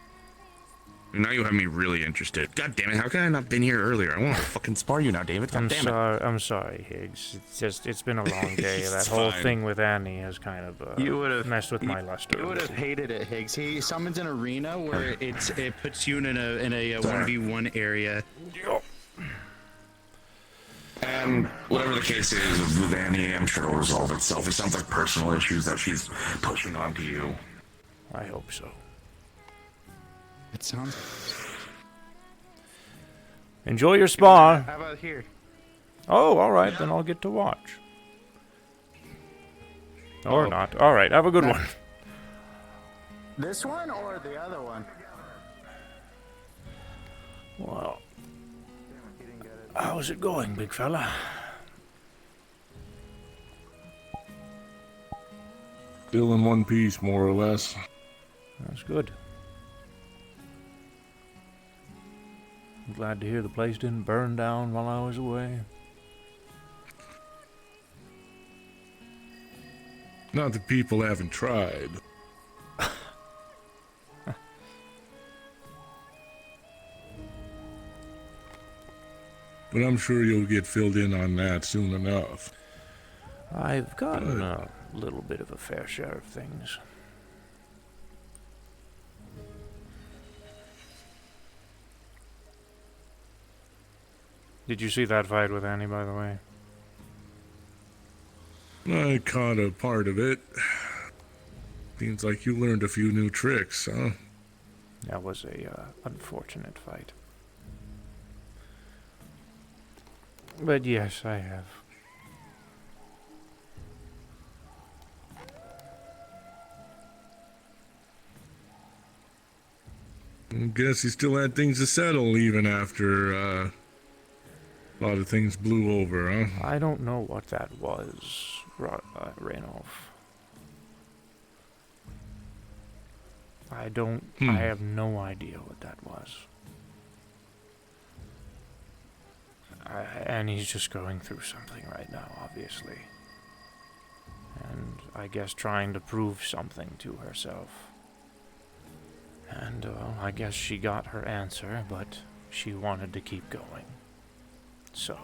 Now you have me really interested. God damn it! How can I not been here earlier? I want to fucking spar you now, David. God damn it! I'm sorry, Higgs. It's been a long day. That It's whole fine. thing with Annie has kind of messed with my luster. You would have hated it, Higgs. He summons an arena where it puts you in a 1v1 area. And whatever the case is with Annie, I'm sure it'll resolve itself. It sounds like personal issues that she's pushing onto you. I hope so. It sounds. Enjoy your spar. How about here? Oh, all right. Then I'll get to watch. Or not. All right. Have a good one. This one or the other one? Well, how's it going, big fella? Still in one piece, more or less. That's good. I'm glad to hear the place didn't burn down while I was away. Not that people haven't tried. But I'm sure you'll get filled in on that soon enough. I've gotten a little bit of a fair share of things. Did you see that fight with Annie, by the way? I caught a part of it. Seems like you learned a few new tricks, huh? That was a unfortunate fight. But yes, I have. guess he still had things to settle even after a lot of things blew over, huh? I don't know what that was, Raynolf. I have no idea what that was. And he's just going through something right now, obviously. And I guess trying to prove something to herself. And, well, I guess she got her answer, but she wanted to keep going. So.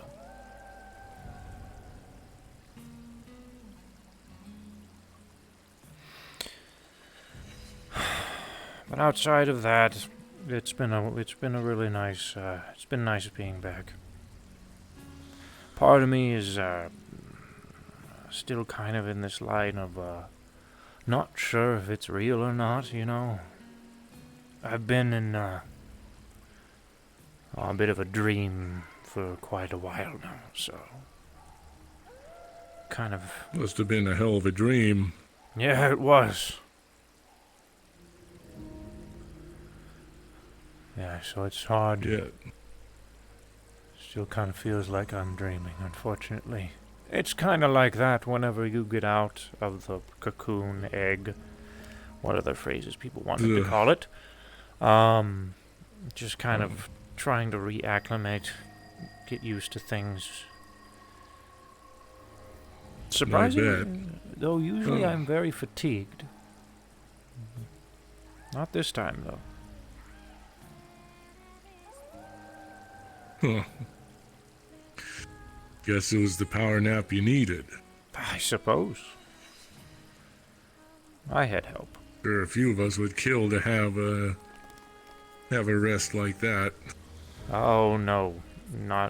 But outside of that, it's been a really nice, it's been nice being back. Part of me is, still kind of in this line of, not sure if it's real or not, you know. I've been in, a bit of a dream for quite a while now, so. Kind of. Must have been a hell of a dream. Yeah, it was. Yeah, so it's hard. Yeah. Still kind of feels like I'm dreaming, unfortunately. It's kind of like that whenever you get out of the cocoon, egg, what other phrases people wanted to call it. Just kind of trying to reacclimate, get used to things. Surprisingly, though usually I'm very fatigued. Not this time, though. Huh. Guess it was the power nap you needed. I suppose. I had help. Sure, a few of us would kill to have a rest like that. Oh no, no,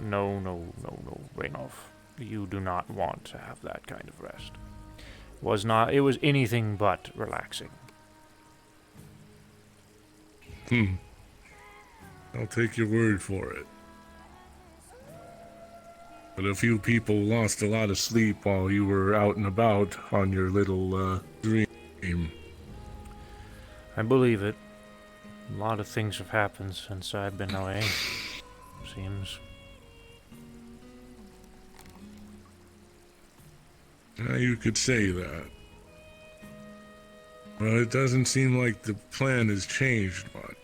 Raynolf. You do not want to have that kind of rest. It was anything but relaxing. I'll take your word for it. But a few people lost a lot of sleep while you were out and about on your little, dream. I believe it. A lot of things have happened since I've been away. Seems. You could say that. But it doesn't seem like the plan has changed much.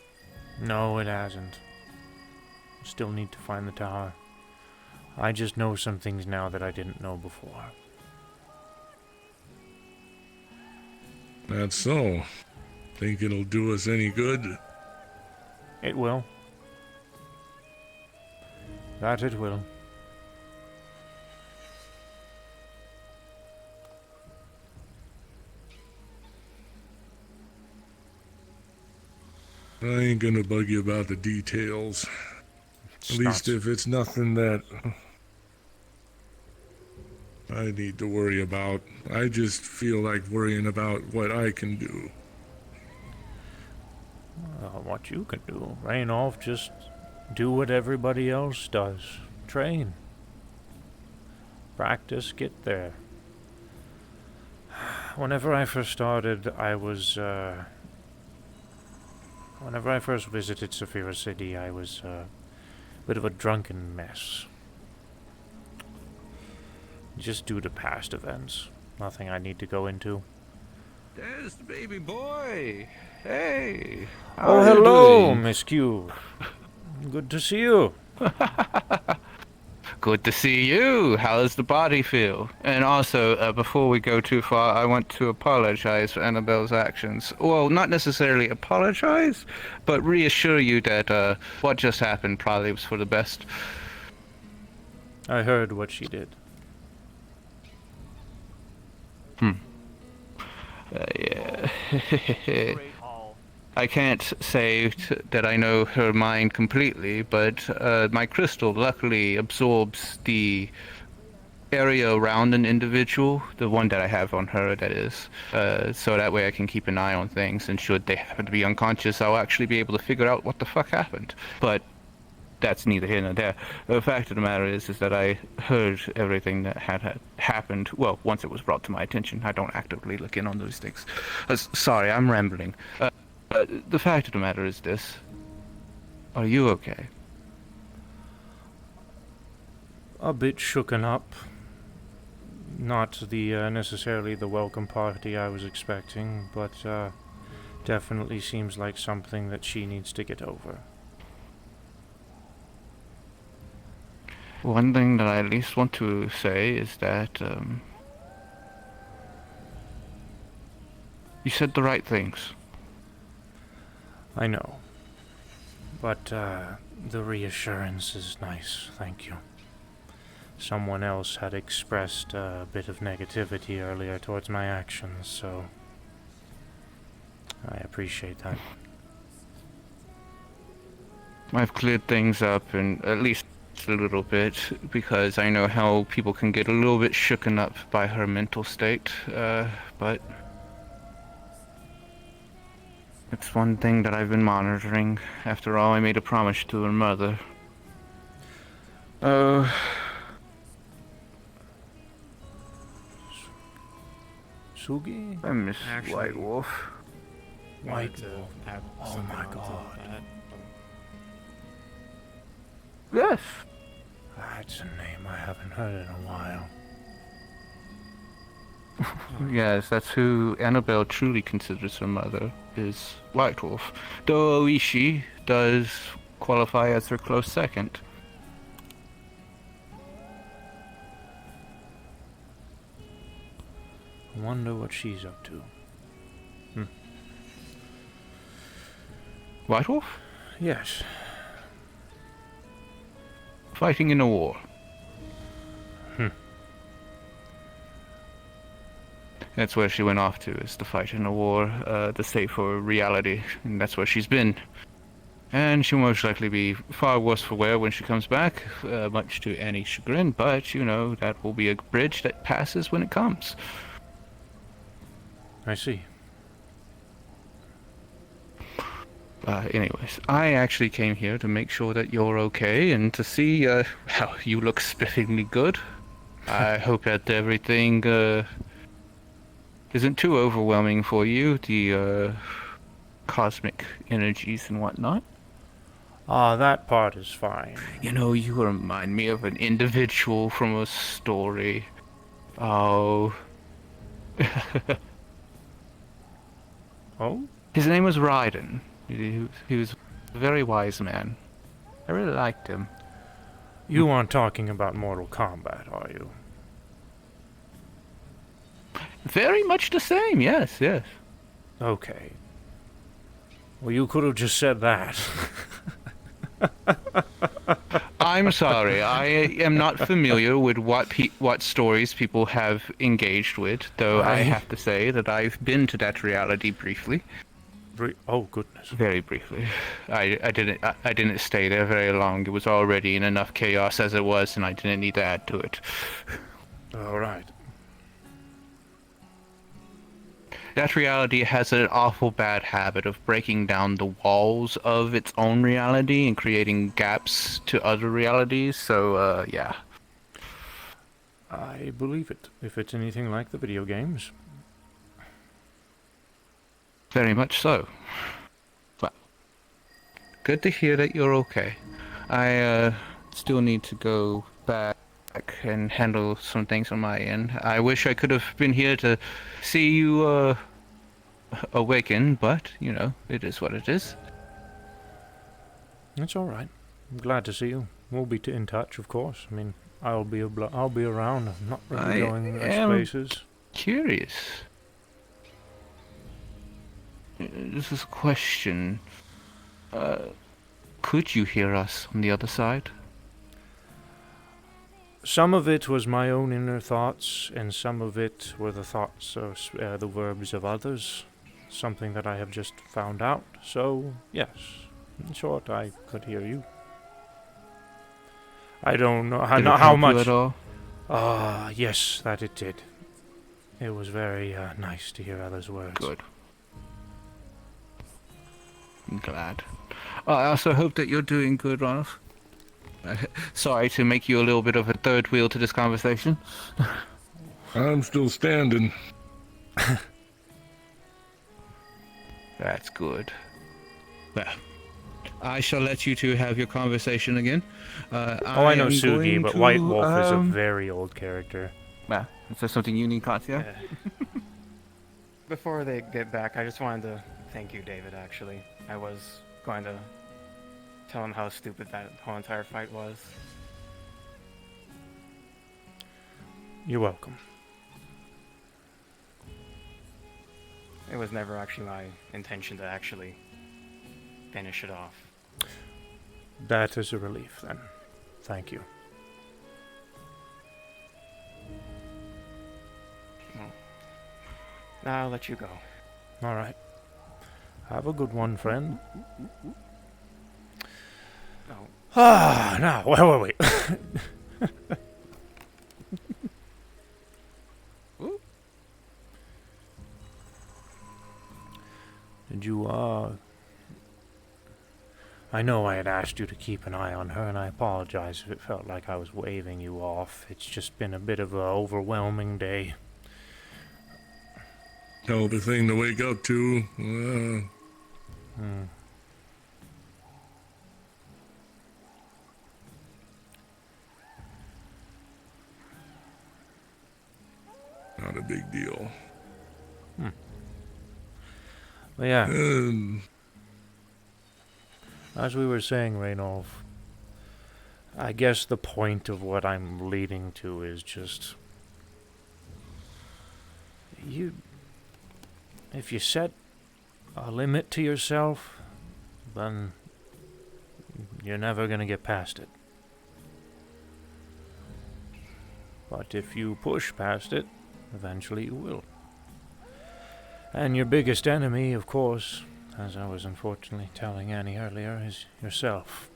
No, it hasn't. Still need to find the tower. I just know some things now that I didn't know before. That's so. Think it'll do us any good? It will. That it will. I ain't gonna bug you about the details. At least if it's nothing that I need to worry about. I just feel like worrying about what I can do. What you can do, Raynolf, just do what everybody else does. Train. Practice, get there. Whenever I first started, whenever I first visited Saphira City, I was a bit of a drunken mess. Just due to past events. Nothing I need to go into. There's the baby boy. Hey. Oh, hello, Miss Q. Good to see you. Good to see you. How does the body feel? And also, before we go too far, I want to apologize for Annabelle's actions. Well, not necessarily apologize, but reassure you that what just happened probably was for the best. I heard what she did. Yeah. I can't say that I know her mind completely, but my crystal luckily absorbs the area around an individual, the one that I have on her, that is. So that way I can keep an eye on things, and should they happen to be unconscious, I'll actually be able to figure out what the fuck happened. But that's neither here nor there. The fact of the matter is that I heard everything that had happened. Well, once it was brought to my attention. I don't actively look in on those things. Sorry, I'm rambling. The fact of the matter is this. Are you okay? A bit shooken up. Not the necessarily the welcome party I was expecting, but definitely seems like something that she needs to get over. One thing that I at least want to say is that you said the right things. I know. But the reassurance is nice, thank you. Someone else had expressed a bit of negativity earlier towards my actions, so I appreciate that. I've cleared things up, and at least a little bit, because I know how people can get a little bit shooken up by her mental state, but it's one thing that I've been monitoring. After all, I made a promise to her mother. Sugi? I miss Actually, White Wolf. Wanted to add Oh something my onto god. that. Yes. That's a name I haven't heard in a while. Yes, that's who Annabelle truly considers her mother, is White Wolf. Though Oishi does qualify as her close second. I wonder what she's up to. White Wolf? Yes. Fighting in a war. That's where she went off to, is to fight in a war, to save for reality, and that's where she's been. And she'll most likely be far worse for wear when she comes back, much to Annie's chagrin, but, you know, that will be a bridge that passes when it comes. I see. Anyways, I actually came here to make sure that you're okay and to see, how you look spiffingly good. I hope that everything, isn't too overwhelming for you, the, cosmic energies and whatnot. That part is fine. You know, you remind me of an individual from a story. Oh. Oh? His name was Raiden. He was a very wise man. I really liked him. You aren't talking about Mortal Kombat, are you? Very much the same, yes, yes. Okay. Well, you could have just said that. I'm sorry, I am not familiar with what stories people have engaged with, though I have to say that I've been to that reality briefly. Oh goodness! Very briefly. I didn't stay there very long. It was already in enough chaos as it was, and I didn't need to add to it. All right. That reality has an awful bad habit of breaking down the walls of its own reality and creating gaps to other realities, so, yeah. I believe it, if it's anything like the video games. Very much so. Well, good to hear that you're okay. I, still need to go back and handle some things on my end. I wish I could have been here to see you, awaken, but, you know, it is what it is. It's all right. I'm glad to see you. We'll be in touch, of course. I mean, I'll be around. I'm not really going places. Curious. This is a question. Could you hear us on the other side? Some of it was my own inner thoughts, and some of it were the thoughts or the verbs of others. Something that I have just found out. So, yes, in short, I could hear you. I don't know how much. Did it help you at all? Yes, that it did. It was very nice to hear others' words. Good. I'm glad. I also hope that you're doing good, Ronald. Sorry to make you a little bit of a third wheel to this conversation. I'm still standing. That's good. Well, I shall let you two have your conversation again. I know am Sugi, going but to, White Wolf is a very old character. Is there something you need, Katya? Before they get back, I just wanted to thank you, David, actually. I was going to tell him how stupid that whole entire fight was. You're welcome. It was never actually my intention to actually finish it off. That is a relief, then. Thank you. Now I'll let you go. All right. Have a good one, friend. Oh. Ah, now, wait. Did you, I know I had asked you to keep an eye on her, and I apologize if it felt like I was waving you off. It's just been a bit of an overwhelming day. Hell of a thing to wake up to. Not a big deal. But yeah. As we were saying, Raynolf, I guess the point of what I'm leading to is just... If you set a limit to yourself, then you're never going to get past it. But if you push past it, eventually you will. And your biggest enemy, of course, as I was unfortunately telling Annie earlier, is yourself.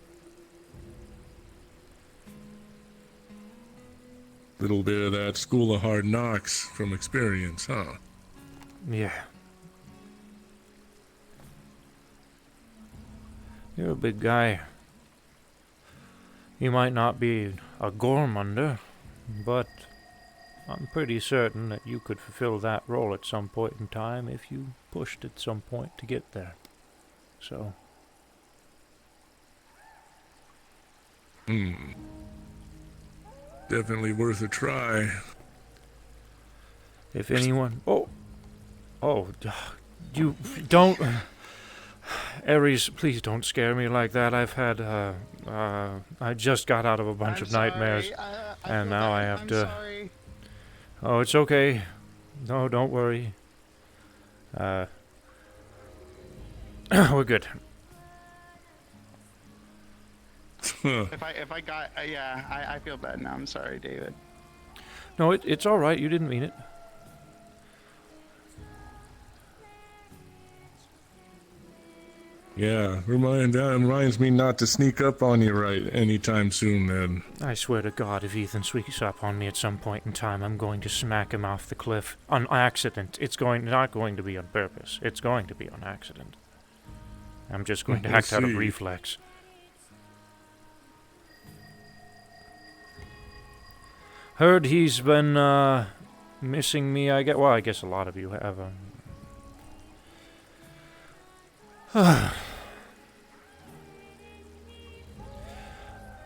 Little bit of that school of hard knocks from experience, huh? Yeah. You're a big guy. You might not be a Gormunder, but I'm pretty certain that you could fulfill that role at some point in time if you pushed at some point to get there. So... Definitely worth a try. If anyone... You don't... Ares, please don't scare me like that. I've had, I just got out of a bunch of nightmares, and now I have to... Sorry. Oh, it's okay. No, don't worry. We're good. If I got, I feel bad now. I'm sorry, David. No, it's all right. You didn't mean it. Yeah, reminds me not to sneak up on you right anytime soon, then. I swear to God, if Ethan sneaks up on me at some point in time, I'm going to smack him off the cliff on accident. It's not going to be on purpose. It's going to be on accident. I'm just going to act out of reflex. Heard he's been missing me. I guess a lot of you have.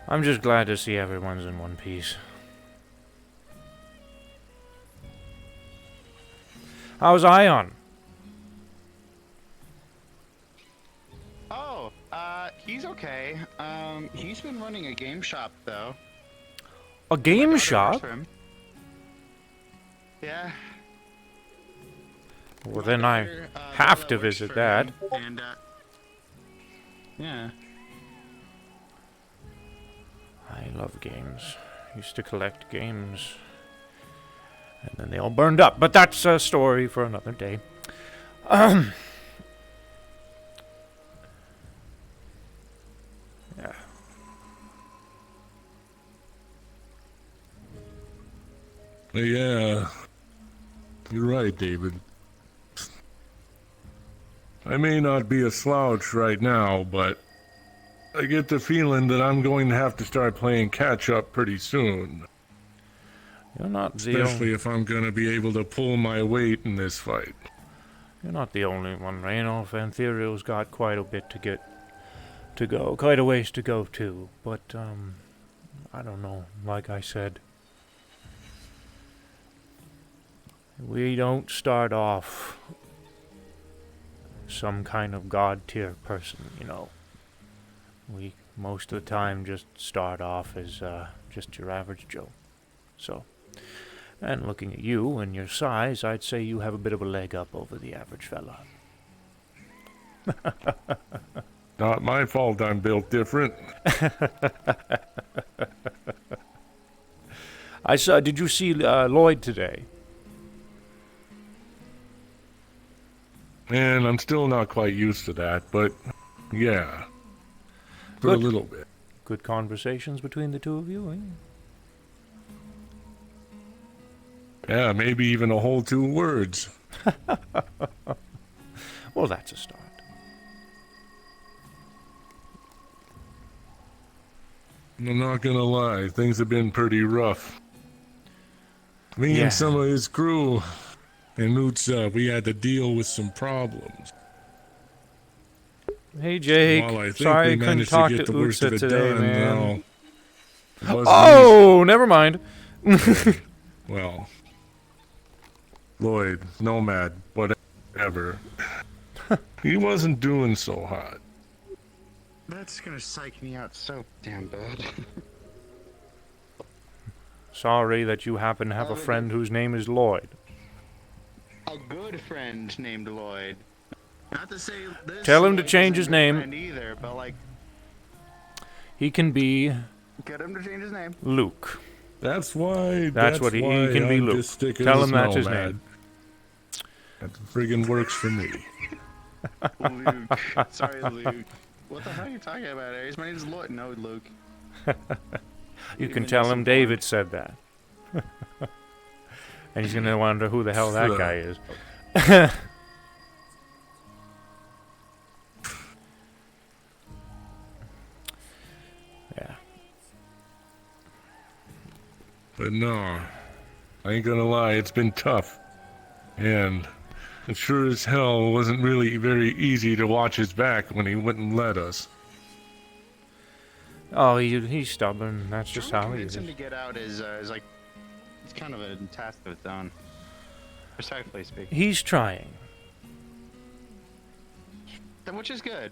I'm just glad to see everyone's in one piece. How's Ion? Oh, he's okay. He's been running a game shop though. A game shop? Yeah. Well, then I have to visit that. And, yeah. I love games. Used to collect games. And then they all burned up. But that's a story for another day. Yeah. Yeah. You're right, David. I may not be a slouch right now, but I get the feeling that I'm going to have to start playing catch-up pretty soon. You're not the Especially if I'm going to be able to pull my weight in this fight. You're not the only one, Raynolf. Antheriel's got quite a bit to get to go, quite a ways to go too. But I don't know. Like I said, we don't start off some kind of god tier person, you know. We most of the time just start off as just your average Joe. So, and looking at you and your size, I'd say you have a bit of a leg up over the average fella. Not my fault I'm built different. Did you see Lloyd today? And I'm still not quite used to that, but yeah. For a Good. little bit. Good conversations between the two of you, eh? Yeah, maybe even a whole 2 words. Well, that's a start. I'm not gonna lie, things have been pretty rough. Me Yeah. and some of his crew and Utsa, we had to deal with some problems. Hey, Jake. While I think Sorry we I couldn't managed talk to to get the worst of Utsa it today, done, man. well, it wasn't Oh, never mind. Well, Lloyd, Nomad, whatever. He wasn't doing so hot. That's gonna psych me out so damn bad. Sorry that you happen to have a friend whose name is Lloyd. A good friend named Lloyd. Not to say this. Tell him to Lloyd change isn't his a good name. friend either, but like, He can be get him to change his name. Luke. That's why. That's what he can be, I'm Luke. just sticking Tell with him that's his Nomad. name. That friggin' works for me. Luke. Sorry, Luke. What the hell are you talking about, Aries? My name's Lloyd. No, Luke. You can tell him David said that. And he's gonna wonder who the hell that guy is. Yeah. But no, I ain't gonna lie, it's been tough. And it sure as hell wasn't really very easy to watch his back when he wouldn't let us. Oh, he's stubborn. That's just Trying to how he convince is. him to get out is like, it's kind of a task of its own. Respectfully speaking. He's trying. Which is good.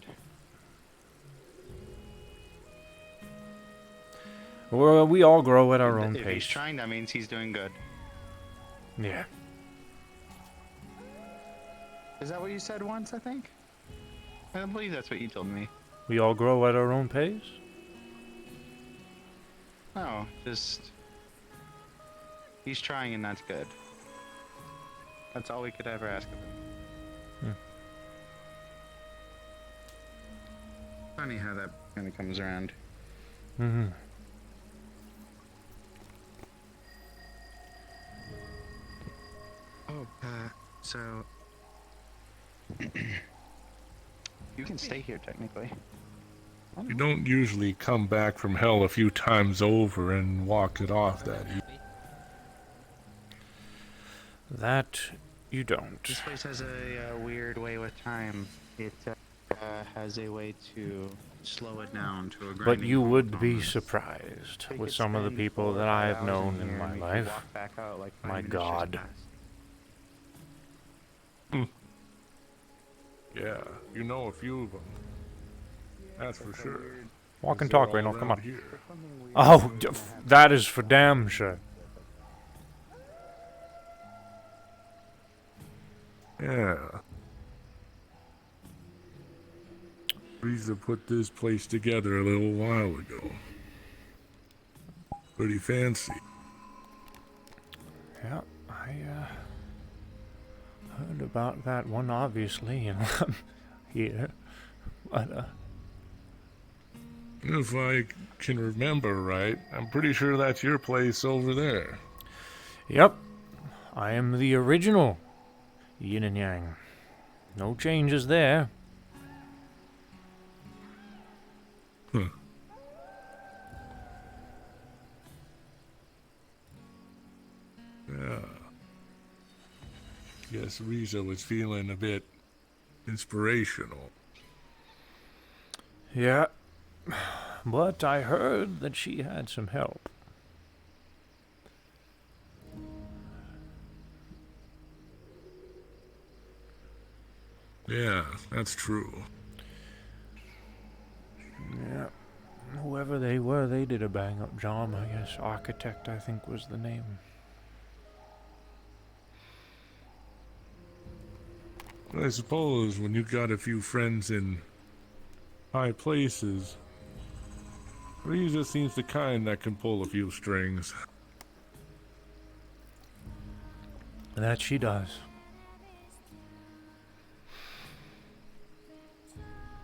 Well, we all grow at our own If he's pace. trying, that means he's doing good. Yeah. Is that what you said once, I think? I believe that's what you told me. We all grow at our own pace? No, just... He's trying and that's good. That's all we could ever ask of him. Funny how that kind of comes around. Mm-hmm. Oh, so... You can stay here, technically. You don't usually come back from hell a few times over and walk it off that easy. That you don't. This place has a weird way with time. It has a way to slow it down to a But grinding you halt would be almost. surprised They with could some of the spend people 4 or that I 5 have hours known in in here my and we could life. walk back out like 5 My minutes just God. passed. Yeah, you know a few of them. That's for sure. Walk and They're talk, all Reynold. Come around on. here. Oh, that is for damn sure. Yeah. Riza put this place together a little while ago. Pretty fancy. Yeah, I heard about that one, obviously, and I'm here. But, If I can remember right, I'm pretty sure that's your place over there. Yep, I am the original Yin and Yang. No changes there. Huh. Yeah. Guess Riza was feeling a bit inspirational. Yeah, but I heard that she had some help. Yeah, that's true. Yeah, whoever they were, they did a bang-up job, I guess. Architect, I think, was the name. I suppose when you got a few friends in high places, Riza seems the kind that can pull a few strings. That she does.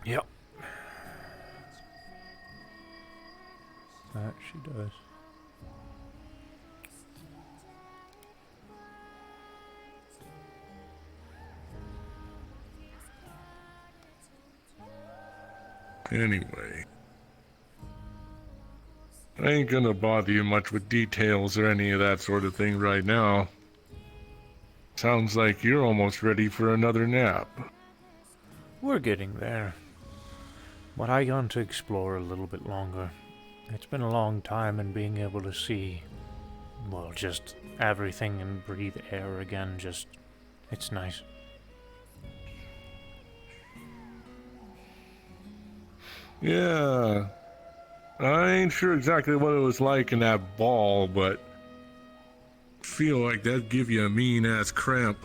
Yep. That she does. Anyway, I ain't gonna bother you much with details or any of that sort of thing right now. Sounds like you're almost ready for another nap. We're getting there. But I want to explore a little bit longer. It's been a long time, and being able to see, well, just everything and breathe air again, it's nice. Yeah, I ain't sure exactly what it was like in that ball, but feel like that'd give you a mean-ass cramp.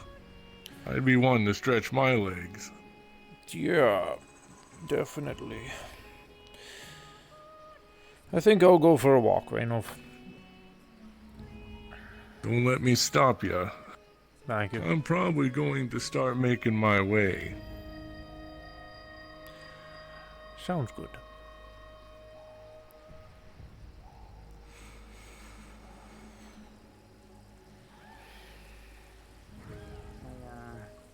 I'd be wanting to stretch my legs. Yeah, definitely. I think I'll go for a walk, Raynolf. Don't let me stop you. Thank you. I'm probably going to start making my way. Sounds good.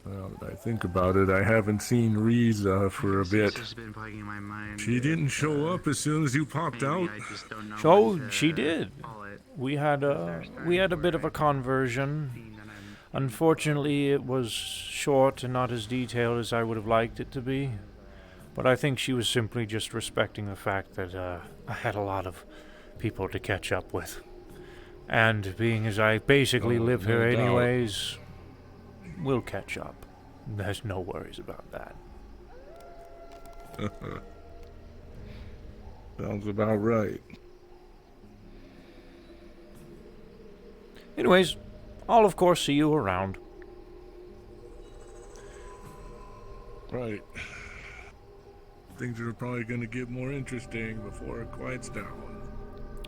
Now that I think about it, I haven't seen Riza for a bit. It's been bugging my mind. She didn't show up as soon as you popped out. I just don't know So when to she did. call it. We had a bit of a conversion. Unfortunately, it was short and not as detailed as I would have liked it to be. But I think she was simply just respecting the fact that I had a lot of people to catch up with. And being as I basically Oh, live no here doubt. anyways, we'll catch up. There's no worries about that. Sounds about right. Anyways, I'll of course see you around. Right. Things are probably going to get more interesting before it quiets down.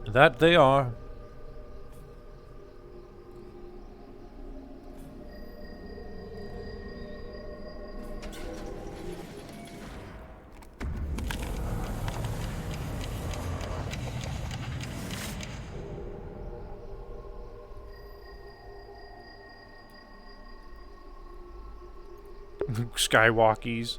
That they are. Skywalkies.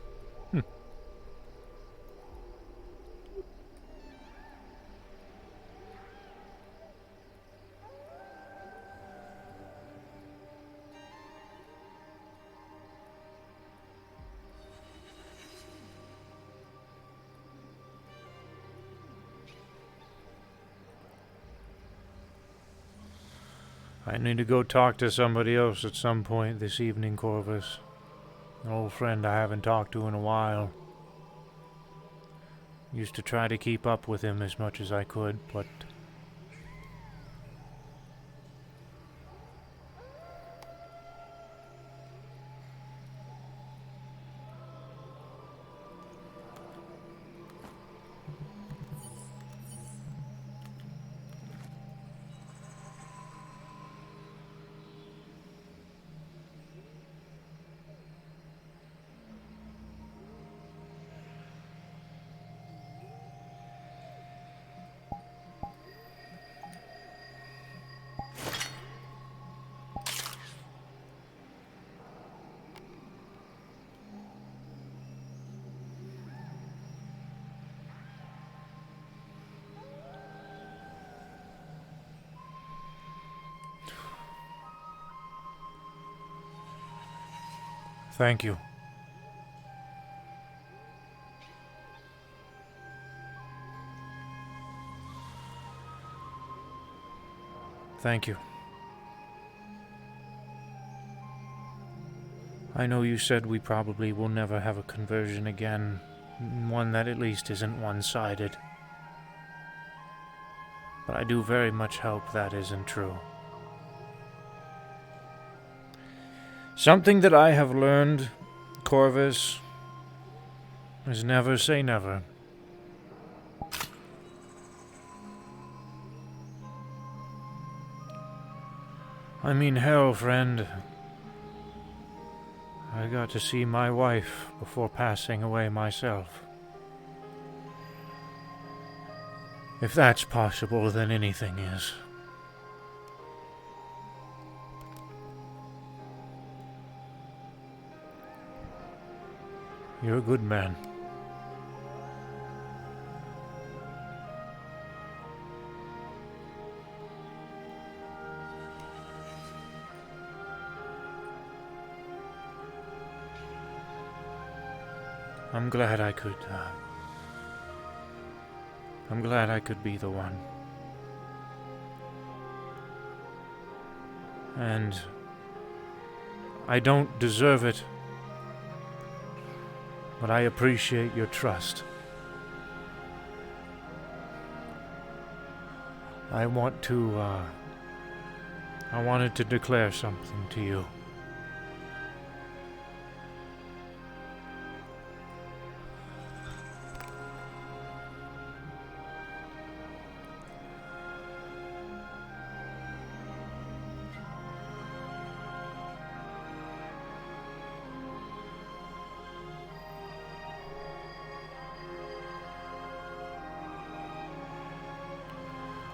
I need to go talk to somebody else at some point this evening, Corvus. An old friend I haven't talked to in a while. Used to try to keep up with him as much as I could, but... Thank you. Thank you. I know you said we probably will never have a conversion again, one that at least isn't one-sided. But I do very much hope that isn't true. Something that I have learned, Corvus, is never say never. I mean, hell, friend. I got to see my wife before passing away myself. If that's possible, then anything is. You're a good man. I'm glad I could be the one. And I don't deserve it, but I appreciate your trust. I wanted to declare something to you.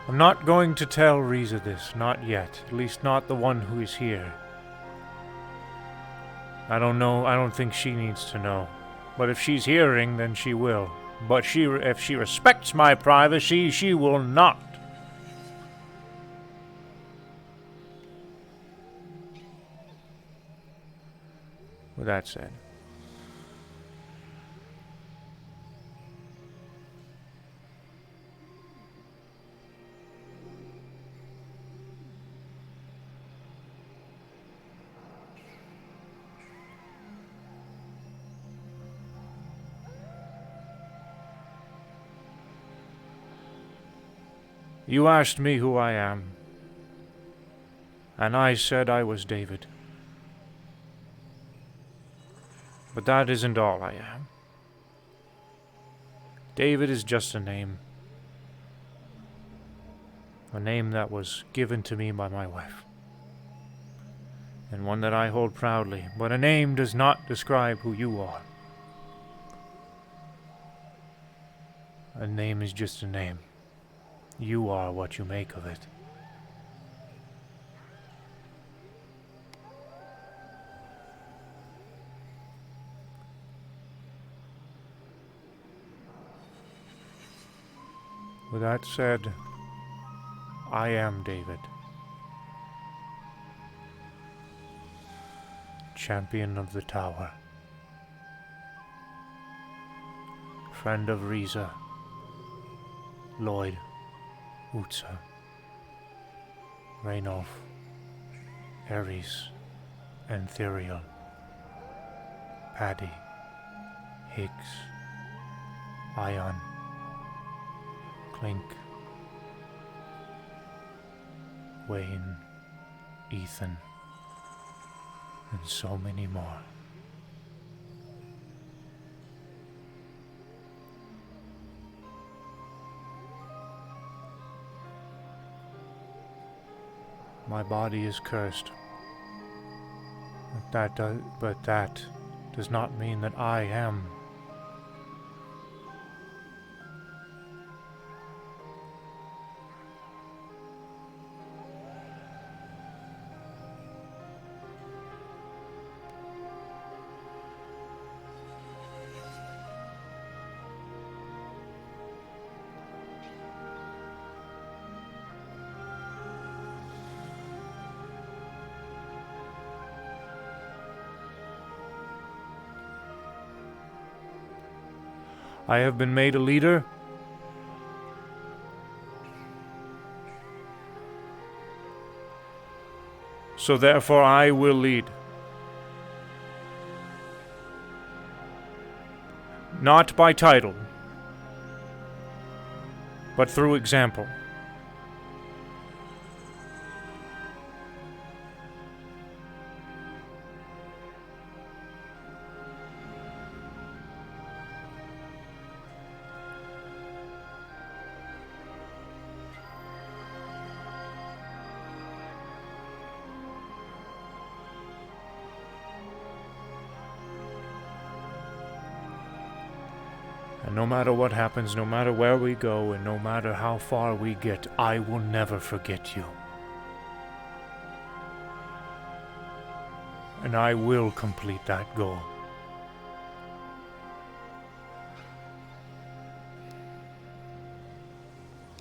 I'm not going to tell Riza this, not yet. At least not the one who is here. I don't think she needs to know. But if she's hearing, then she will. But if she respects my privacy, she will not. With that said. You asked me who I am, and I said I was David. But that isn't all I am. David is just a name. A name that was given to me by my wife. And one that I hold proudly, but a name does not describe who you are. A name is just a name. You are what you make of it. With that said, I am David. Champion of the Tower. Friend of Riza, Lloyd, Utsa, Raynolf, Ares, and Therial, Paddy, Higgs, Ion, Clink, Wayne, Ethan, and so many more. My body is cursed. But that does not mean that I am. I have been made a leader. So therefore I will lead. Not by title, but through example. And no matter what happens, no matter where we go, and no matter how far we get, I will never forget you. And I will complete that goal.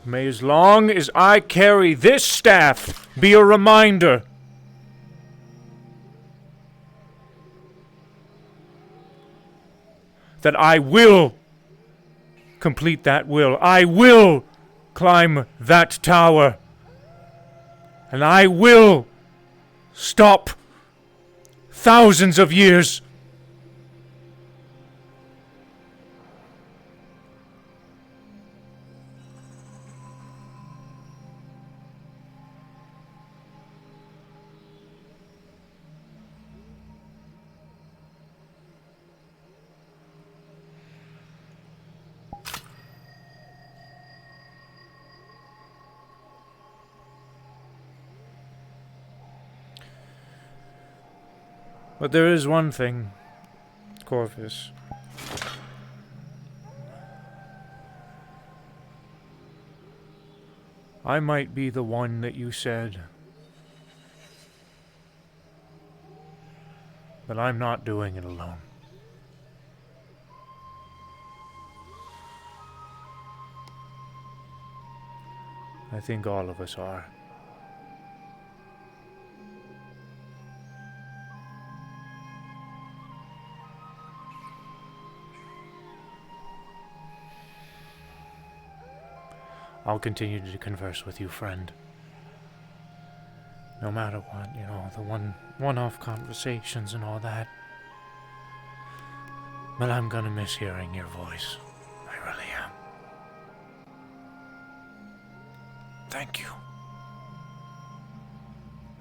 May as long as I carry this staff be a reminder that I will complete that will. I will climb that tower. And I will stop thousands of years. But there is one thing, Corvus. I might be the one that you said, but I'm not doing it alone. I think all of us are. I'll continue to converse with you, friend. No matter what, you know, the one-off conversations and all that. But I'm gonna miss hearing your voice. I really am. Thank you.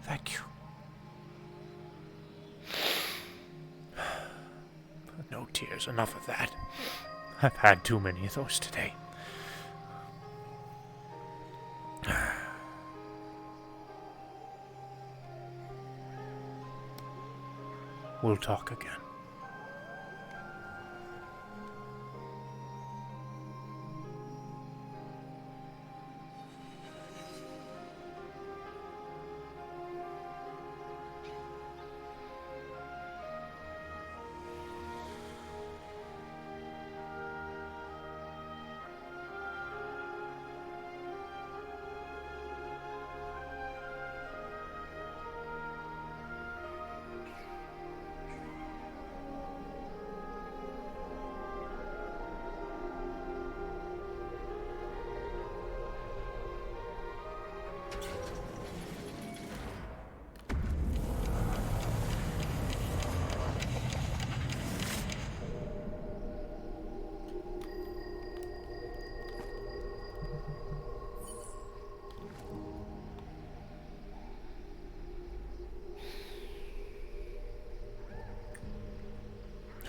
Thank you. No tears, enough of that. I've had too many of those today. We'll talk again.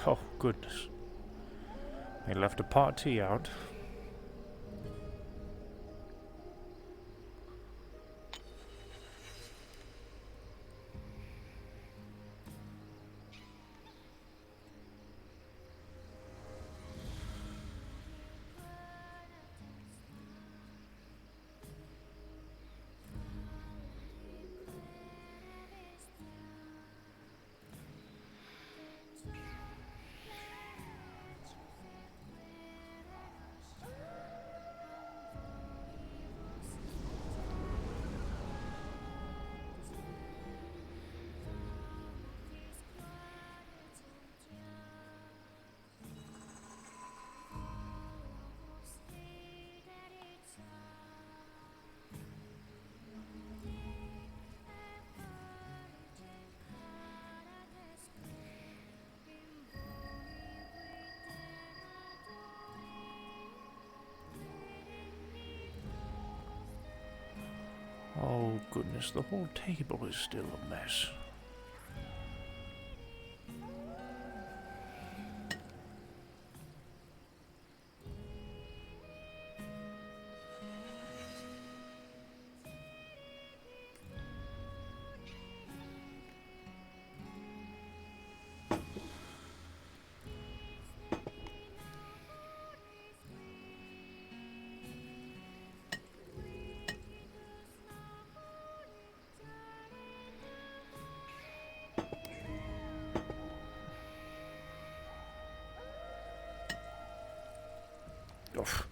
Oh, goodness. They left a party out. goodness, the whole table is still a mess. Oof.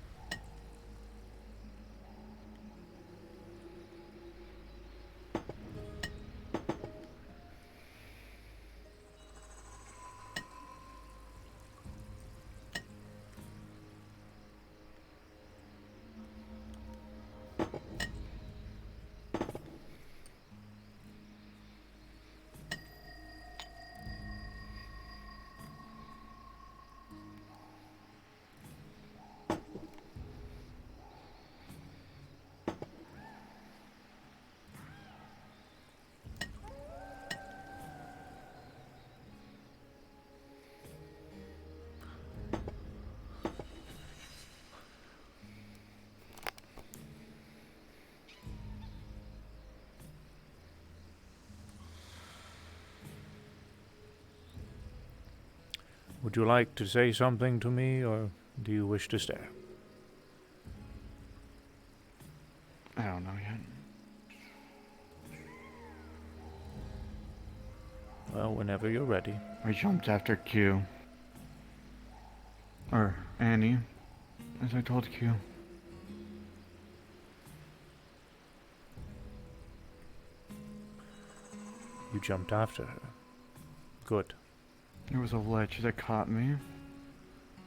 Would you like to say something to me, or do you wish to stare? I don't know yet. Well, whenever you're ready. I jumped after Q. Or Annie, as I told Q. You jumped after her. Good. There was a ledge that caught me.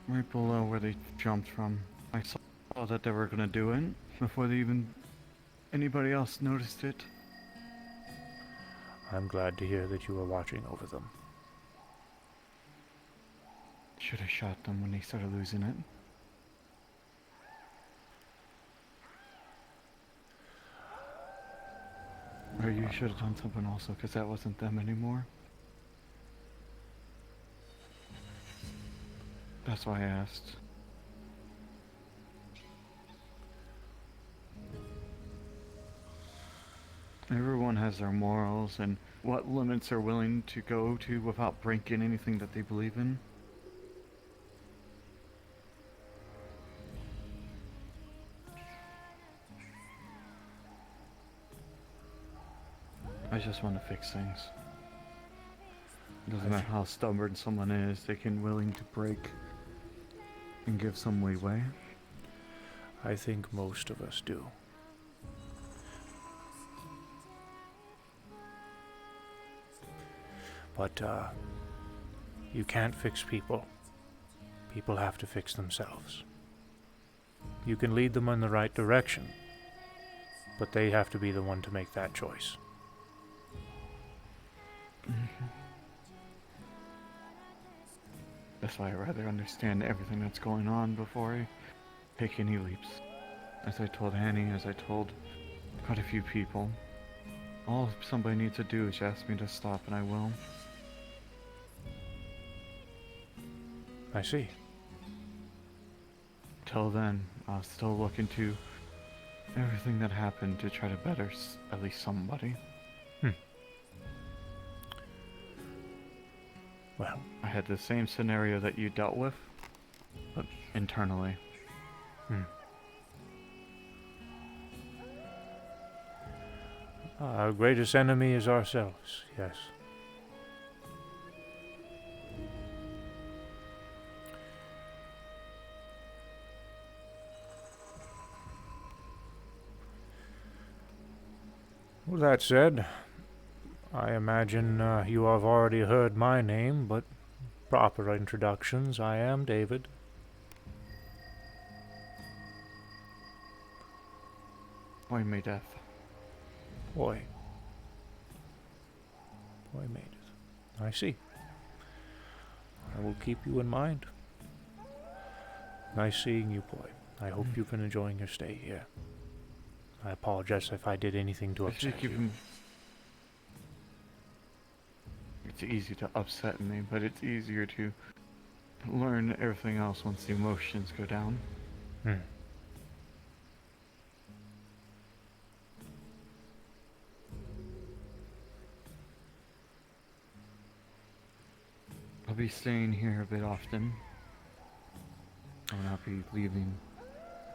Right below where they jumped from. I saw that they were gonna do it before anybody else noticed it. I'm glad to hear that you were watching over them. Should have shot them when they started losing it. Or you should have done something also, because that wasn't them anymore. That's why I asked. Everyone has their morals and what limits they're willing to go to without breaking anything that they believe in. I just want to fix things. It doesn't matter how stubborn someone is, they can willing to break and give some leeway. I think most of us do. But, you can't fix people. People have to fix themselves. You can lead them in the right direction, but they have to be the one to make that choice. Mm-hmm. That's why I'd rather understand everything that's going on before I take any leaps. As I told Annie, as I told quite a few people, all somebody needs to do is ask me to stop and I will. I see. Till then, I'll still look into everything that happened to try to better at least somebody. Well, I had the same scenario that you dealt with, but internally. Our greatest enemy is ourselves, yes. With that said, I imagine you have already heard my name, but proper introductions. I am David. Boy made death. Boy. Boy made it. I see. I will keep you in mind. Nice seeing you, boy. I hope you've been enjoying your stay here. I apologize if I did anything to I upset think you. even it's easy to upset me, but it's easier to learn everything else once the emotions go down. Hmm. I'll be staying here a bit often. I will not be leaving.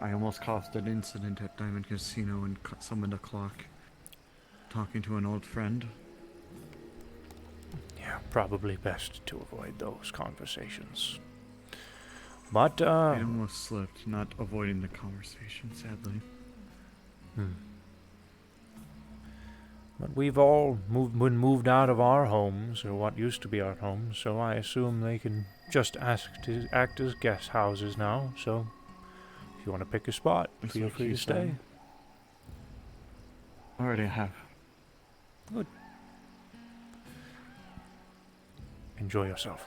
I almost caused an incident at Diamond Casino and summoned a clock. Talking to an old friend. Yeah, probably best to avoid those conversations. But, I almost slipped, not avoiding the conversation, sadly. But we've all been moved out of our homes, or what used to be our homes, so I assume they can just ask to act as guest houses now, so if you want to pick a spot, feel free to stay. Already have. Good. Enjoy yourself.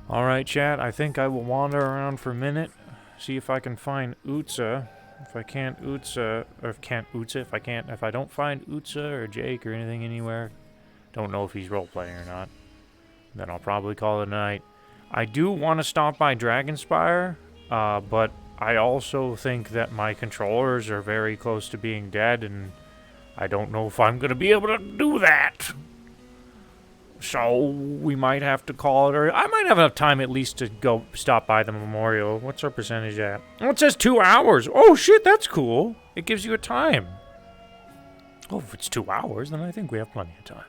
Alright, chat, I think I will wander around for a minute, see if I can find Utsa. If I can't Utsa, or if I don't find Utsa or Jake or anything anywhere, don't know if he's role-playing or not, then I'll probably call it a night. I do want to stop by Dragonspire, but I also think that my controllers are very close to being dead, and I don't know if I'm going to be able to do that. So we might have to call it, or I might have enough time at least to go stop by the memorial. What's our percentage at? Oh, it says 2 hours. Oh shit, that's cool. It gives you a time. Oh, if it's 2 hours, then I think we have plenty of time.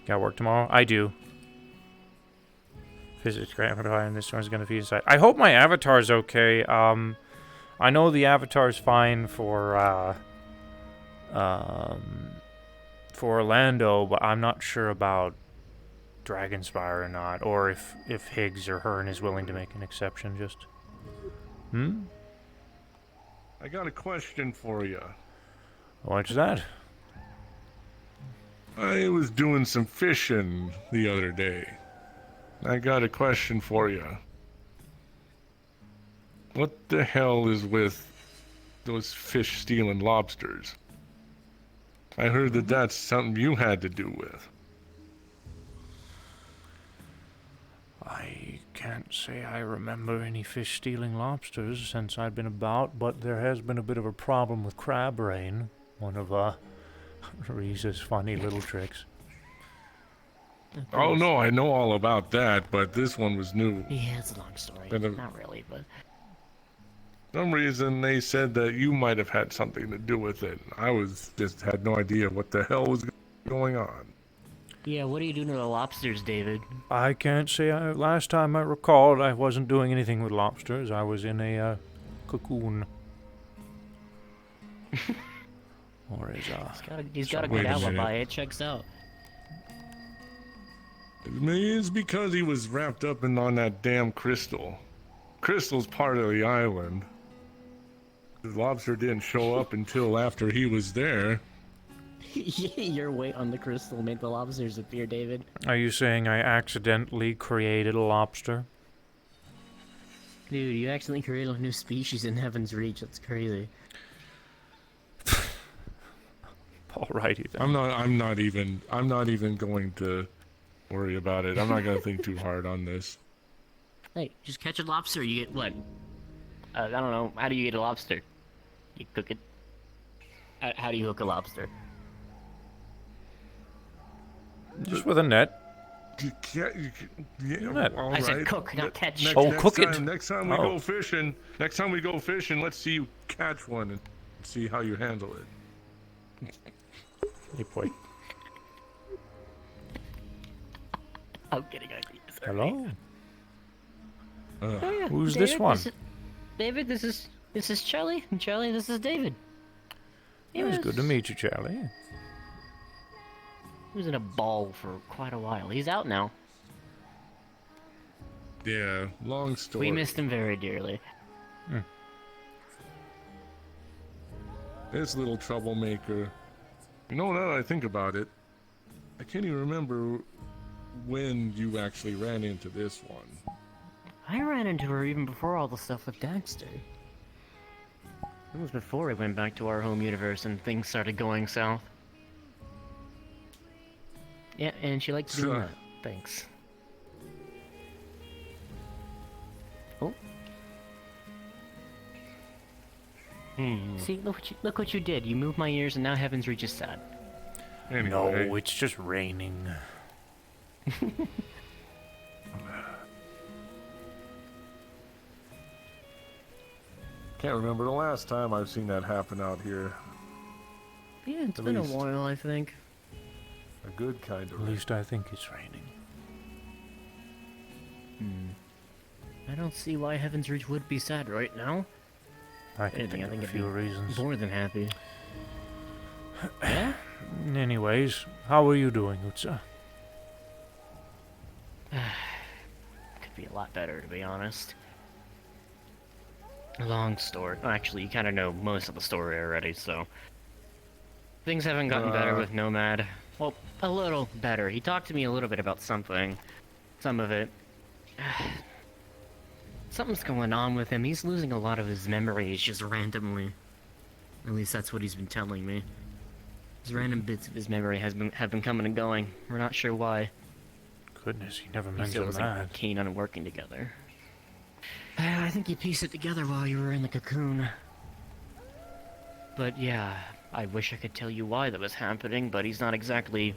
Got work tomorrow? I do. Physics, Avatar, and this one's gonna feed inside. I hope my avatar's okay. I know the avatar's fine for Orlando, but I'm not sure about Dragonspire or not, or if Higgs or Hearn is willing to make an exception. Just I got a question for you. What's that? I was doing some fishing the other day. I got a question for you. What the hell is with those fish stealing lobsters? I heard that that's something you had to do with. I can't say I remember any fish stealing lobsters since I've been about, but there has been a bit of a problem with crab rain, one of Riza's funny little tricks. Oh no, I know all about that, but this one was new. Yeah, it's a long story. Not really, but... For some reason they said that you might have had something to do with it. I had no idea what the hell was going on. Yeah, what are you doing to the lobsters, David? I can't say. Last time I recalled, I wasn't doing anything with lobsters. I was in a cocoon. Or is He's got a good alibi. It checks out. Maybe it's because he was wrapped up on that damn crystal. Crystal's part of the island. The lobster didn't show up until after he was there. Your weight on the crystal made the lobsters appear, David. Are you saying I accidentally created a lobster? Dude, you accidentally created a new species in Heaven's Reach. That's crazy. Alrighty then. I'm not even going to worry about it. I'm not gonna think too hard on this. Hey, just catch a lobster, you get what? I don't know, how do you eat a lobster? You cook it? How do you hook a lobster? Just with a net. You can't. Yeah, Net. all I said right. cook, not catch. Cook it. Next time we Oh. go fishing, let's see you catch one and see how you handle it. Hey, boy. I'm getting ideas. Hello. Oh, yeah. Who's David, this one? David, this is Charlie, and Charlie, this is David. It's good to meet you, Charlie. He was in a ball for quite a while. He's out now. Yeah, long story. We missed him very dearly. This little troublemaker. You know, now that I think about it, I can't even remember when you actually ran into this one. I ran into her even before all the stuff with Daxter. It was before we went back to our home universe and things started going south. Yeah, and she liked doing that. Thanks. Oh. See, look what you did. You moved my ears, and now Heaven's Reach is sad. Anyway. No, it's just raining. Can't remember the last time I've seen that happen out here. Yeah, it's At been least. a while, I think. A good kind of At least I think it's raining. I don't see why Heaven's Reach would be sad right now. I can think of a it'd few be reasons. more than happy. Yeah? Anyways, how are you doing, Utsa? Could be a lot better, to be honest. Long story. Actually, you kind of know most of the story already, so... Things haven't gotten better with Nomad. Well, a little better. He talked to me a little bit about something. Some of it. Something's going on with him. He's losing a lot of his memories just randomly. At least that's what he's been telling me. His random bits of his memory have been coming and going. We're not sure why. Goodness, he never He still mentioned wasn't that. keen on working together. I think you pieced it together while you were in the cocoon. But yeah, I wish I could tell you why that was happening, but he's not exactly,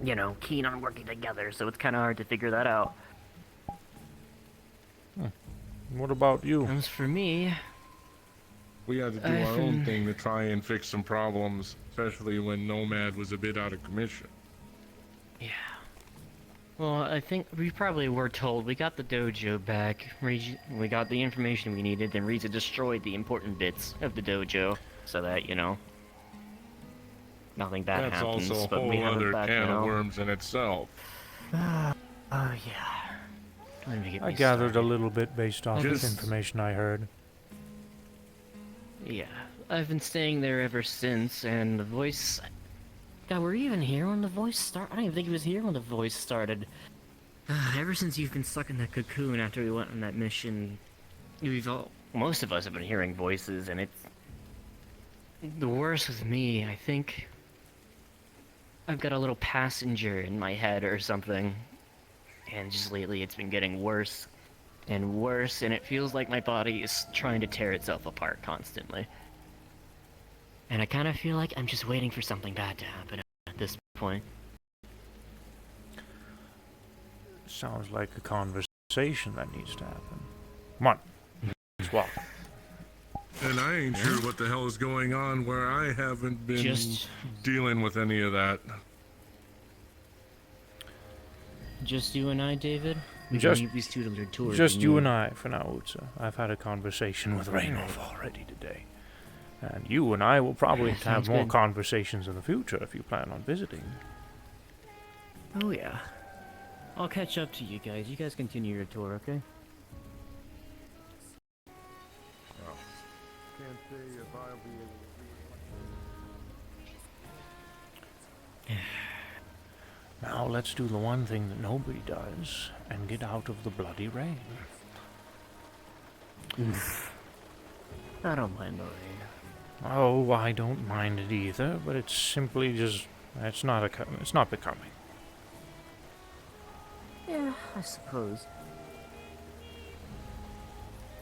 you know, keen on working together, so it's kind of hard to figure that out. What about you? As for me... We had to do our own thing to try and fix some problems, especially when Nomad was a bit out of commission. Yeah. Well, I think we probably were told we got the dojo back, we got the information we needed, and Riza destroyed the important bits of the dojo, so that, you know, nothing bad That's happens, also a but we whole have it other back can now. of worms in itself. Oh, yeah. Don't even get I me gathered started. a little bit based off of information I heard. Yeah, I've been staying there ever since, and the voice... God, were you even here when the voice started? I don't even think he was here when the voice started. Ever since you've been stuck in that cocoon after we went on that mission, most of us have been hearing voices, and it's... The worst with me, I think... I've got a little passenger in my head or something. And just lately it's been getting worse and worse, and it feels like my body is trying to tear itself apart constantly. And I kind of feel like I'm just waiting for something bad to happen at this point. Sounds like a conversation that needs to happen. Come on. Swap. And I ain't sure what the hell is going on where I haven't been Just- dealing with any of that. Just you and I, David? We can Just, leave these two to their tour. just you and I for now, Utsa. I've had a conversation with Raynolf already today. And you and I will probably have Sounds more good. conversations in the future if you plan on visiting. Oh yeah. I'll catch up to you guys. You guys continue your tour, okay? Can't say if I'll be Now let's do the one thing that nobody does and get out of the bloody rain. I don't mind the rain. Oh, I don't mind it either, but it's simply just... it's not becoming. Yeah, I suppose.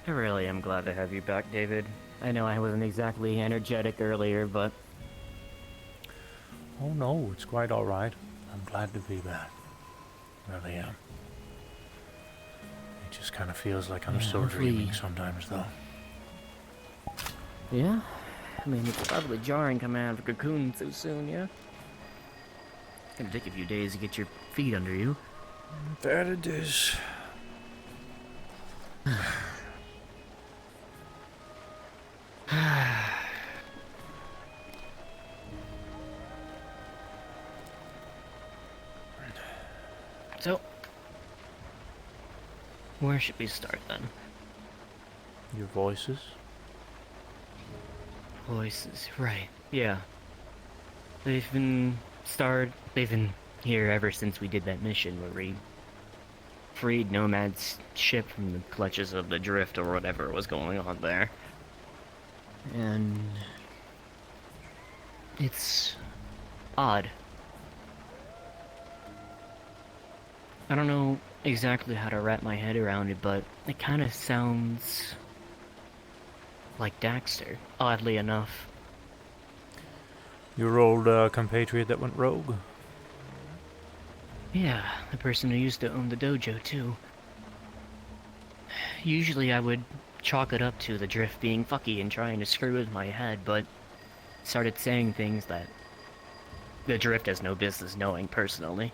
I really am glad to have you back, David. I know I wasn't exactly energetic earlier, but... Oh no, it's quite alright. I'm glad to be back. Really am. It just kind of feels like I'm Yeah, still hopefully- dreaming sometimes, though. Yeah? I mean, it's probably jarring coming out of a cocoon so soon, yeah? It's gonna take a few days to get your feet under you. That it is. So, where should we start then? Your voices? Voices, right, yeah. They've been here ever since we did that mission where we freed Nomad's ship from the clutches of the drift or whatever was going on there. And it's odd. I don't know exactly how to wrap my head around it, but it kind of sounds like Daxter, oddly enough. Your old compatriot that went rogue? Yeah, the person who used to own the dojo, too. Usually I would chalk it up to the drift being fucky and trying to screw with my head, but started saying things that the drift has no business knowing personally.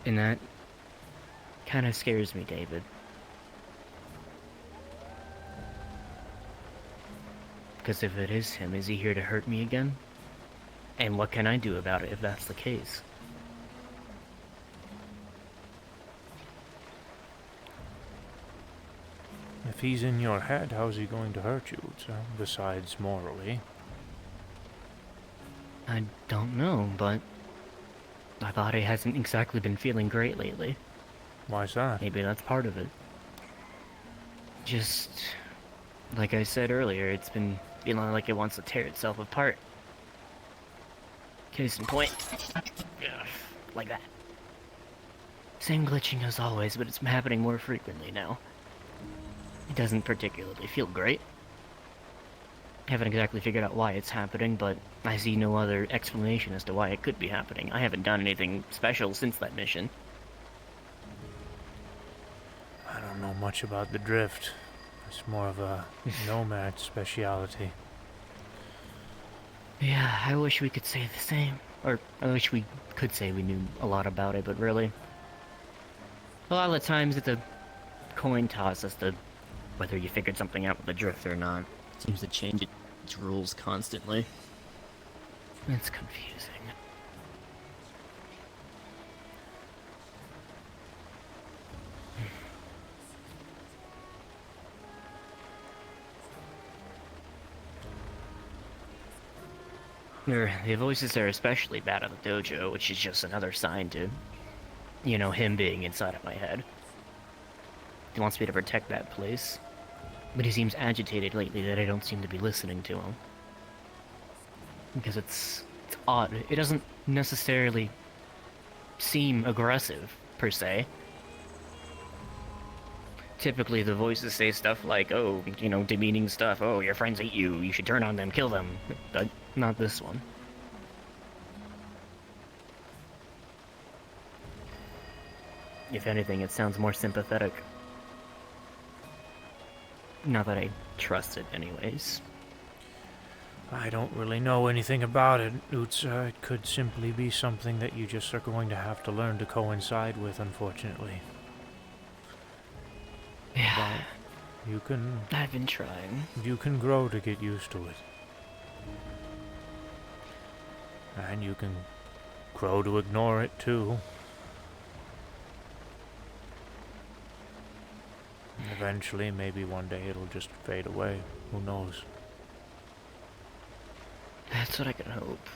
And that kind of scares me, David. Because if it is him, is he here to hurt me again? And what can I do about it if that's the case? If he's in your head, how's he going to hurt you, besides morally? I don't know, but my body hasn't exactly been feeling great lately. Why's that? Maybe that's part of it. Just, like I said earlier, it's been feeling like it wants to tear itself apart. Case in point. Like that. Same glitching as always, but it's happening more frequently now. It doesn't particularly feel great. Haven't exactly figured out why it's happening, but I see no other explanation as to why it could be happening. I haven't done anything special since that mission. I don't know much about the drift. It's more of a nomad speciality. Yeah, I wish we could say the same. Or, I wish we could say we knew a lot about it, but really... a lot of the times it's a coin toss as to whether you figured something out with the drift or not. It seems to change its rules constantly. It's confusing. The voices are especially bad at the dojo, which is just another sign to, you know, him being inside of my head. He wants me to protect that place, but he seems agitated lately that I don't seem to be listening to him. Because it's odd. It doesn't necessarily seem aggressive, per se. Typically the voices say stuff like, oh, you know, demeaning stuff, oh, your friends hate you, you should turn on them, kill them. But not this one. If anything, it sounds more sympathetic. Not that I trust it anyways. I don't really know anything about it, Utsa. It could simply be something that you just are going to have to learn to coincide with, unfortunately. Yeah. But you can... I've been trying. You can grow to get used to it. And you can grow to ignore it, too. Eventually, maybe one day it'll just fade away. Who knows? That's what I can hope.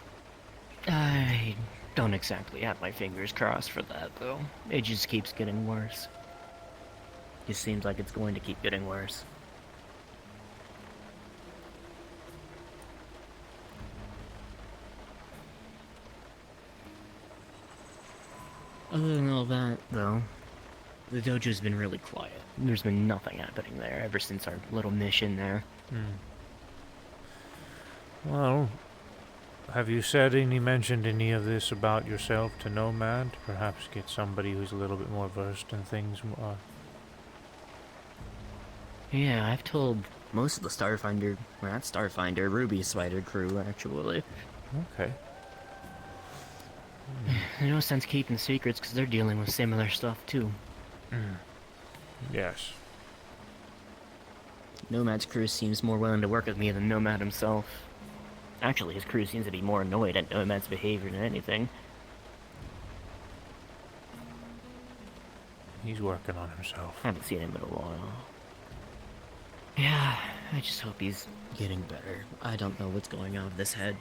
I don't exactly have my fingers crossed for that, though. It just keeps getting worse. It seems like it's going to keep getting worse. Other than all that, though, the dojo's been really quiet. There's been nothing happening there ever since our little mission there. Well, have you said mentioned any of this about yourself to Nomad? Perhaps get somebody who's a little bit more versed in things. Yeah, I've told most of the Starfinder, well, not Starfinder, Ruby Spider crew, actually. Okay. There's no sense keeping secrets because they're dealing with similar stuff too. Yes. Nomad's crew seems more willing to work with me than Nomad himself. Actually, his crew seems to be more annoyed at Nomad's behavior than anything. He's working on himself. Haven't seen him in a while. Yeah, I just hope he's getting better. I don't know what's going on with this head.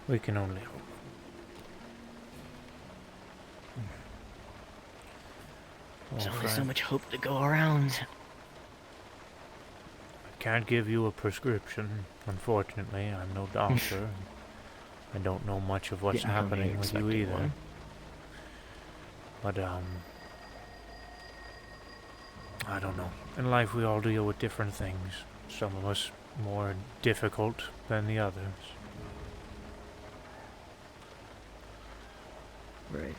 We can only hope. There's Well, only so Frank, much hope to go around. I can't give you a prescription, unfortunately. I'm no doctor. And I don't know much of what's Yeah, I don't happening with you expect either. one. But, I don't know. In life, we all deal with different things. Some of us more difficult than the others. Right.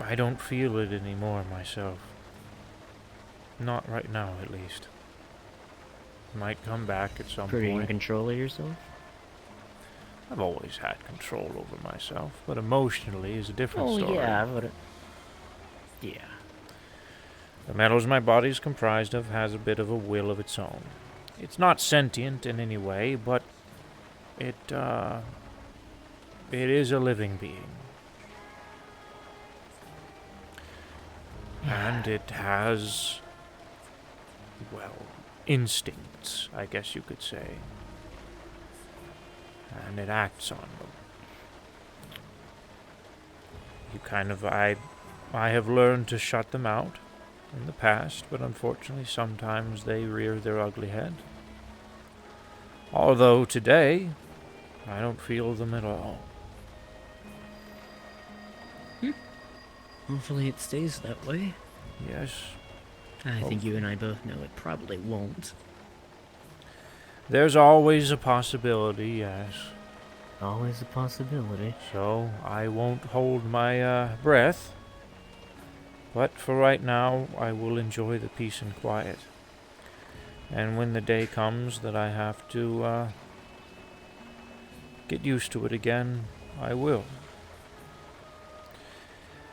I don't feel it anymore myself. Not right now, at least. Might come back at some Pretty in point. control of yourself? I've always had control over myself, but emotionally is a different story. Yeah, but yeah. The metals my body is comprised of has a bit of a will of its own. It's not sentient in any way, but it is a living being. And it has, well, instincts, I guess you could say. And it acts on them. I have learned to shut them out in the past, but unfortunately sometimes they rear their ugly head. Although today, I don't feel them at all. Hopefully it stays that way. Yes. I think you and I both know it probably won't. There's always a possibility, yes. Always a possibility. So, I won't hold my breath. But for right now, I will enjoy the peace and quiet. And when the day comes that I have to get used to it again, I will.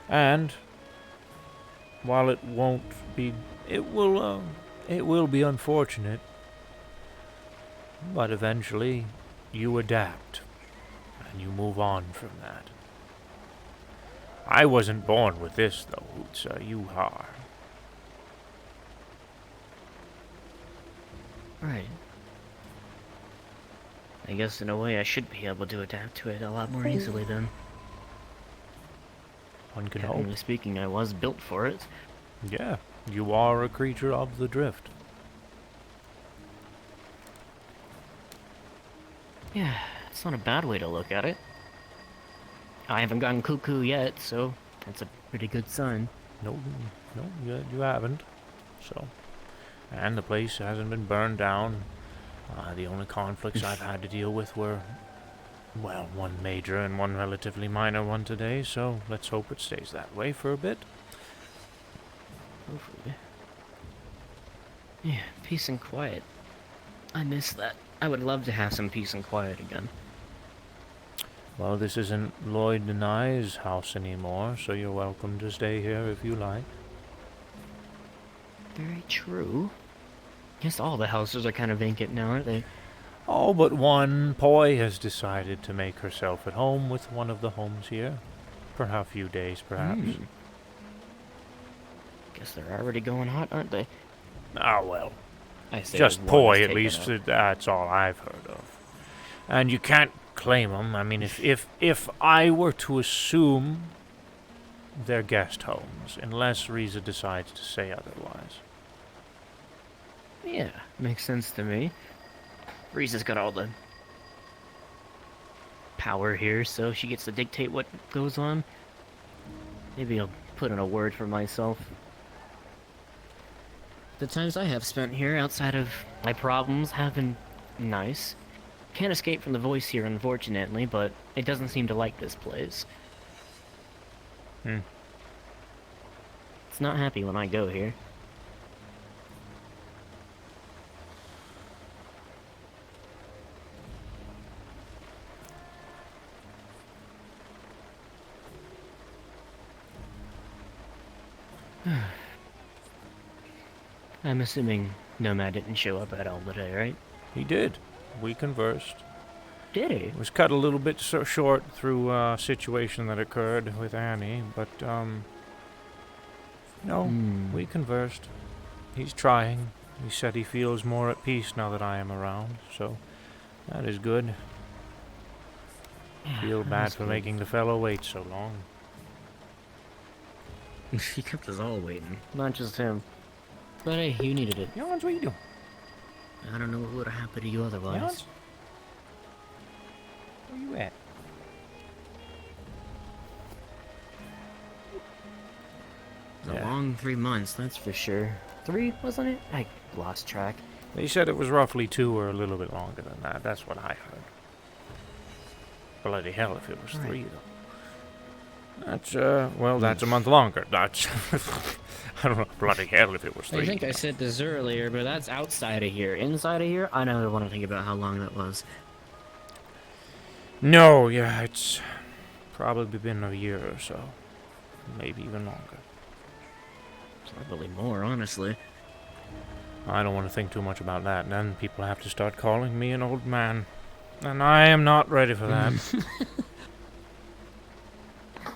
And while it won't be, it will be unfortunate. But eventually, you adapt, and you move on from that. I wasn't born with this, though, Utsa. You are. Right. I guess in a way I should be able to adapt to it a lot more easily then. One can hope. Technically speaking, I was built for it. Yeah, you are a creature of the drift. Yeah, it's not a bad way to look at it. I haven't gotten cuckoo yet, so that's a pretty good sign. No, you haven't. So, and the place hasn't been burned down. The only conflicts I've had to deal with were, well, one major and one relatively minor one today, so let's hope it stays that way for a bit. Hopefully. Yeah, peace and quiet. I miss that. I would love to have some peace and quiet again. Well, this isn't Lloyd and I's house anymore, so you're welcome to stay here if you like. Very true. Guess all the houses are kind of vacant now, aren't they? All but one. Poi has decided to make herself at home with one of the homes here. For a few days, perhaps. Guess they're already going hot, aren't they? Ah, well. I say Just one is Poi, at taken least. out. That's all I've heard of. And you can't claim them. I mean, if I were to assume they're guest homes, unless Riza decides to say otherwise. Yeah, makes sense to me. Riza's got all the power here, so she gets to dictate what goes on. Maybe I'll put in a word for myself. The times I have spent here outside of my problems have been nice. Can't escape from the voice here, unfortunately, but it doesn't seem to like this place. It's not happy when I go here. I'm assuming Nomad didn't show up at all today, right? He did. We conversed. Did he? It was cut a little bit short through a situation that occurred with Annie, but, no, we conversed. He's trying. He said he feels more at peace now that I am around, so that is good. Feel bad for making the fellow wait so long. He kept us all waiting, not just him. But hey, you needed it. Jans, what you doing? I don't know what would have happened to you otherwise. Jans? Where you at? A long 3 months, that's for sure. 3, wasn't it? I lost track. They said it was roughly 2 or a little bit longer than that. That's what I heard. Bloody hell if it was 3, though. That's, well, that's a month longer. That's, I don't know, bloody hell if it was 3. I think I said this earlier, but that's outside of here. Inside of here, I never want to think about how long that was. No, yeah, it's probably been a year or so. Maybe even longer. Probably more, honestly. I don't want to think too much about that. Then people have to start calling me an old man. And I am not ready for that.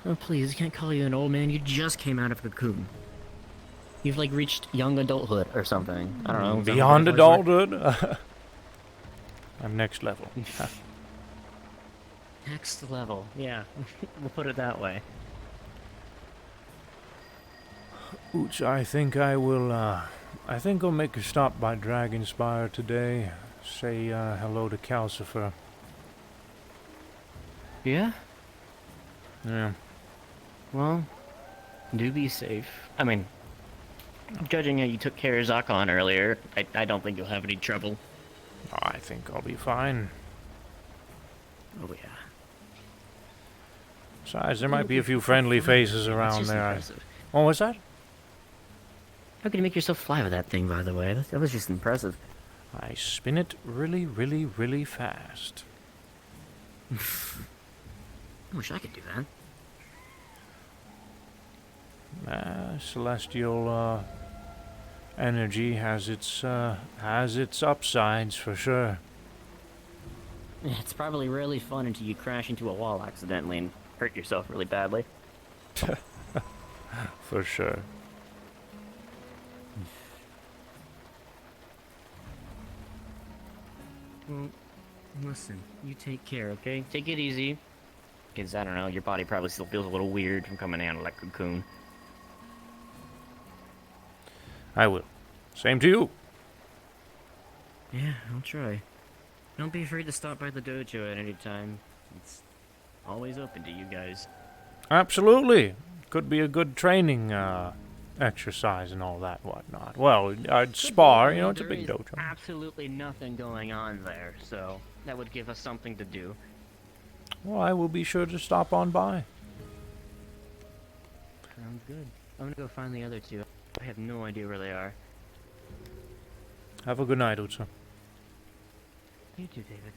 Oh, please, I can't call you an old man. You just came out of cocoon. You've, like, reached young adulthood or something. I don't know. Beyond adulthood? I'm next level. Next level, yeah. We'll put it that way. Ooch, I think I will, I think I'll make a stop by Dragonspire today. Say, hello to Calcifer. Yeah? Yeah. Well, do be safe. I mean, judging how you took care of Zakon earlier, I don't think you'll have any trouble. Oh, I think I'll be fine. Oh, yeah. Besides, there might be a few friendly faces around there. Impressive. What was that? How can you make yourself fly with that thing, by the way? That was just impressive. I spin it really, really, really fast. I wish I could do that. Celestial, energy has its upsides for sure. It's probably really fun until you crash into a wall accidentally and hurt yourself really badly. For sure. Well, listen, you take care, okay? Take it easy. Because, I don't know, your body probably still feels a little weird from coming out of that cocoon. I will. Same to you. Yeah, I'll try. Don't be afraid to stop by the dojo at any time. It's always open to you guys. Absolutely. Could be a good training, exercise and all that whatnot. Well, I'd spar, you know, it's a big dojo. There is absolutely nothing going on there, so that would give us something to do. Well, I will be sure to stop on by. Sounds good. I'm gonna go find the other two. I have no idea where they are. Have a good night, Utsu. You too, David.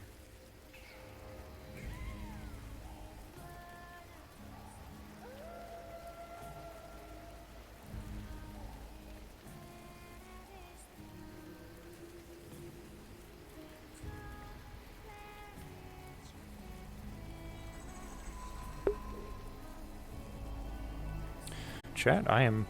Chat, I am